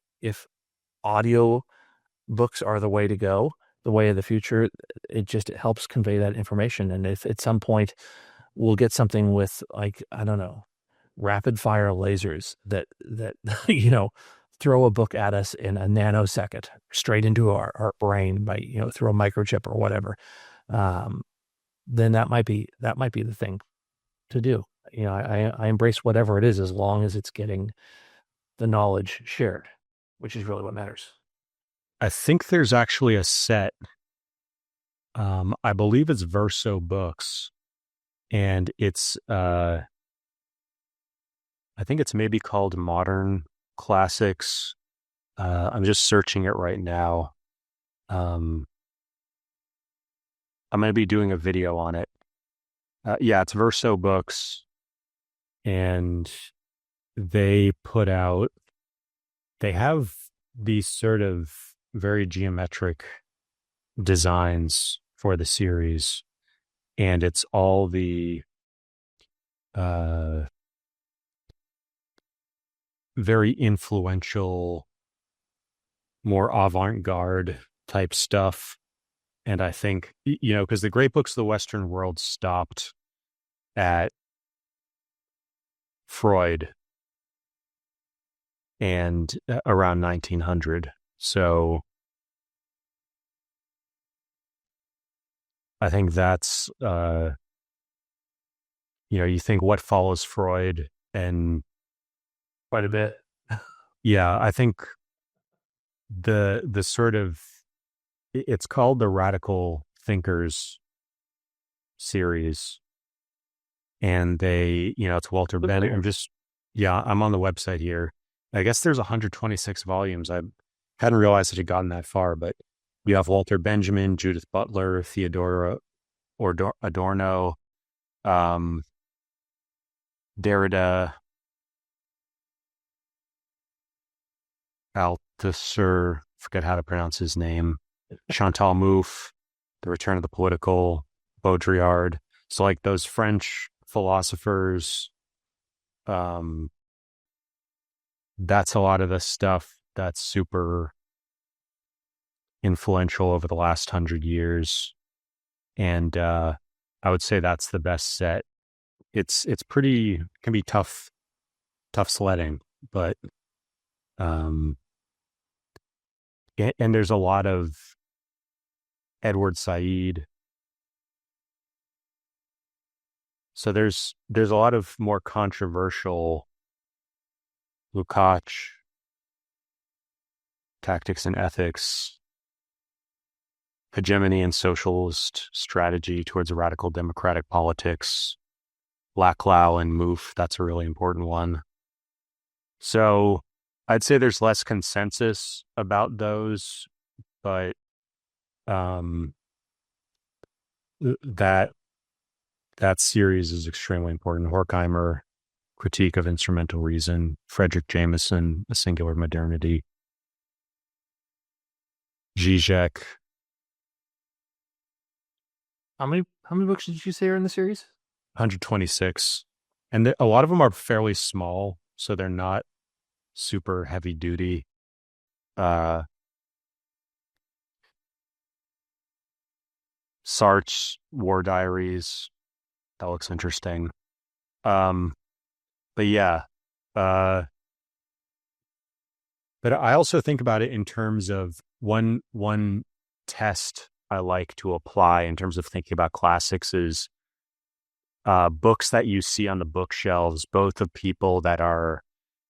audio books are the way to go, the way of the future, it helps convey that information. And if at some point we'll get something with, like, I don't know, rapid fire lasers that throw a book at us in a nanosecond straight into our brain by, through a microchip or whatever, then that might be the thing to do. I embrace whatever it is, as long as it's getting the knowledge shared, which is really what matters. I think there's actually a set, I believe it's Verso Books, and it's, I think it's maybe called Modern Classics. I'm just searching it right now. I'm going to be doing a video on it. Yeah, it's Verso Books, and they have these sort of very geometric designs for the series, and it's all the very influential, more avant-garde type stuff. And I think, because the great books of the Western world stopped at Freud and around 1900. So I think that's, you think what follows Freud and Quite a bit. yeah, I think the sort of, it's called the Radical Thinkers series. And it's Walter Benjamin. I'm on the website here. I guess there's 126 volumes. I hadn't realized it had gotten that far, but you have Walter Benjamin, Judith Butler, Theodora Adorno, Derrida, Althusser, forget how to pronounce his name, Chantal Mouffe, The Return of the Political, Baudrillard. So like those French philosophers, that's a lot of the stuff that's super influential over the last 100 years. And I would say that's the best set. It's pretty, can be tough sledding, but and there's a lot of Edward Said. So there's a lot of more controversial Lukács, Tactics and Ethics, Hegemony and Socialist Strategy Towards a Radical Democratic Politics, Laclau and Mouffe, that's a really important one. So I'd say there's less consensus about those, but that series is extremely important. Horkheimer, Critique of Instrumental Reason, Frederick Jameson, A Singular Modernity, Zizek. How many books did you say are in the series? 126. And a lot of them are fairly small, so they're not super heavy duty. Sartre's War Diaries, that looks interesting. But yeah, but I also think about it in terms of one test I like to apply in terms of thinking about classics is books that you see on the bookshelves, both of people that are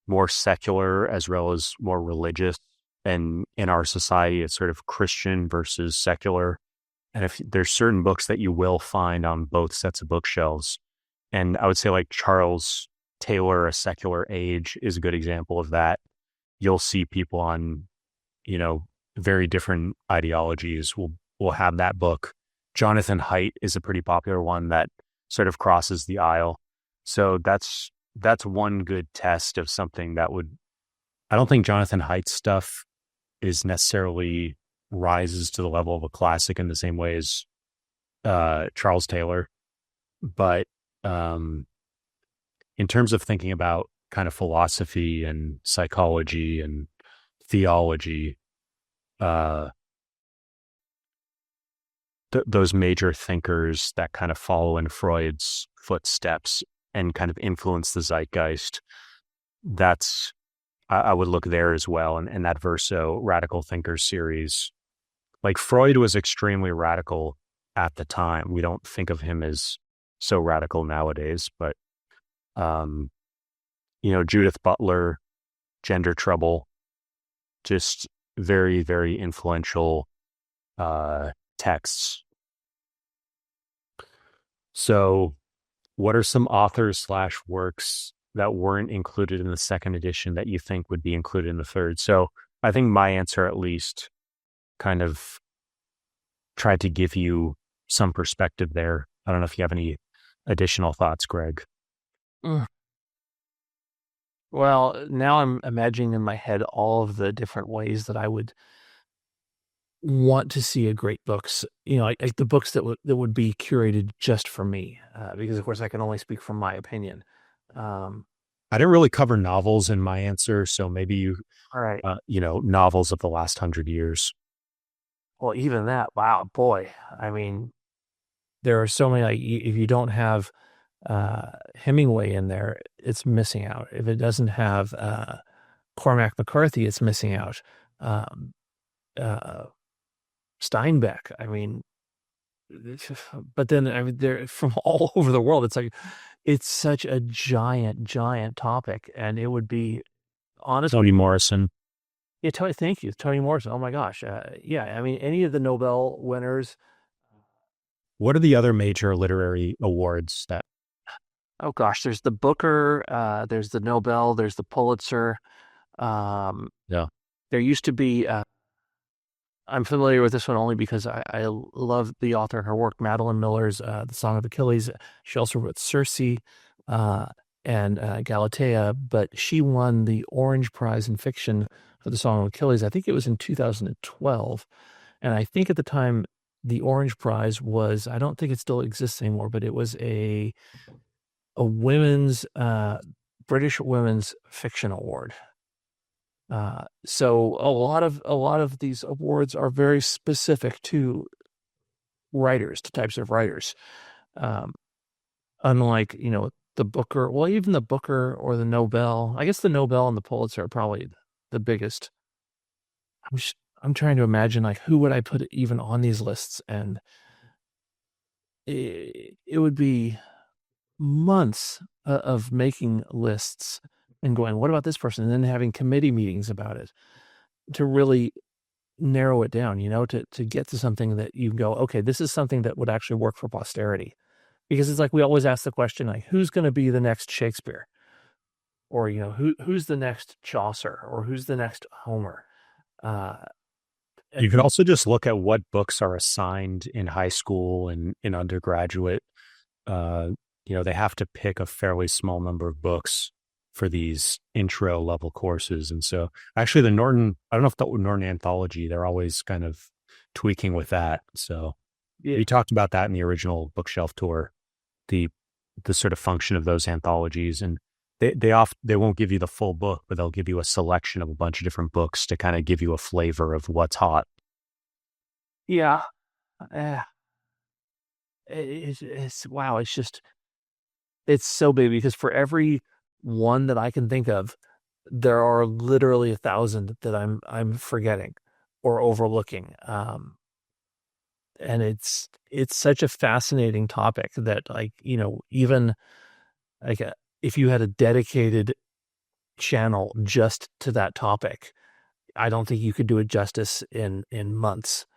more secular as well as more religious. And in our society, it's sort of Christian versus secular. And if there's certain books that you will find on both sets of bookshelves, and I would say like Charles Taylor, A Secular Age, is a good example of that. You'll see people on, very different ideologies will have that book. Jonathan Haidt is a pretty popular one that sort of crosses the aisle. So that's one good test of something that would, I don't think Jonathan Haidt's stuff is necessarily rises to the level of a classic in the same way as Charles Taylor. But in terms of thinking about kind of philosophy and psychology and theology, those major thinkers that kind of follow in Freud's footsteps and kind of influence the zeitgeist, that's, I would look there as well. And that Verso Radical Thinkers series, like Freud was extremely radical at the time. We don't think of him as so radical nowadays, but, Judith Butler, Gender Trouble, just very, very influential texts. So what are some authors / works that weren't included in the second edition that you think would be included in the third? So I think my answer at least kind of tried to give you some perspective there. I don't know if you have any additional thoughts, Greg. Well, now I'm imagining in my head all of the different ways that I would want to see a great books, like the books that would be curated just for me, because of course I can only speak from my opinion. I didn't really cover novels in my answer, so maybe you, All right. Novels of the last 100 years. Well, even that, wow, boy. I mean, there are so many, like, if you don't have Hemingway in there, it's missing out. If it doesn't have Cormac McCarthy, it's missing out. Steinbeck, I mean, but then they're from all over the world. It's like, it's such a giant topic, and it would be honestly. Toni Morrison. Yeah, thank you, Toni Morrison. Oh my gosh, yeah. I mean, any of the Nobel winners. What are the other major literary awards that? Oh gosh, there's the Booker, there's the Nobel, there's the Pulitzer. Yeah. There used to be. I'm familiar with this one only because I love the author and her work, Madeline Miller's The Song of Achilles. She also wrote Circe and Galatea, but she won the Orange Prize in Fiction for The Song of Achilles. I think it was in 2012. And I think at the time, the Orange Prize was, I don't think it still exists anymore, but it was a women's, British Women's Fiction Award. So a lot of these awards are very specific to writers, to types of writers. Unlike, the Booker, well, even the Booker or the Nobel, I guess the Nobel and the Pulitzer are probably the biggest. I'm trying to imagine, like, who would I put even on these lists? And it would be months of making lists and going, what about this person? And then having committee meetings about it to really narrow it down, to get to something that you go, okay, this is something that would actually work for posterity. Because it's like, we always ask the question, like, who's going to be the next Shakespeare? Or, who's the next Chaucer? Or who's the next Homer? You could also just look at what books are assigned in high school and in undergraduate. They have to pick a fairly small number of books for these intro level courses. And so actually I don't know if the Norton anthology, they're always kind of tweaking with that. So yeah. We talked about that in the original bookshelf tour, the sort of function of those anthologies. And they won't give you the full book, but they'll give you a selection of a bunch of different books to kind of give you a flavor of what's hot. Yeah. It's wow. It's just, it's so big because for every one that I can think of, there are literally 1,000 that I'm forgetting or overlooking. And it's such a fascinating topic that, like, even like if you had a dedicated channel just to that topic, I don't think you could do it justice in months.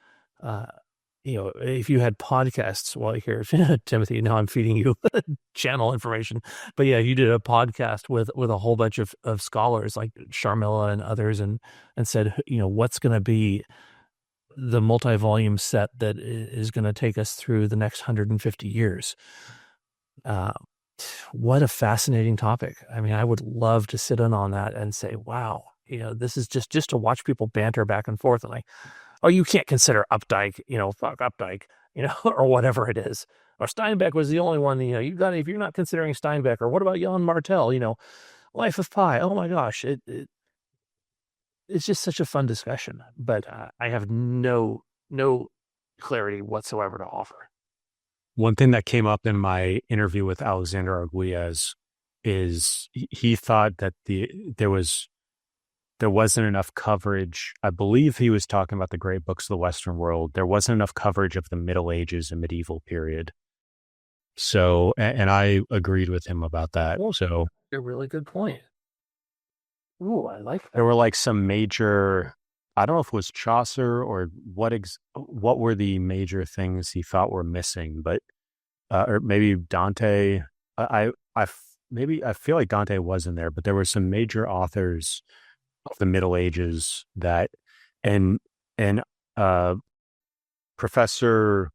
If you had podcasts, well, here, Timothy, now I'm feeding you channel information, but yeah, you did a podcast with a whole bunch of scholars like Sharmila and others, and said, what's going to be the multi-volume set that is going to take us through the next 150 years. What a fascinating topic. I mean, I would love to sit in on that and say, wow, this is just to watch people banter back and forth and like, oh, you can't consider Updike, fuck Updike, or whatever it is. Or Steinbeck was the only one, if you're not considering Steinbeck, or what about Jan Martel, Life of Pi. Oh my gosh. It's just such a fun discussion, but I have no clarity whatsoever to offer. One thing that came up in my interview with Alexander Arguelles is he thought that there wasn't enough coverage. I believe he was talking about the great books of the Western world. There wasn't enough coverage of the Middle Ages and medieval period. So, and I agreed with him about that. Well, so a really good point. Ooh, I like that. There were like some major, I don't know if it was Chaucer or what were the major things he thought were missing, but, or maybe Dante. I feel like Dante was in there, but there were some major authors of the Middle Ages that, and Professor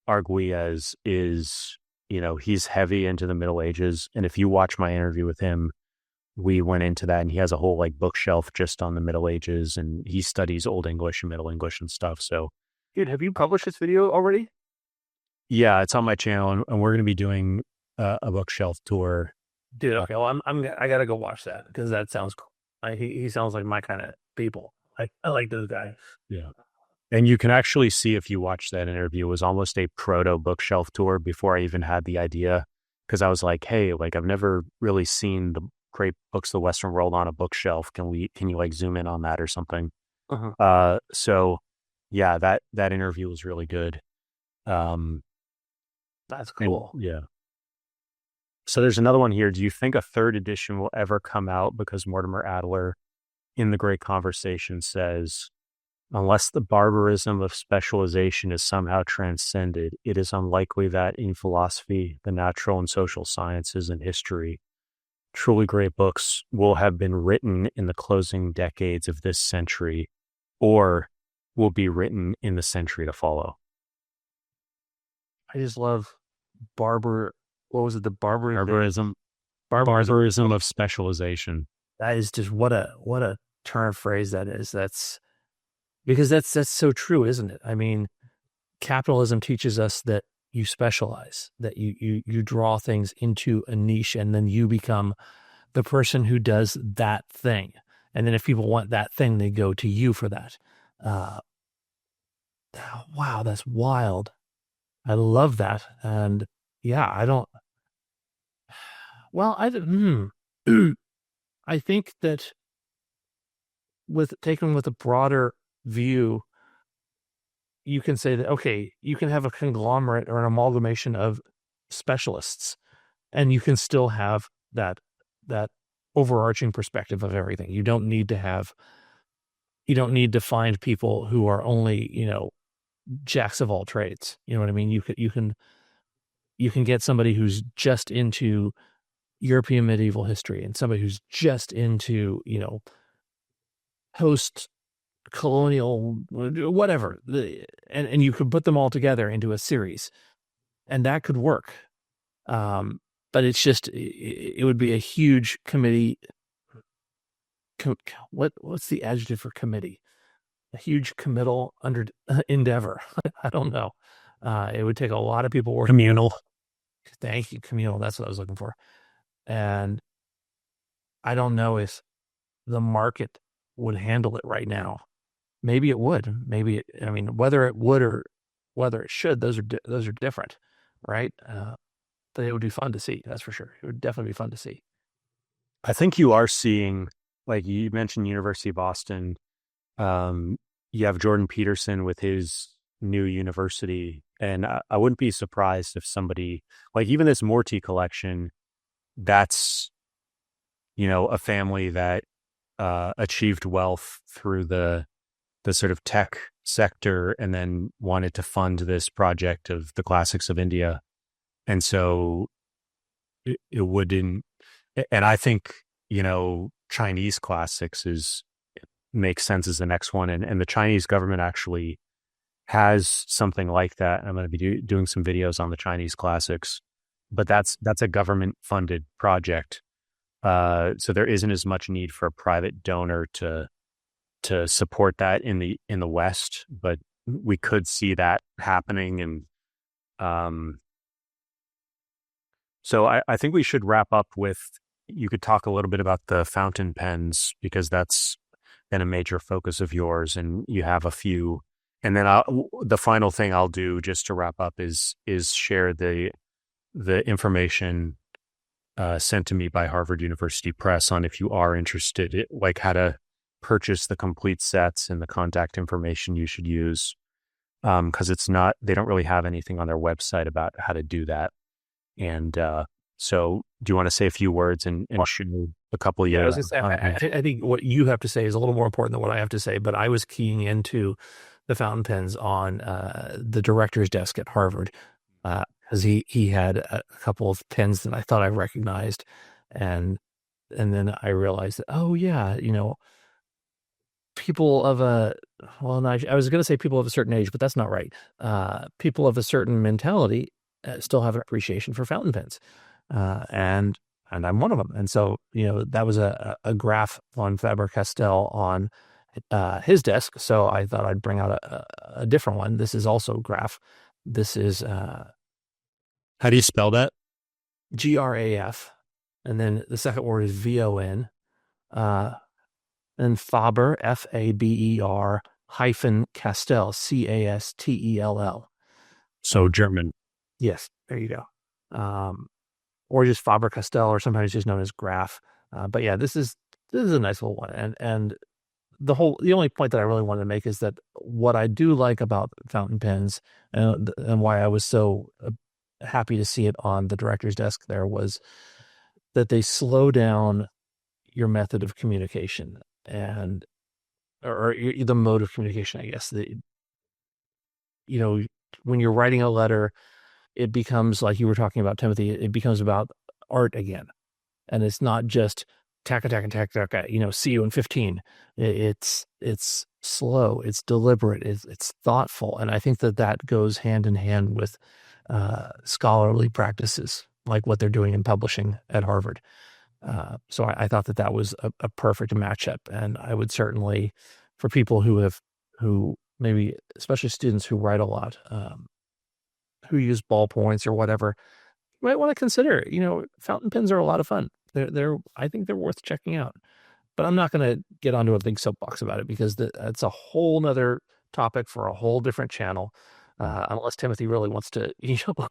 Arguelles is, he's heavy into the Middle Ages. And if you watch my interview with him, we went into that, and he has a whole like bookshelf just on the Middle Ages, and he studies Old English and Middle English and stuff. So, Dude, have you published this video already? yeah, it's on my channel, and we're going to be doing a bookshelf tour. Dude, okay. Well, I gotta go watch that because that sounds cool. He sounds like my kind of people. I like those guys. Yeah. And you can actually see, if you watch that interview, it was almost a proto bookshelf tour before I even had the idea. Because I was like, hey, like I've never really seen the great books of the Western world on a bookshelf. Can you like zoom in on that or something? So yeah, that interview was really good. That's cool. Yeah. So there's another one here. Do you think a third edition will ever come out? Because Mortimer Adler in The Great Conversation says, unless the barbarism of specialization is somehow transcended, it is unlikely that in philosophy, the natural and social sciences, and history, truly great books will have been written in the closing decades of this century, or will be written in the century to follow. I just love what was it? The Barbarism of specialization. That is just what a turn of phrase that is. That's because that's so true, isn't it? I mean, capitalism teaches us that you specialize, that you draw things into a niche, and then you become the person who does that thing. And then if people want that thing, they go to you for that. Wow, that's wild. I love that. And yeah, I think that taken with a broader view, you can say that, okay, you can have a conglomerate or an amalgamation of specialists, and you can still have that overarching perspective of everything. You don't need to find people who are only, jacks of all trades. You know what I mean? You can get somebody who's just into European medieval history, and somebody who's just into, post-colonial, whatever. And you could put them all together into a series, and that could work. But it's just, it would be a huge committee. What's the adjective for committee? A huge committal endeavor. I don't know. It would take a lot of people working. Communal. Thank you, communal. That's what I was looking for. And I don't know if the market would handle it right now. Maybe it would. Whether it would or whether it should, those are different, right? But it would be fun to see. That's for sure. It would definitely be fun to see. I think you are seeing, like you mentioned, University of Boston. You have Jordan Peterson with his new university, and I wouldn't be surprised if somebody, like even this Murty collection, that's, a family that achieved wealth through the sort of tech sector, and then wanted to fund this project of the classics of India. And so it wouldn't, and I think, Chinese classics makes sense as the next one. And the Chinese government actually has something like that. I'm going to be doing some videos on the Chinese classics, but that's a government funded project. So there isn't as much need for a private donor to support that in the West, but we could see that happening. And so I think we should wrap up with, you could talk a little bit about the fountain pens, because that's been a major focus of yours, and you have a few. And then the final thing I'll do just to wrap up is share the information sent to me by Harvard University Press on, if you are interested, like how to purchase the complete sets and the contact information you should use. Because they don't really have anything on their website about how to do that. And so do you want to say a few words and show a couple of I was going to say, I think what you have to say is a little more important than what I have to say, but I was keying into the fountain pens on the director's desk at Harvard, because he had a couple of pens that I thought I recognized, and then I realized that, oh yeah, people of a, well, no, I was going to say people of a certain age, but that's not right. People of a certain mentality still have an appreciation for fountain pens. And I'm one of them. And so, that was a graph on Faber-Castell on his desk. So I thought I'd bring out a different one. This is also graph. This is How do you spell that? GRAF. And then the second word is VON. And Faber, FABER hyphen Castell, CASTELL. So German. Yes, there you go. Or just Faber-Castell, or sometimes just known as graph. But yeah, this is a nice little one. And the only point that I really wanted to make is that what I do like about fountain pens and why I was so happy to see it on the director's desk there was that they slow down your method of communication or the mode of communication, I guess. When you're writing a letter, it becomes, like you were talking about, Timothy, it becomes about art again. And it's not just taka, see you in 15. It's slow, it's deliberate, it's thoughtful. And I think that goes hand in hand with scholarly practices, like what they're doing in publishing at Harvard. So I thought that was a perfect matchup. And I would certainly, for people who maybe, especially students who write a lot, who use ballpoints or whatever, you might want to consider, fountain pens are a lot of fun. I think they're worth checking out. But I'm not going to get onto a big soapbox about it because that's a whole nother topic for a whole different channel. Unless Timothy really wants to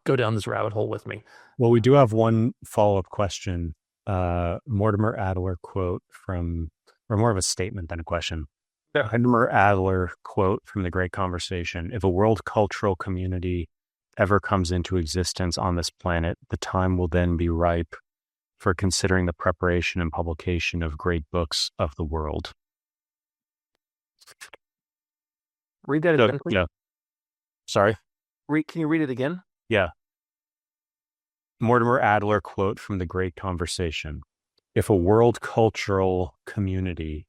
go down this rabbit hole with me. Well, we do have one follow-up question. Mortimer Adler quote or more of a statement than a question. Mortimer Adler quote from The Great Conversation: "If a world cultural community ever comes into existence on this planet, the time will then be ripe for considering the preparation and publication of great books of the world." Read that again, please. Yeah. Sorry? Can you read it again? Yeah. Mortimer Adler quote from The Great Conversation: "If a world cultural community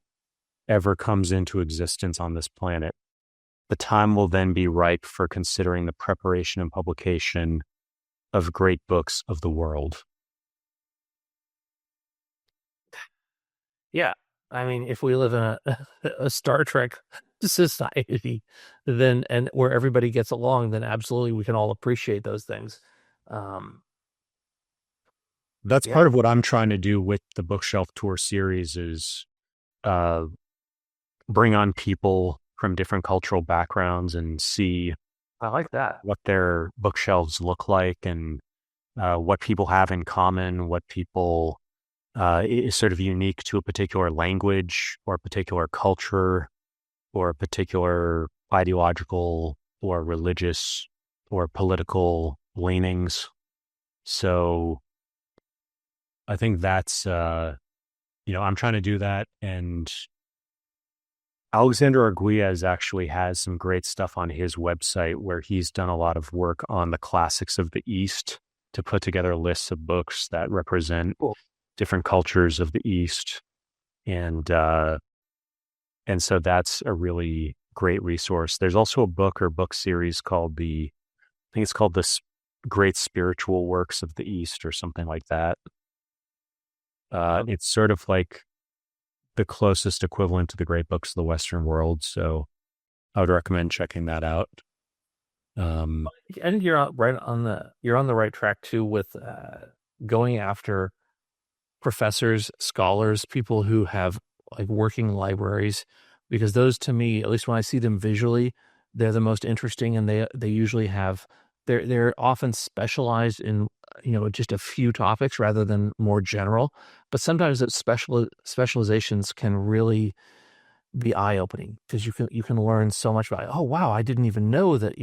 ever comes into existence on this planet, the time will then be ripe for considering the preparation and publication of great books of the world." Yeah. I mean, if we live in a Star Trek society, then, and where everybody gets along, then absolutely we can all appreciate those things. That's part of what I'm trying to do with the Bookshelf Tour series is bring on people from different cultural backgrounds and see I like that. what their bookshelves look like and what people have in common, what people is sort of unique to a particular language or a particular culture or a particular ideological or religious or political leanings. So I think that's, I'm trying to do that. And Alexander Arguelles actually has some great stuff on his website where he's done a lot of work on the classics of the East to put together lists of books that represent different cultures of the East. And so that's a really great resource. There's also a book or book series called I think it's called the Great Spiritual Works of the East or something like that. It's sort of like the closest equivalent to the great books of the Western world. So I would recommend checking that out. I think you're on the right track too with going after professors, scholars, people who have like working libraries, because those, to me, at least when I see them visually, they're the most interesting, and they usually have they're often specialized in just a few topics rather than more general. But sometimes that specializations can really be eye-opening because you can learn so much about, oh wow, I didn't even know that,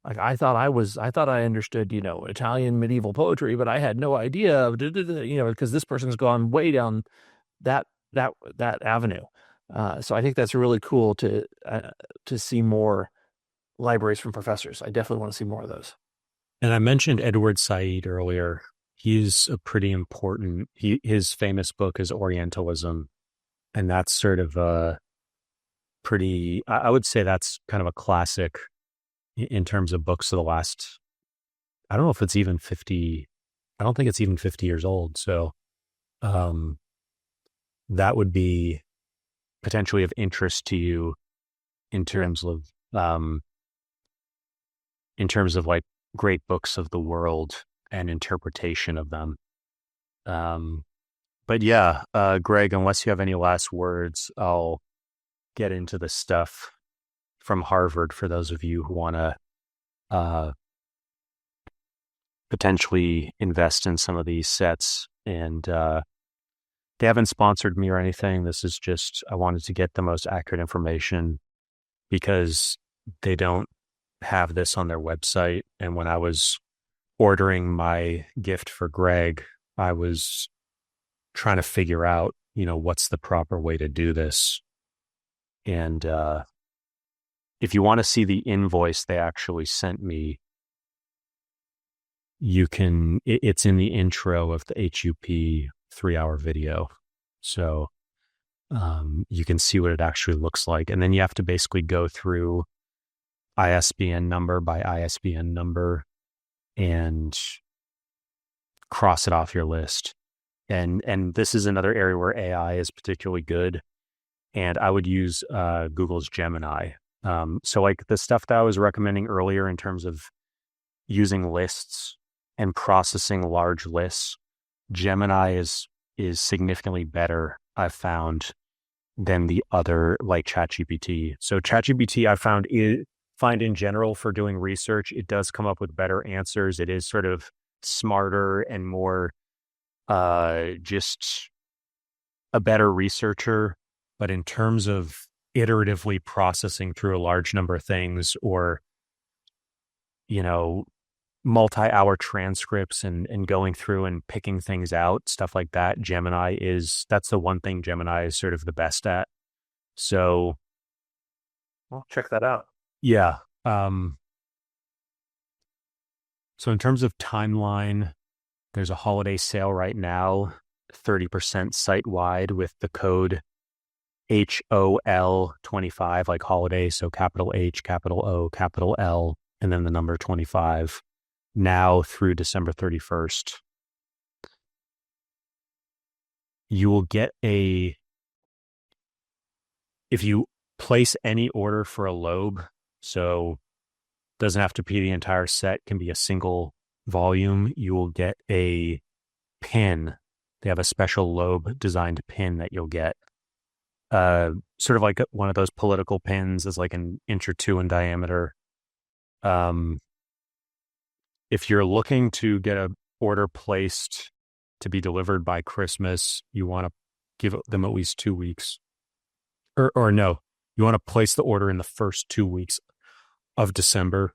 like I thought I understood, Italian medieval poetry, but I had no idea, because this person's gone way down that avenue. So I think that's really cool to see more libraries from professors. I definitely want to see more of those. And I mentioned Edward Said earlier. He's a pretty important, his famous book is Orientalism. And that's sort of I would say that's kind of a classic in terms of books of the last, I don't know if it's even 50, I don't think it's even 50 years old. So that would be potentially of interest to you in terms of like great books of the world and interpretation of them. But yeah, Greg, unless you have any last words, I'll get into the stuff from Harvard for those of you who want to potentially invest in some of these sets. And they haven't sponsored me or anything. This is just, I wanted to get the most accurate information because they don't have this on their website. And when I was ordering my gift for Greg, I was trying to figure out, what's the proper way to do this. And if you want to see the invoice they actually sent me, it's in the intro of the HUP 3-hour video. So you can see what it actually looks like. And then you have to basically go through ISBN number by ISBN number and cross it off your list. And this is another area where AI is particularly good. And I would use Google's Gemini. So like the stuff that I was recommending earlier in terms of using lists and processing large lists, Gemini is significantly better, I've found, than the other, like ChatGPT. So ChatGPT I find in general for doing research, it does come up with better answers. It is sort of smarter and more just a better researcher. But in terms of iteratively processing through a large number of things, or, multi-hour transcripts and going through and picking things out, stuff like that, that's the one thing Gemini is sort of the best at. So Well, check that out. yeah. So in terms of timeline, there's a holiday sale right now, 30% site-wide with the code HOL25, like holiday. So capital H, capital O, capital L, and then the number 25, now through December 31st. You will get if you place any order for a Loeb, so doesn't have to be the entire set, can be a single volume, you will get a pin. They have a special Loeb designed pin that you'll get. Sort of like one of those political pins is like an inch or two in diameter. If you're looking to get an order placed to be delivered by Christmas, you want to give them at least 2 weeks. Or no, you want to place the order in the first 2 weeks of December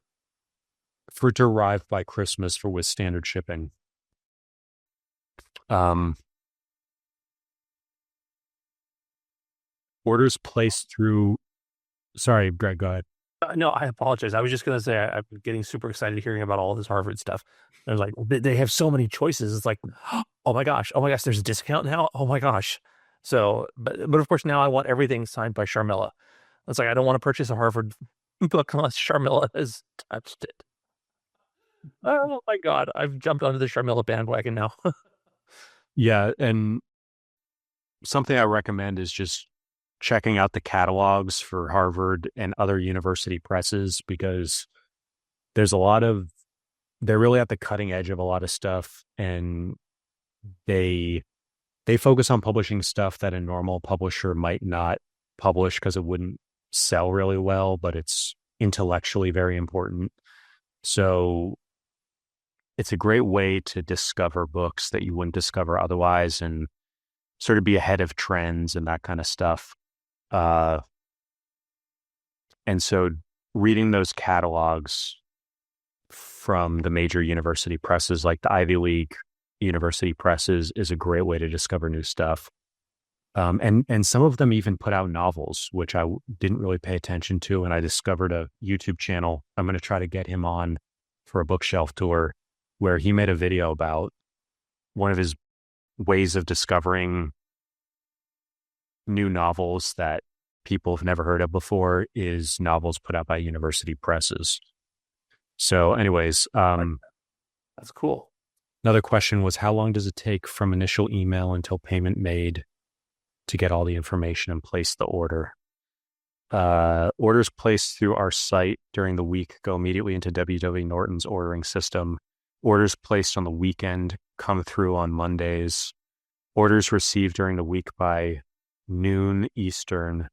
for it to arrive by Christmas with standard shipping. Orders placed through. Sorry, Greg, go ahead. No, I apologize. I was just going to say I'm getting super excited hearing about all this Harvard stuff. I was like, they have so many choices. It's like, oh my gosh, there's a discount now. Oh my gosh. So, but of course now I want everything signed by Sharmila. It's like, I don't want to purchase a Harvard book unless Sharmila has touched it. Oh my God, I've jumped onto the Sharmila bandwagon now. Yeah, and something I recommend is just checking out the catalogs for Harvard and other university presses, because they're really at the cutting edge of a lot of stuff, and they focus on publishing stuff that a normal publisher might not publish because it wouldn't sell really well, but it's intellectually very important. So it's a great way to discover books that you wouldn't discover otherwise and sort of be ahead of trends and that kind of stuff. And so reading those catalogs from the major university presses, like the Ivy League university presses, is a great way to discover new stuff. And some of them even put out novels, which I didn't really pay attention to. And I discovered a YouTube channel. I'm going to try to get him on for a bookshelf tour, where he made a video about one of his ways of discovering new novels that people have never heard of before is novels put out by university presses. So anyways, That's cool. another question was, how long does it take from initial email until payment made to get all the information and place the order? Orders placed through our site during the week go immediately into WW Norton's ordering system. Orders placed on the weekend come through on Mondays. Orders received during the week by noon Eastern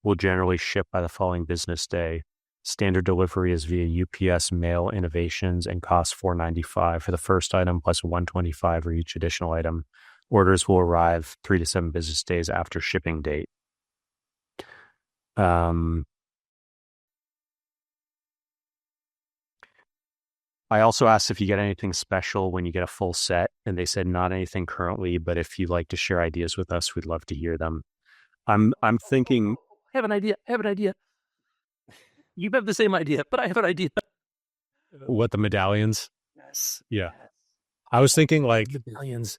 will generally ship by the following business day. Standard delivery is via UPS Mail Innovations and costs $4.95 for the first item plus $125 for each additional item. Orders will arrive 3 to 7 business days after shipping date. I also asked if you get anything special when you get a full set, and they said not anything currently, but if you'd like to share ideas with us, we'd love to hear them. I'm thinking. I have an idea. You have the same idea, but I have an idea. What, the medallions? Yes. Yeah. I was thinking like medallions.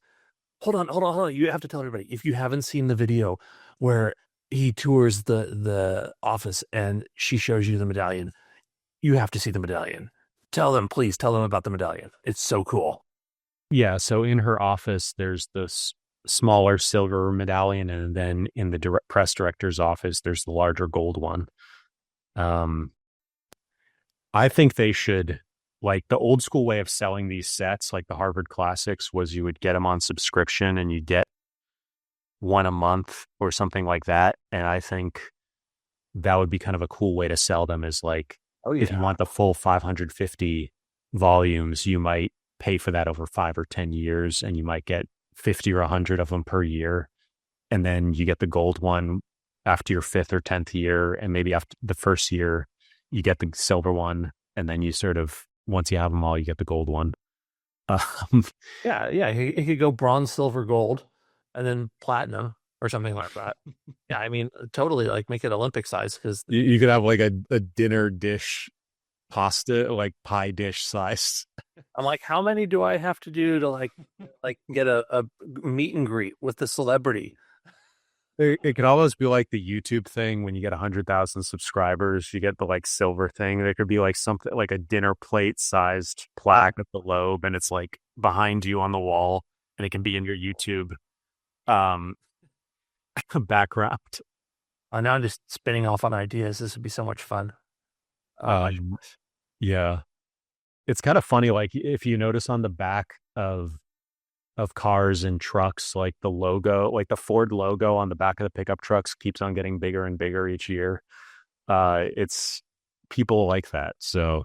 Hold on. You have to tell everybody, if you haven't seen the video where he tours the office and she shows you the medallion, you have to see the medallion. Please tell them about the medallion. It's so cool. Yeah. So in her office, there's this smaller silver medallion, and then in the press director's office, there's the larger gold one. I think they should, like, the old school way of selling these sets, like the Harvard Classics, was you would get them on subscription and you get one a month or something like that. And I think that would be kind of a cool way to sell them, is like, if you want the full 550 volumes, you might pay for that over 5 or 10 years, and you might get 50 or 100 of them per year. And then you get the gold one after your 5th or 10th year. And maybe after the first year, you get the silver one. And then you sort of, once you have them all, you get the gold one. Yeah. It could go bronze, silver, gold, and then platinum or something like that. Yeah, I mean, totally, like, make it Olympic size, because you could have like a dinner dish pasta, like pie dish size. I'm like, how many do I have to do to like get a meet and greet with the celebrity? It could almost be like the YouTube thing when you get 100,000 subscribers, you get the like silver thing. There could be like something like a dinner plate sized plaque at the Loeb, and it's like behind you on the wall, and it can be in your YouTube background. Now I'm just spinning off on ideas. This would be so much fun. Yeah. It's kind of funny, like, if you notice on the back of cars and trucks, like the logo, like the Ford logo on the back of the pickup trucks keeps on getting bigger and bigger each year. It's people like that. So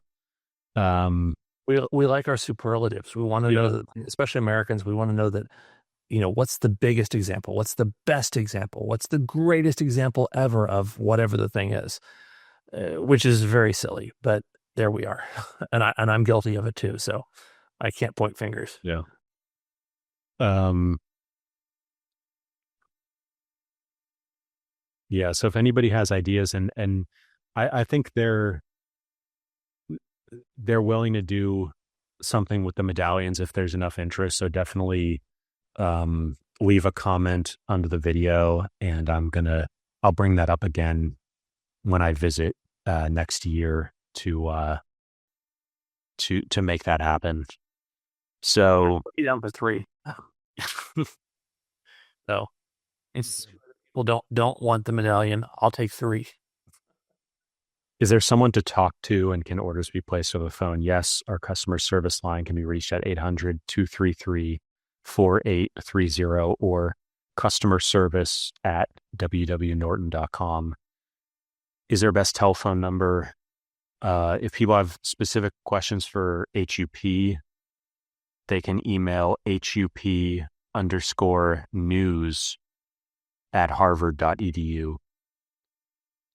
we like our superlatives. We want to know that, especially Americans, we want to know that, what's the biggest example? What's the best example? What's the greatest example ever of whatever the thing is, which is very silly, but there we are. And I'm guilty of it too. So I can't point fingers. Yeah. Yeah. So if anybody has ideas, and I think they're willing to do something with the medallions if there's enough interest. So definitely leave a comment under the video, and I'll bring that up again when I visit next year to make that happen. So put you down for 3. So it's people don't want the medallion. I'll take 3. Is there someone to talk to, and can orders be placed over the phone? Yes, our customer service line can be reached at 800-233-4830 or customer service at www.norton.com. Is there a best telephone number? If people have specific questions for HUP, they can email hup_news@harvard.edu.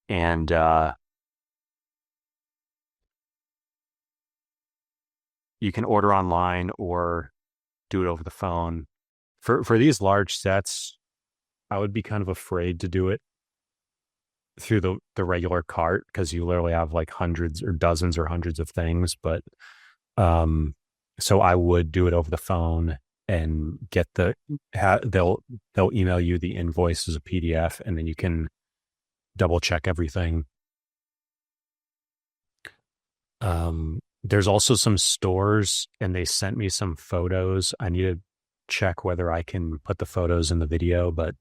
And you can order online or do it over the phone. For these large sets, I would be kind of afraid to do it through the regular cart, because you literally have like hundreds or dozens or hundreds of things. But so I would do it over the phone and get they'll email you the invoice as a PDF, and then you can double check everything. There's also some stores, and they sent me some photos. I need to check whether I can put the photos in the video, but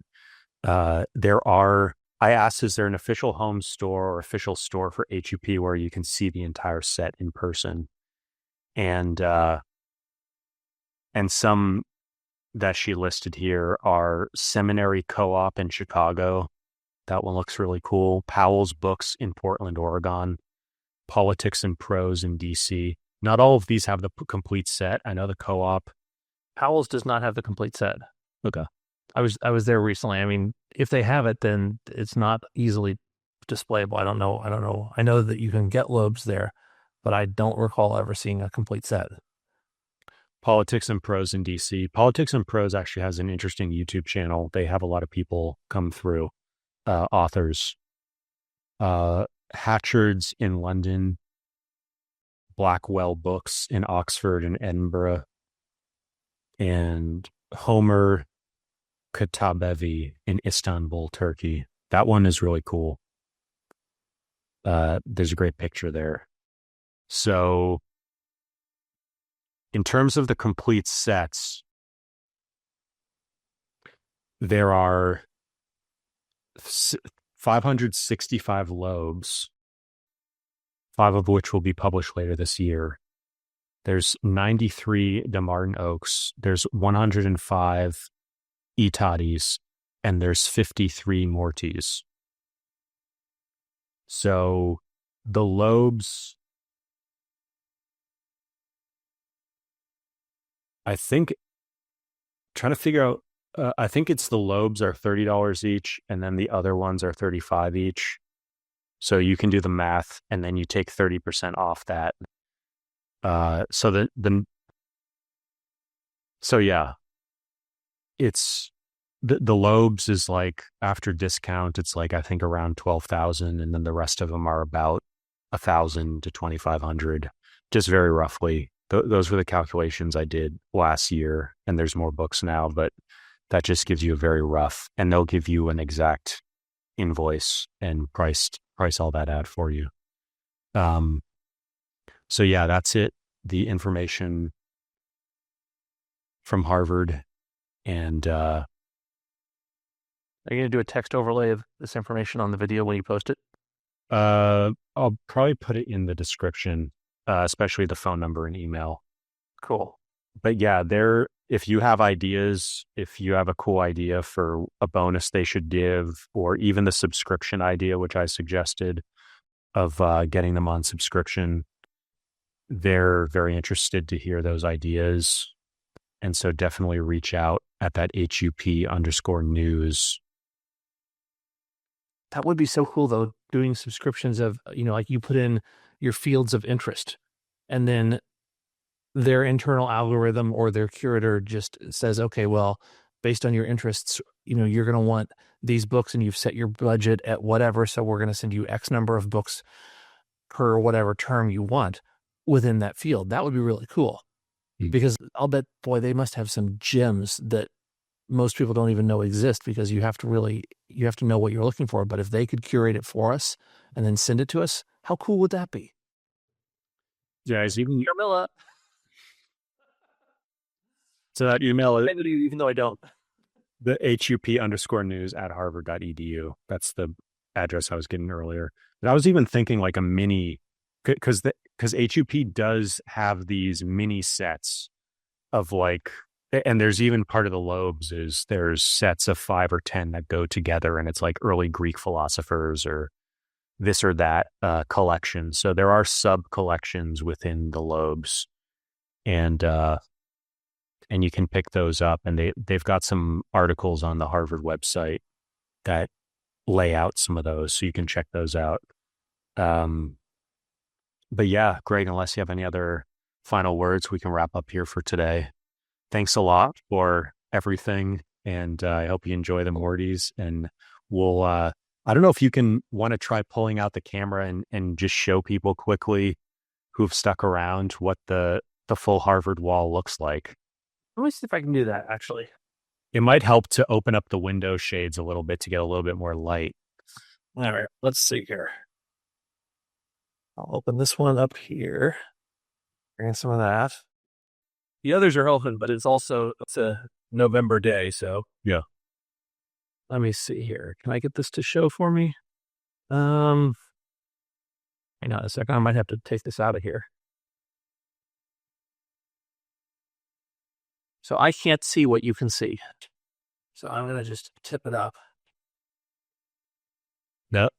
I asked, is there an official home store or official store for HUP where you can see the entire set in person? And some that she listed here are Seminary Co-op in Chicago. That one looks really cool. Powell's Books in Portland, Oregon. Politics and Prose in DC. Not all of these have the complete set. I know the Co-op. Powell's does not have the complete set. Okay. I was there recently. I mean, if they have it, then it's not easily displayable. I don't know. I know that you can get Loebs there, but I don't recall ever seeing a complete set. Politics and Prose in DC. Politics and Prose actually has an interesting YouTube channel. They have a lot of people come through, authors. Hatchard's in London. Blackwell Books in Oxford and Edinburgh. And Homer Katabevi in Istanbul, Turkey. That one is really cool. There's a great picture there. So, in terms of the complete sets, there are 565 Loebs, 5 of which will be published later this year. There's 93 Dumbarton Oaks. There's 105 Tattis, and there's 53 Murtys. So the Loebs, I think, trying to figure out, I think it's the Loebs are $30 each, and then the other ones are $35 each. So you can do the math, and then you take 30% off that. So yeah, it's the Loebs is like, after discount, it's like, I think around 12,000, and then the rest of them are about 1,000 to 2,500, just very roughly. Those were the calculations I did last year, and there's more books now, but that just gives you a very rough, and they'll give you an exact invoice and price all that out for you. So yeah, that's it. The information from Harvard. And are you going to do a text overlay of this information on the video when you post it? I'll probably put it in the description, especially the phone number and email. Cool. But yeah, if you have ideas, if you have a cool idea for a bonus they should give, or even the subscription idea, which I suggested, of getting them on subscription, they're very interested to hear those ideas. And so definitely reach out at that HUP_news. That would be so cool, though, doing subscriptions of, like you put in your fields of interest, and then their internal algorithm or their curator just says, okay, well, based on your interests, you're going to want these books, and you've set your budget at whatever. So we're going to send you X number of books per whatever term you want within that field. That would be really cool, because I'll bet, boy, they must have some gems that most people don't even know exist, because you have to know what you're looking for. But if they could curate it for us and then send it to us, how cool would that be? Yeah, even Sharmila. So that email, even though I don't. The HUP_news@harvard.edu. That's the address I was getting earlier. And I was even thinking like a mini, because HUP does have these mini sets of like, and there's even part of the Loebs is there's sets of 5 or 10 that go together, and it's like early Greek philosophers or this or that collection. So there are sub collections within the Loebs, and you can pick those up, and they've got some articles on the Harvard website that lay out some of those, so you can check those out. But yeah, Greg, unless you have any other final words, we can wrap up here for today. Thanks a lot for everything, and I hope you enjoy the Murtys. And we'll, I don't know if you want to try pulling out the camera and just show people quickly who've stuck around what the full Harvard wall looks like. Let me see if I can do that, actually. It might help to open up the window shades a little bit to get a little bit more light. All right, let's see here. I'll open this one up here. Bring some of that. The others are open, but it's a November day, so Yeah. Let me see here. Can I get this to show for me? Hang on a second. I might have to take this out of here. So I can't see what you can see. So I'm going to just tip it up. Yep.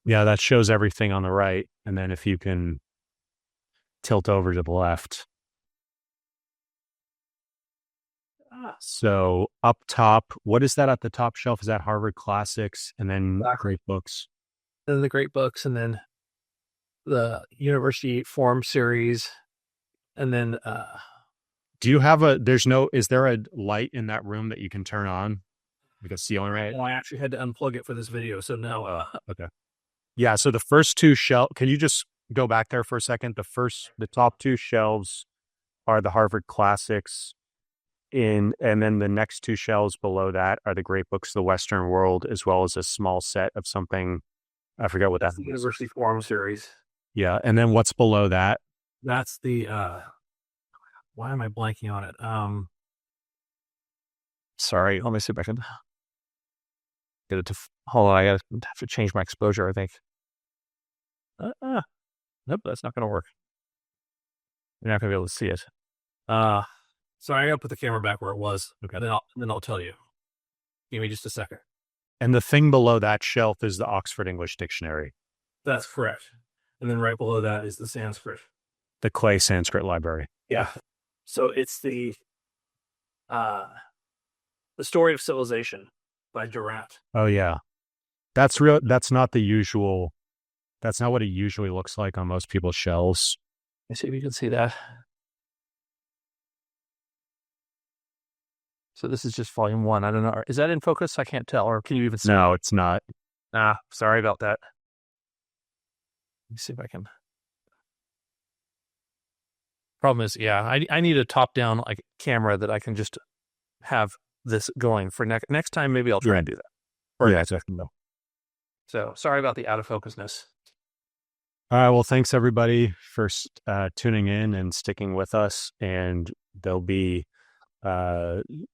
Yeah, that shows everything on the right. And then if you can tilt over to the left. So up top, what is that at the top shelf? Is that Harvard Classics and then Great Books? Then the Great Books, and then the University Forum series, and then do you have is there a light in that room that you can turn on? Like a ceiling light? Well, I actually had to unplug it for this video, so no. Okay. Yeah, so the first two shelves, can you just go back there for a second? The top two shelves are the Harvard Classics, and then the next two shelves below that are the Great Books of the Western World, as well as a small set of something. I forget what that's the University Forum series. Yeah, and then what's below that? That's the why am I blanking on it? Sorry, let me see if I can get it to hold on. I have to change my exposure, I think. Nope, that's not going to work. You're not going to be able to see it. Sorry, I got to put the camera back where it was. Okay, then I'll tell you. Give me just a second. And the thing below that shelf is the Oxford English Dictionary. That's correct. And then right below that is the Sanskrit. The Clay Sanskrit Library. Yeah. So it's the Story of Civilization by Durant. Oh yeah. That's real. That's not the usual. That's not what it usually looks like on most people's shelves. Let's see if you can see that. So this is just volume 1. I don't know. Is that in focus? I can't tell. Or can you even see? No, it's not. Sorry about that. Let me see if I can. Problem is, I need a top-down like camera that I can just have this going for next time. Maybe I'll try and do that. Or yeah, exactly. No. So sorry about the out of focusness. All right. Well, thanks everybody for tuning in and sticking with us. And there'll be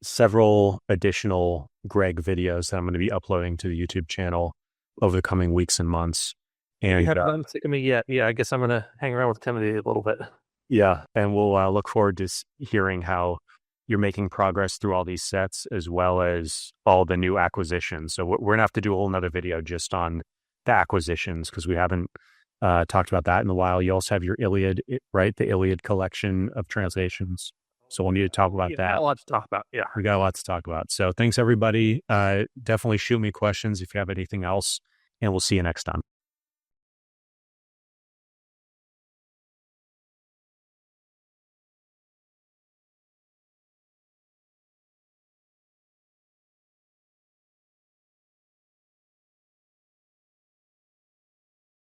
several additional Greg videos that I'm going to be uploading to the YouTube channel over the coming weeks and months. And you haven't done sick of me yet. Yeah, I guess I'm going to hang around with Timothy a little bit. Yeah, and we'll look forward to hearing how you're making progress through all these sets, as well as all the new acquisitions. So we're going to have to do a whole nother video just on the acquisitions, because we haven't talked about that in a while. You also have your Iliad, right? The Iliad collection of translations. So we'll need to talk about that. We got a lot to talk about. Yeah. We got a lot to talk about. So thanks, everybody. Definitely shoot me questions if you have anything else, and we'll see you next time.